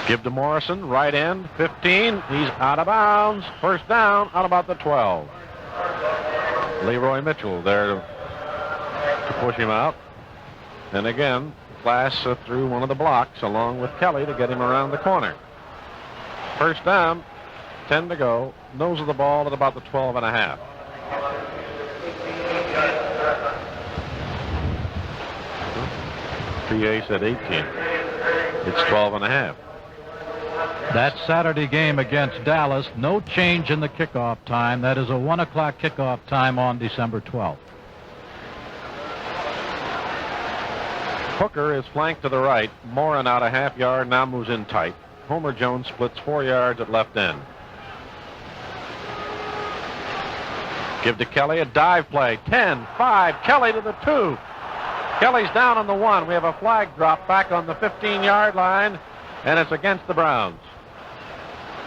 Give to Morrison, right end, 15. He's out of bounds. First down, out about the 12. Leroy Mitchell there to push him out. And again, Glass threw one of the blocks along with Kelly to get him around the corner. First down, 10 to go. Nose of the ball at about the 12.5. PA said 18. It's 12.5. That Saturday game against Dallas, no change in the kickoff time. That is a 1 o'clock kickoff time on December 12th. Hooker is flanked to the right. Morin out a half yard, now moves in tight. Homer Jones splits 4 yards at left end. Give to Kelly, a dive play. 10, 5, Kelly to the 2. Kelly's down on the 1. We have a flag drop back on the 15-yard line, and it's against the Browns.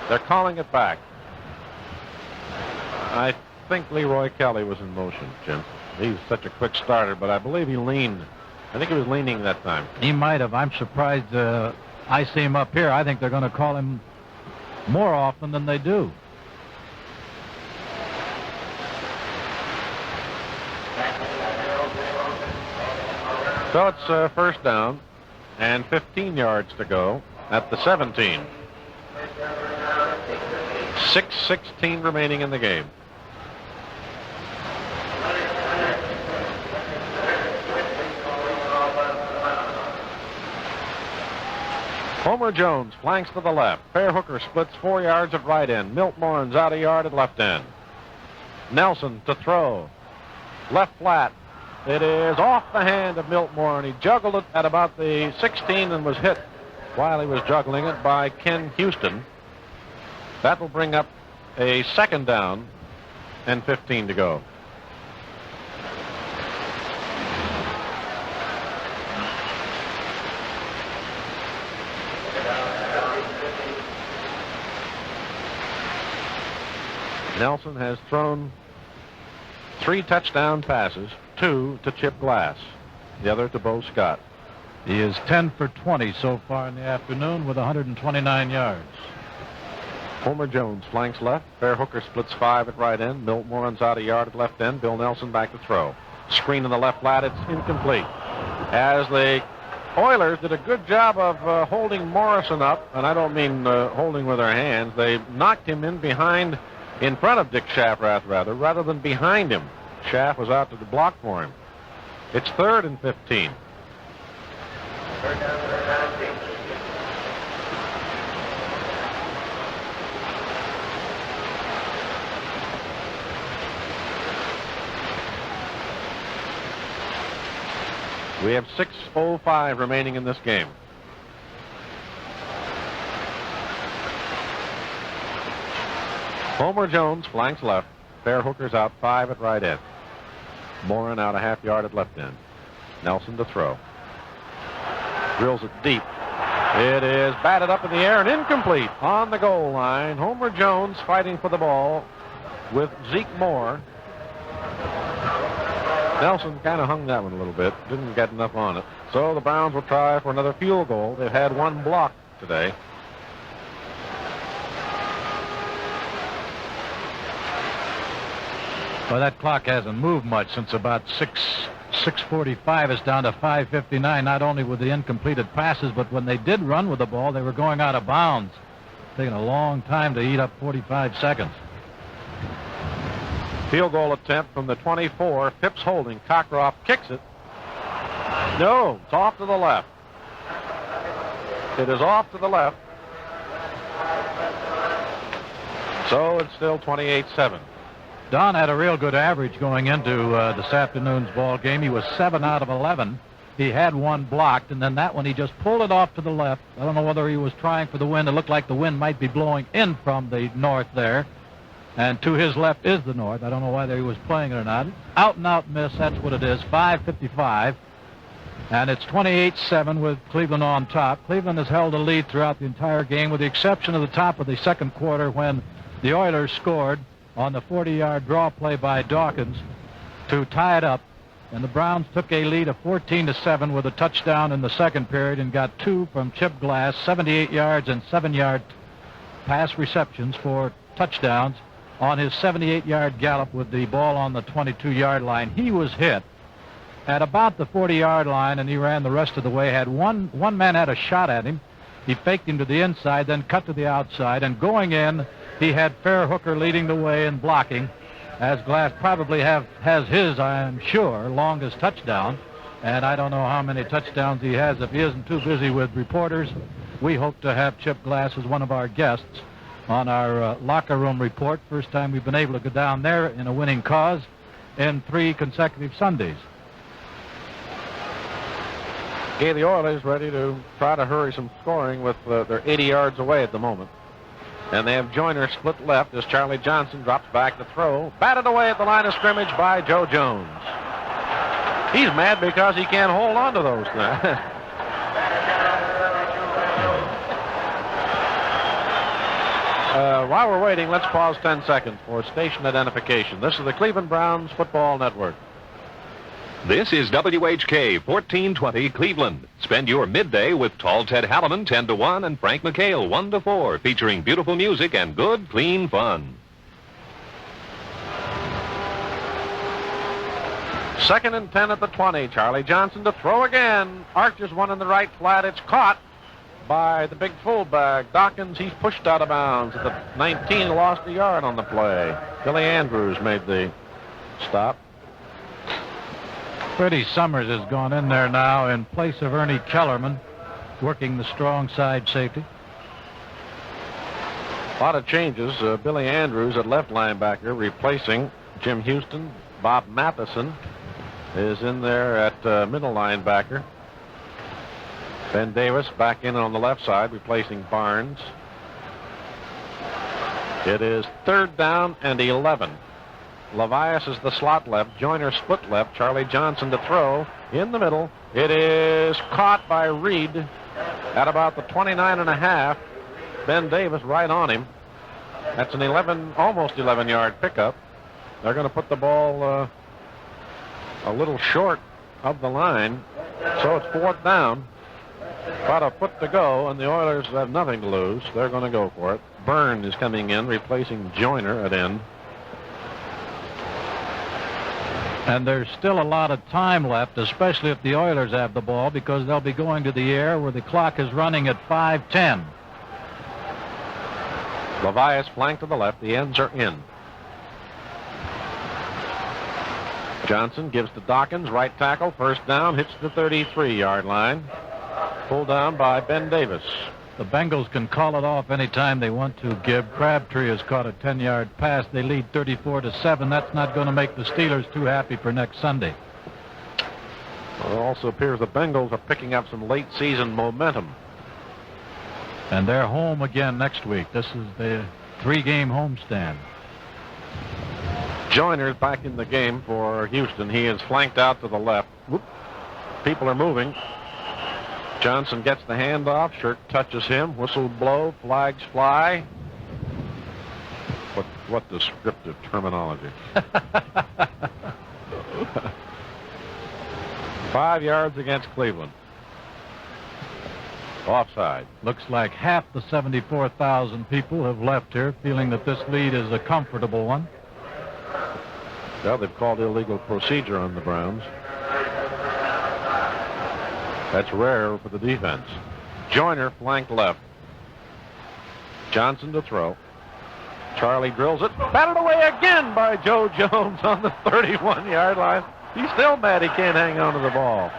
They're calling it back. I think Leroy Kelly was in motion, Jim. He's such a quick starter, but I believe he leaned. I think he was leaning that time. He might have. I'm surprised. I see him up here. I think they're going to call him more often than they do. So it's first down and 15 yards to go at the 17. 6:16 remaining in the game. Homer Jones flanks to the left. Fair Hooker splits 4 yards at right end. Milt Morin's out a yard at left end. Nelson to throw. Left flat. It is off the hand of Milt Morin. He juggled it at about the 16 and was hit while he was juggling it by Ken Houston. That will bring up a second down and 15 to go. Nelson has thrown 3 touchdown passes, 2 to Chip Glass, the other to Bo Scott. He is 10 for 20 so far in the afternoon with 129 yards. Homer Jones flanks left. Fair Hooker splits 5 at right end. Milt Morin's out a yard at left end. Bill Nelson back to throw. Screen in the left flat. It's incomplete. As the Oilers did a good job of holding Morrison up, and I don't mean holding with their hands. They knocked him in front of Dick Schaffrath, rather than behind him. Schaff was out to the block for him. It's 3rd and 15. We have 6:05 remaining in this game. Homer Jones flanks left. Fair Hooker's out 5 at right end. Morin out a half yard at left end. Nelson to throw. Drills it deep. It is batted up in the air and incomplete on the goal line. Homer Jones fighting for the ball with Zeke Moore. Nelson kind of hung that one a little bit. Didn't get enough on it. So the Browns will try for another field goal. They've had 1 block today. Well, that clock hasn't moved much since about 6:45. It's down to 5:59. Not only with the incompleted passes, but when they did run with the ball, they were going out of bounds. Taking a long time to eat up 45 seconds. Field goal attempt from the 24. Phipps holding. Cockroft kicks it. No, it's off to the left. It is off to the left. So it's still 28-7. Don had a real good average going into this afternoon's ball game. He was 7 out of 11. He had one blocked, and then that one he just pulled it off to the left. I don't know whether he was trying for the wind. It looked like the wind might be blowing in from the north there. And to his left is the north. I don't know whether he was playing it or not. Out and out miss, that's what it is. 5:55. And it's 28-7 with Cleveland on top. Cleveland has held a lead throughout the entire game with the exception of the top of the second quarter when the Oilers scored on the 40-yard draw play by Dawkins to tie it up. And the Browns took a lead of 14-7 with a touchdown in the second period and got 2 from Chip Glass, 78 yards and 7-yard pass receptions for touchdowns on his 78-yard gallop with the ball on the 22-yard line. He was hit at about the 40-yard line, and he ran the rest of the way. Had one man had a shot at him. He faked him to the inside, then cut to the outside, and going in, he had Fair Hooker leading the way and blocking, as Glass probably has his, I'm sure, longest touchdown. And I don't know how many touchdowns he has if he isn't too busy with reporters. We hope to have Chip Glass as one of our guests on our locker room report. First time we've been able to go down there in a winning cause in 3 consecutive Sundays. Okay, the Oilers ready to try to hurry some scoring with they're 80 yards away at the moment. And they have Joyner split left as Charlie Johnson drops back to throw. Batted away at the line of scrimmage by Joe Jones. He's mad because he can't hold on to those things. While we're waiting, let's pause 10 seconds for station identification. This is the Cleveland Browns Football Network. This is WHK 1420 Cleveland. Spend your midday with Tall Ted Halliman 10-1 and Frank McHale 1-4, featuring beautiful music and good, clean fun. Second and 10 at the 20. Charlie Johnson to throw again. Archer's one in the right flat. It's caught by the big fullback. Dawkins, he's pushed out of bounds at the 19, lost a yard on the play. Billy Andrews made the stop. Freddie Summers has gone in there now in place of Ernie Kellerman, working the strong side safety. A lot of changes. Billy Andrews at left linebacker replacing Jim Houston. Bob Matheson is in there at middle linebacker. Ben Davis back in on the left side replacing Barnes. It is 3rd down and 11. Levias is the slot left. Joyner split left. Charlie Johnson to throw in the middle. It is caught by Reed at about the 29.5. Ben Davis right on him. That's an almost 11-yard pickup. They're going to put the ball a little short of the line, so it's 4th down. About a foot to go, and the Oilers have nothing to lose. They're going to go for it. Byrne is coming in, replacing Joyner at end. And there's still a lot of time left, especially if the Oilers have the ball, because they'll be going to the air where the clock is running at 5:10. Levias flanked to the left. The ends are in. Johnson gives to Dawkins, right tackle, first down, hits the 33-yard line. Pulled down by Ben Davis. The Bengals can call it off anytime they want to, Gibb. Crabtree has caught a 10-yard pass. They lead 34-7. That's not going to make the Steelers too happy for next Sunday. Well, it also appears the Bengals are picking up some late season momentum. And they're home again next week. This is the 3-game homestand. Joyner's back in the game for Houston. He is flanked out to the left. Whoop. People are moving. Johnson gets the handoff. Shirt touches him. Whistle blow. Flags fly. What descriptive terminology. 5 yards against Cleveland. Offside. Looks like half the 74,000 people have left here feeling that this lead is a comfortable one. Well, they've called illegal procedure on the Browns. That's rare for the defense. Joyner flanked left. Johnson to throw. Charlie drills it. Batted away again by Joe Jones on the 31-yard line. He's still mad he can't hang on to the ball.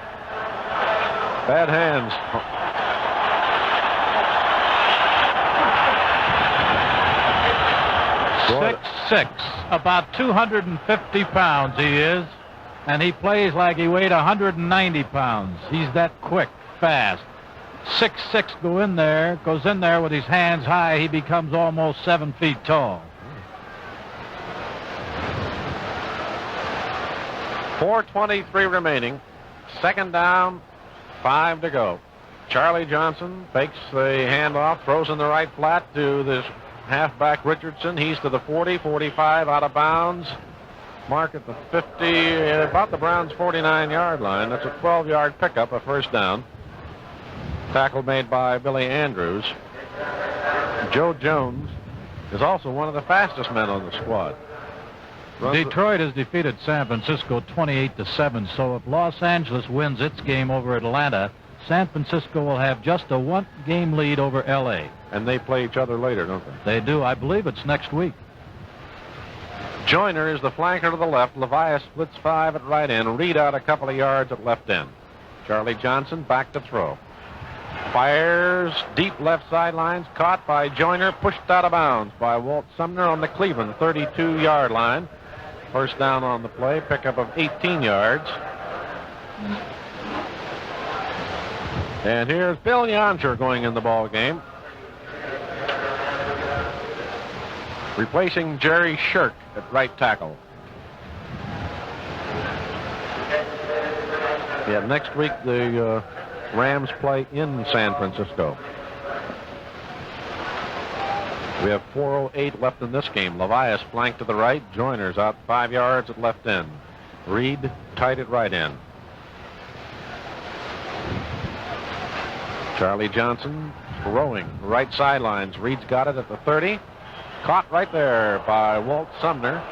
Bad hands. Boy, 6'6", about 250 pounds he is, and he plays like he weighed 190 pounds. He's that quick, fast. 6'6" goes in there with his hands high. He becomes almost 7 feet tall. 4:23 remaining. Second down, 5 to go. Charlie Johnson fakes the handoff, throws in the right flat to this halfback Richardson. He's to the 40, 45, out of bounds. Mark at the 50, about the Browns' 49-yard line. That's a 12-yard pickup, a first down. Tackle made by Billy Andrews. Joe Jones is also one of the fastest men on the squad. Detroit has defeated San Francisco 28-7, so if Los Angeles wins its game over Atlanta, San Francisco will have just a one-game lead over L.A. And they play each other later, don't they? They do. I believe it's next week. Joyner is the flanker to the left. Levias splits 5 at right end. Reed out a couple of yards at left end. Charlie Johnson back to throw. Fires deep left sidelines. Caught by Joyner. Pushed out of bounds by Walt Sumner on the Cleveland 32-yard line. First down on the play. Pickup of 18 yards. And here's Bill Yoncher going in the ball game, replacing Jerry Shirk at right tackle. Yeah, next week the Rams play in San Francisco. We have 4:08 left in this game. Levias flanked to the right. Joyner's out 5 yards at left end. Reed tight at right end. Charlie Johnson throwing right sidelines. Reed's got it at the 30. Caught right there by Walt Sumner.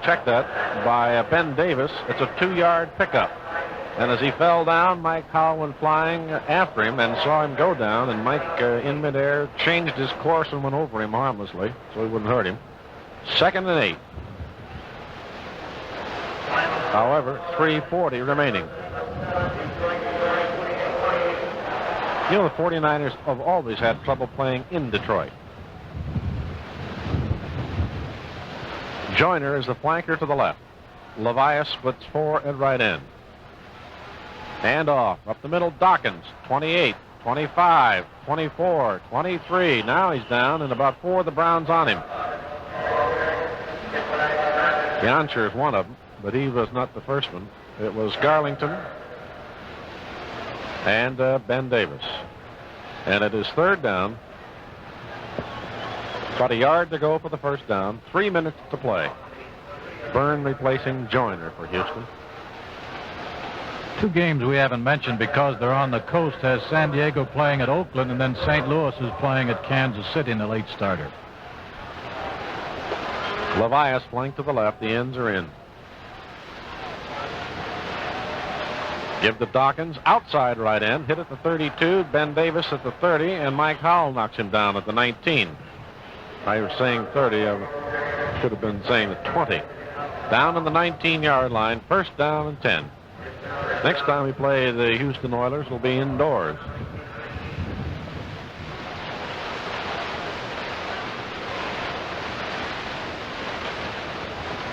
Check that, by Ben Davis. It's a 2-yard pickup. And as he fell down, Mike Howell went flying after him and saw him go down. And Mike, in midair, changed his course and went over him harmlessly so he wouldn't hurt him. 2nd and 8. However, 3:40 remaining. You know, the 49ers have always had trouble playing in Detroit. Joyner is the flanker to the left. Levias splits 4 at right end. Hand off up the middle. Dawkins, 28, 25, 24, 23. Now he's down, and about 4 of the Browns on him. Yoncher is one of them, but he was not the first one. It was Garlington and Ben Davis. And it is 3rd down. About a yard to go for the first down. 3 minutes to play. Byrne replacing Joyner for Houston. 2 games we haven't mentioned because they're on the coast has San Diego playing at Oakland, and then St. Louis is playing at Kansas City in the late starter. Levias flanked to the left. The ends are in. Give to Dawkins, outside right end, hit at the 32, Ben Davis at the 30, and Mike Howell knocks him down at the 19. I was saying 30, I should have been saying the 20. Down on the 19-yard line, first down and 10. Next time we play the Houston Oilers will be indoors.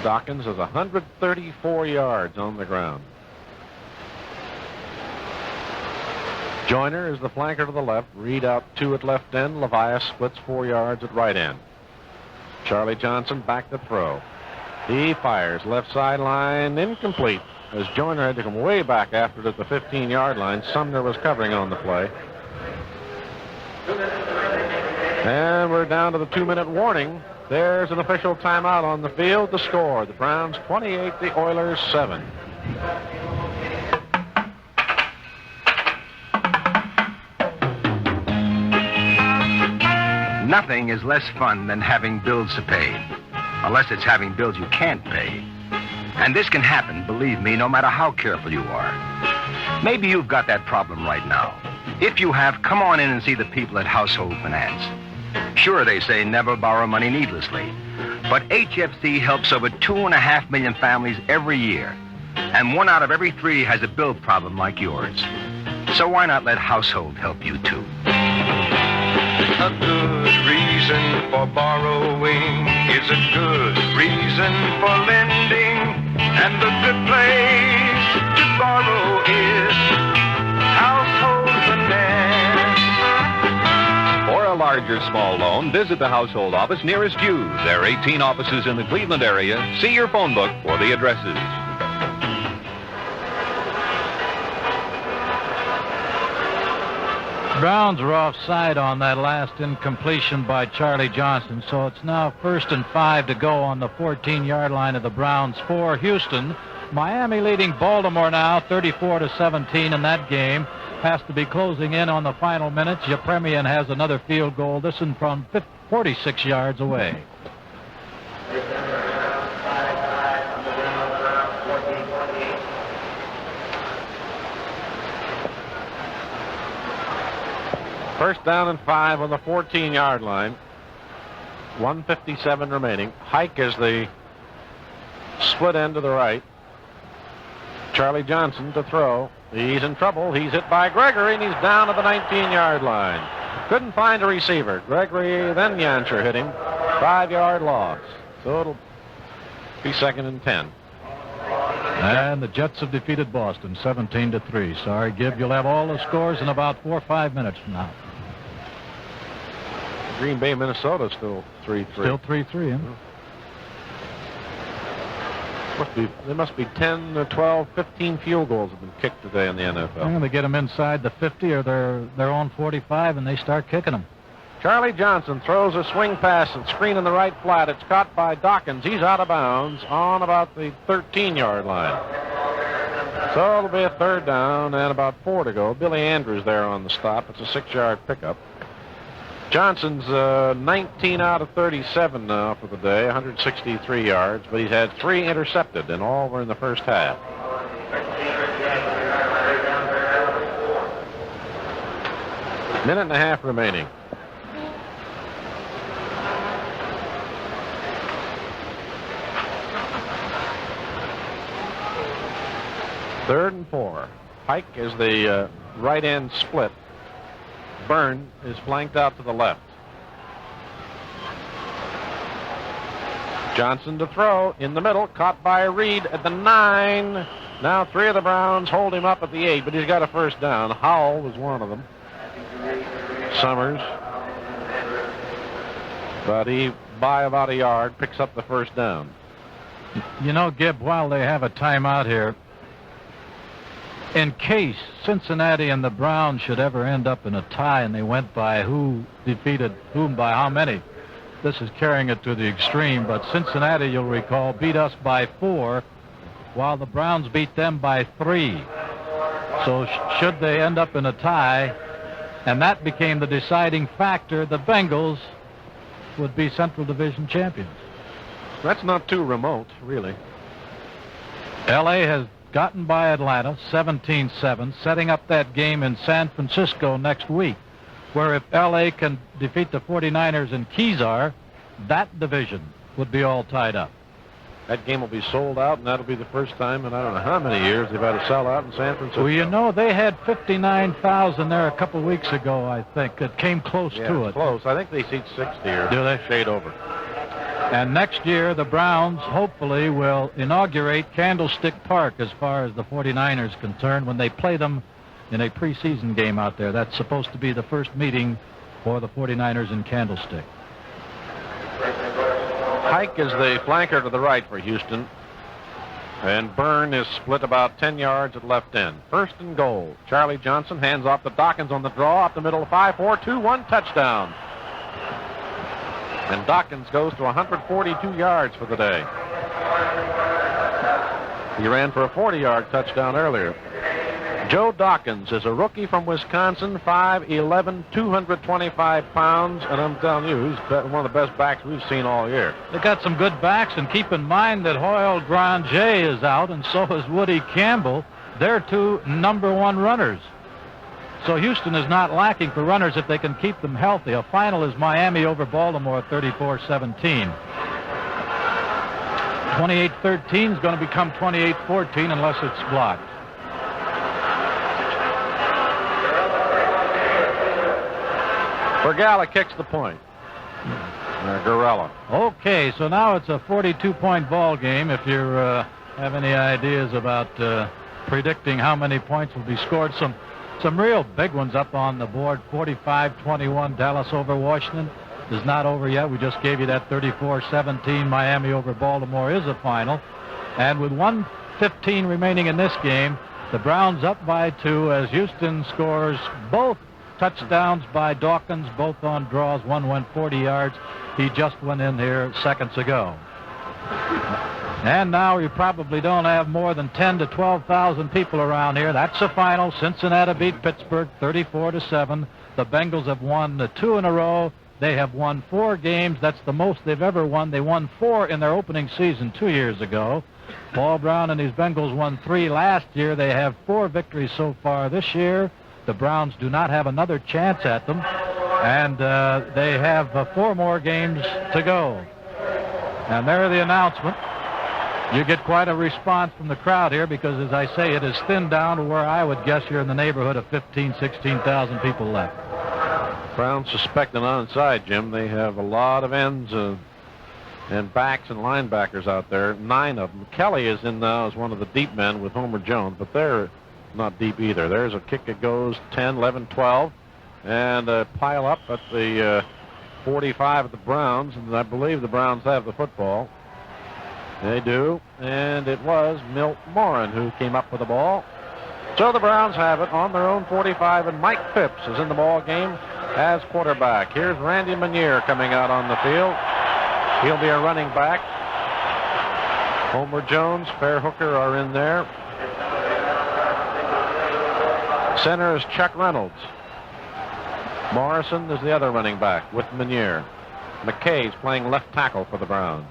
Dawkins has 134 yards on the ground. Joyner is the flanker to the left. Reed out 2 at left end. Levias splits 4 yards at right end. Charlie Johnson back to throw. He fires left sideline, incomplete, as Joyner had to come way back after it at the 15-yard line. Sumner was covering on the play. And we're down to the 2-minute warning. There's an official timeout on the field. The score, the Browns 28, the Oilers 7. Nothing is less fun than having bills to pay, unless it's having bills you can't pay. And this can happen, believe me, no matter how careful you are. Maybe you've got that problem right now. If you have, come on in and see the people at Household Finance. Sure, they say never borrow money needlessly. But HFC helps over 2.5 million families every year. And 1 out of every 3 has a bill problem like yours. So why not let Household help you too? A good reason for borrowing is a good reason for lending. And the good place to borrow is Household Finance. For a large or small loan, visit the household office nearest you. There are 18 offices in the Cleveland area. See your phone book for the addresses. Browns are offside on that last incompletion by Charlie Johnson, so it's now 1st and 5 to go on the 14-yard line of the Browns for Houston. Miami leading Baltimore now 34-17 in that game. Has to be closing in on the final minutes. Yepremian has another field goal, this one from 46 yards away. First down and 5 on the 14-yard line. 1:57 remaining. Hike is the split end to the right. Charlie Johnson to throw. He's in trouble. He's hit by Gregory, and he's down at the 19-yard line. Couldn't find a receiver. Gregory, then Yancher hit him. 5-yard loss. So it'll be 2nd and 10. And the Jets have defeated Boston 17-3. Sorry, Gib, you'll have all the scores in about 4 or 5 minutes from now. Green Bay, Minnesota still 3-3. Still 3-3, huh? There must be 10, 12, 15 field goals have been kicked today in the NFL. I'm going to get them inside the 50 or their own 45, and they start kicking them. Charlie Johnson throws a swing pass and screen in the right flat. It's caught by Dawkins. He's out of bounds on about the 13-yard line. So it'll be a 3rd down and about 4 to go. Billy Andrews there on the stop. It's a 6-yard pickup. Johnson's 19 out of 37 now for the day, 163 yards, but he's had 3 intercepted, and all were in the first half. Minute and a half remaining. Third and 4. Pike is the right end split. Byrne is flanked out to the left. Johnson to throw in the middle, caught by Reed at the 9. Now 3 of the Browns hold him up at the 8, but he's got a first down. Howell was one of them. Summers. But he, by about a yard, picks up the first down. You know, Gib, while they have a timeout here, in case Cincinnati and the Browns should ever end up in a tie and they went by who defeated whom by how many, this is carrying it to the extreme, but Cincinnati, you'll recall, beat us by 4 while the Browns beat them by 3. So should they end up in a tie, and that became the deciding factor, the Bengals would be Central Division champions. That's not too remote, really. L.A. has gotten by Atlanta 17-7, setting up that game in San Francisco next week, where if L.A. can defeat the 49ers in Kezar, that division would be all tied up. That game will be sold out, and that'll be the first time in I don't know how many years they've had a sellout in San Francisco. Well, you know, they had 59,000 there a couple weeks ago, I think. It came close to it. Close. I think they seat 60 or do they? Shade over. And next year, the Browns hopefully will inaugurate Candlestick Park as far as the 49ers concerned when they play them in a preseason game out there. That's supposed to be the first meeting for the 49ers in Candlestick. Hike is the flanker to the right for Houston. And Byrne is split about 10 yards at left end. 1st and goal. Charlie Johnson hands off to Dawkins on the draw up the middle. 5-4-2-1 touchdown. And Dawkins goes to 142 yards for the day. He ran for a 40-yard touchdown earlier. Joe Dawkins is a rookie from Wisconsin, 5'11", 225 pounds, and I'm telling you, he's one of the best backs we've seen all year. They got some good backs, and keep in mind that Hoyle Granger is out, and so is Woody Campbell. They're 2 number 1 runners. So Houston is not lacking for runners if they can keep them healthy. A final is Miami over Baltimore 34-17. 28-13 is going to become 28-14 unless it's blocked. Bergala kicks the point. Gorella. Okay, so now it's a 42-point ball game. If you have any ideas about predicting how many points will be scored, some real big ones up on the board. 45-21, Dallas over Washington is not over yet. We just gave you that 34-17. Miami over Baltimore is a final. And with 1:15 remaining in this game, the Browns up by 2 as Houston scores both touchdowns by Dawkins, both on draws. One went 40 yards. He just went in here seconds ago. And now you probably don't have more than 10 to 12,000 people around here. That's the final. Cincinnati beat Pittsburgh 34-7. The Bengals have won 2 in a row. They have won 4 games. That's the most they've ever won. They won 4 in their opening season 2 years ago. Paul Brown and his Bengals won 3 last year. They have 4 victories so far this year. The Browns do not have another chance at them. And they have 4 more games to go. And there the announcement. You get quite a response from the crowd here because, as I say, it is thinned down to where I would guess you're in the neighborhood of 15,000, 16,000 people left. Browns suspect an onside, Jim. They have a lot of ends and backs and linebackers out there, 9 of them. Kelly is in now as one of the deep men with Homer Jones, but they're not deep either. There's a kick that goes 10, 11, 12, and a pile up at the 45 of the Browns, and I believe the Browns have the football. They do, and it was Milt Morin who came up with the ball. So the Browns have it on their own 45, and Mike Phipps is in the ball game as quarterback. Here's Randy Meunier coming out on the field. He'll be a running back. Homer Jones, Fair Hooker are in there. Center is Chuck Reynolds. Morrison is the other running back with Meunier. McKay's playing left tackle for the Browns.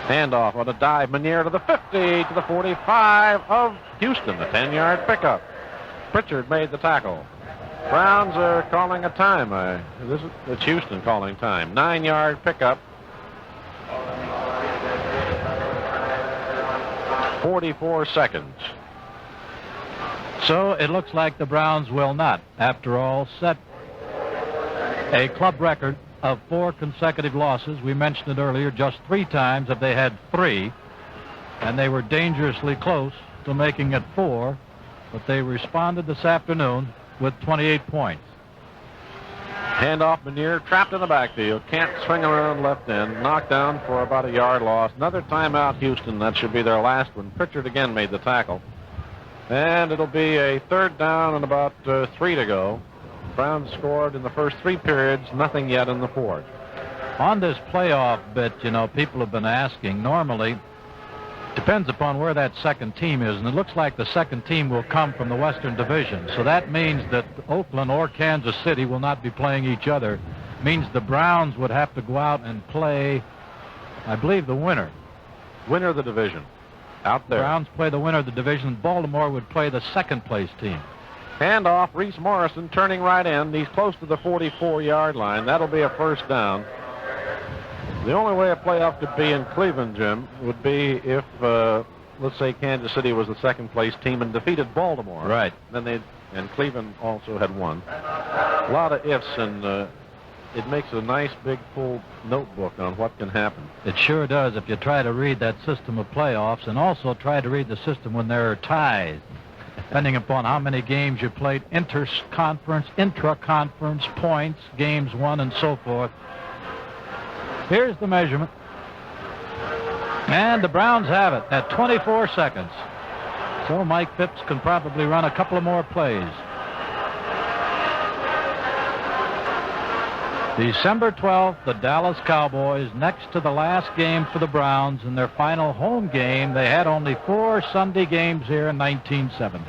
Handoff on a dive. Meunier to the 50, to the 45 of Houston. A 10-yard pickup. Pritchard made the tackle. Browns are calling a time. It's Houston calling time. 9-yard pickup. 44 seconds. So it looks like the Browns will not, after all, set a club record of 4 consecutive losses. We mentioned it earlier, just 3 times have they had 3, and they were dangerously close to making it 4, but they responded this afternoon with 28 points. Handoff, Meunier trapped in the backfield, can't swing around left end, knocked down for about a yard loss. Another timeout, Houston. That should be their last one. Pritchard again made the tackle. And it'll be a 3rd down and about 3 to go. Browns scored in the first 3 periods, nothing yet in the 4th. On this playoff bit, you know, people have been asking, normally, depends upon where that second team is, and it looks like the second team will come from the Western Division. So that means that Oakland or Kansas City will not be playing each other. Means the Browns would have to go out and play, I believe, the winner. Winner of the division. Out there. Browns play the winner of the division. Baltimore would play the second-place team. Handoff, Reese Morrison turning right end. He's close to the 44-yard line. That'll be a 1st down. The only way a playoff could be in Cleveland, Jim, would be if, let's say, Kansas City was the second-place team and defeated Baltimore. Right. Then and Cleveland also had won. A lot of ifs, and it makes a nice big full notebook on what can happen. It sure does if you try to read that system of playoffs, and also try to read the system when there are ties, depending upon how many games you played, intra-conference points, games won, and so forth. Here's the measurement. And the Browns have it at 24 seconds. So Mike Phipps can probably run a couple of more plays. December 12th, the Dallas Cowboys, next to the last game for the Browns in their final home game. They had only 4 Sunday games here in 1970.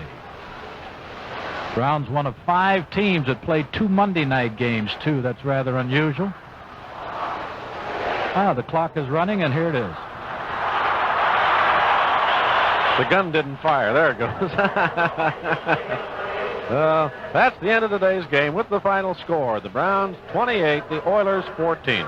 Browns one of 5 teams that played 2 Monday night games, too. That's rather unusual. The clock is running, and here it is. The gun didn't fire. There it goes. That's the end of today's game with the final score. The Browns 28, the Oilers 14.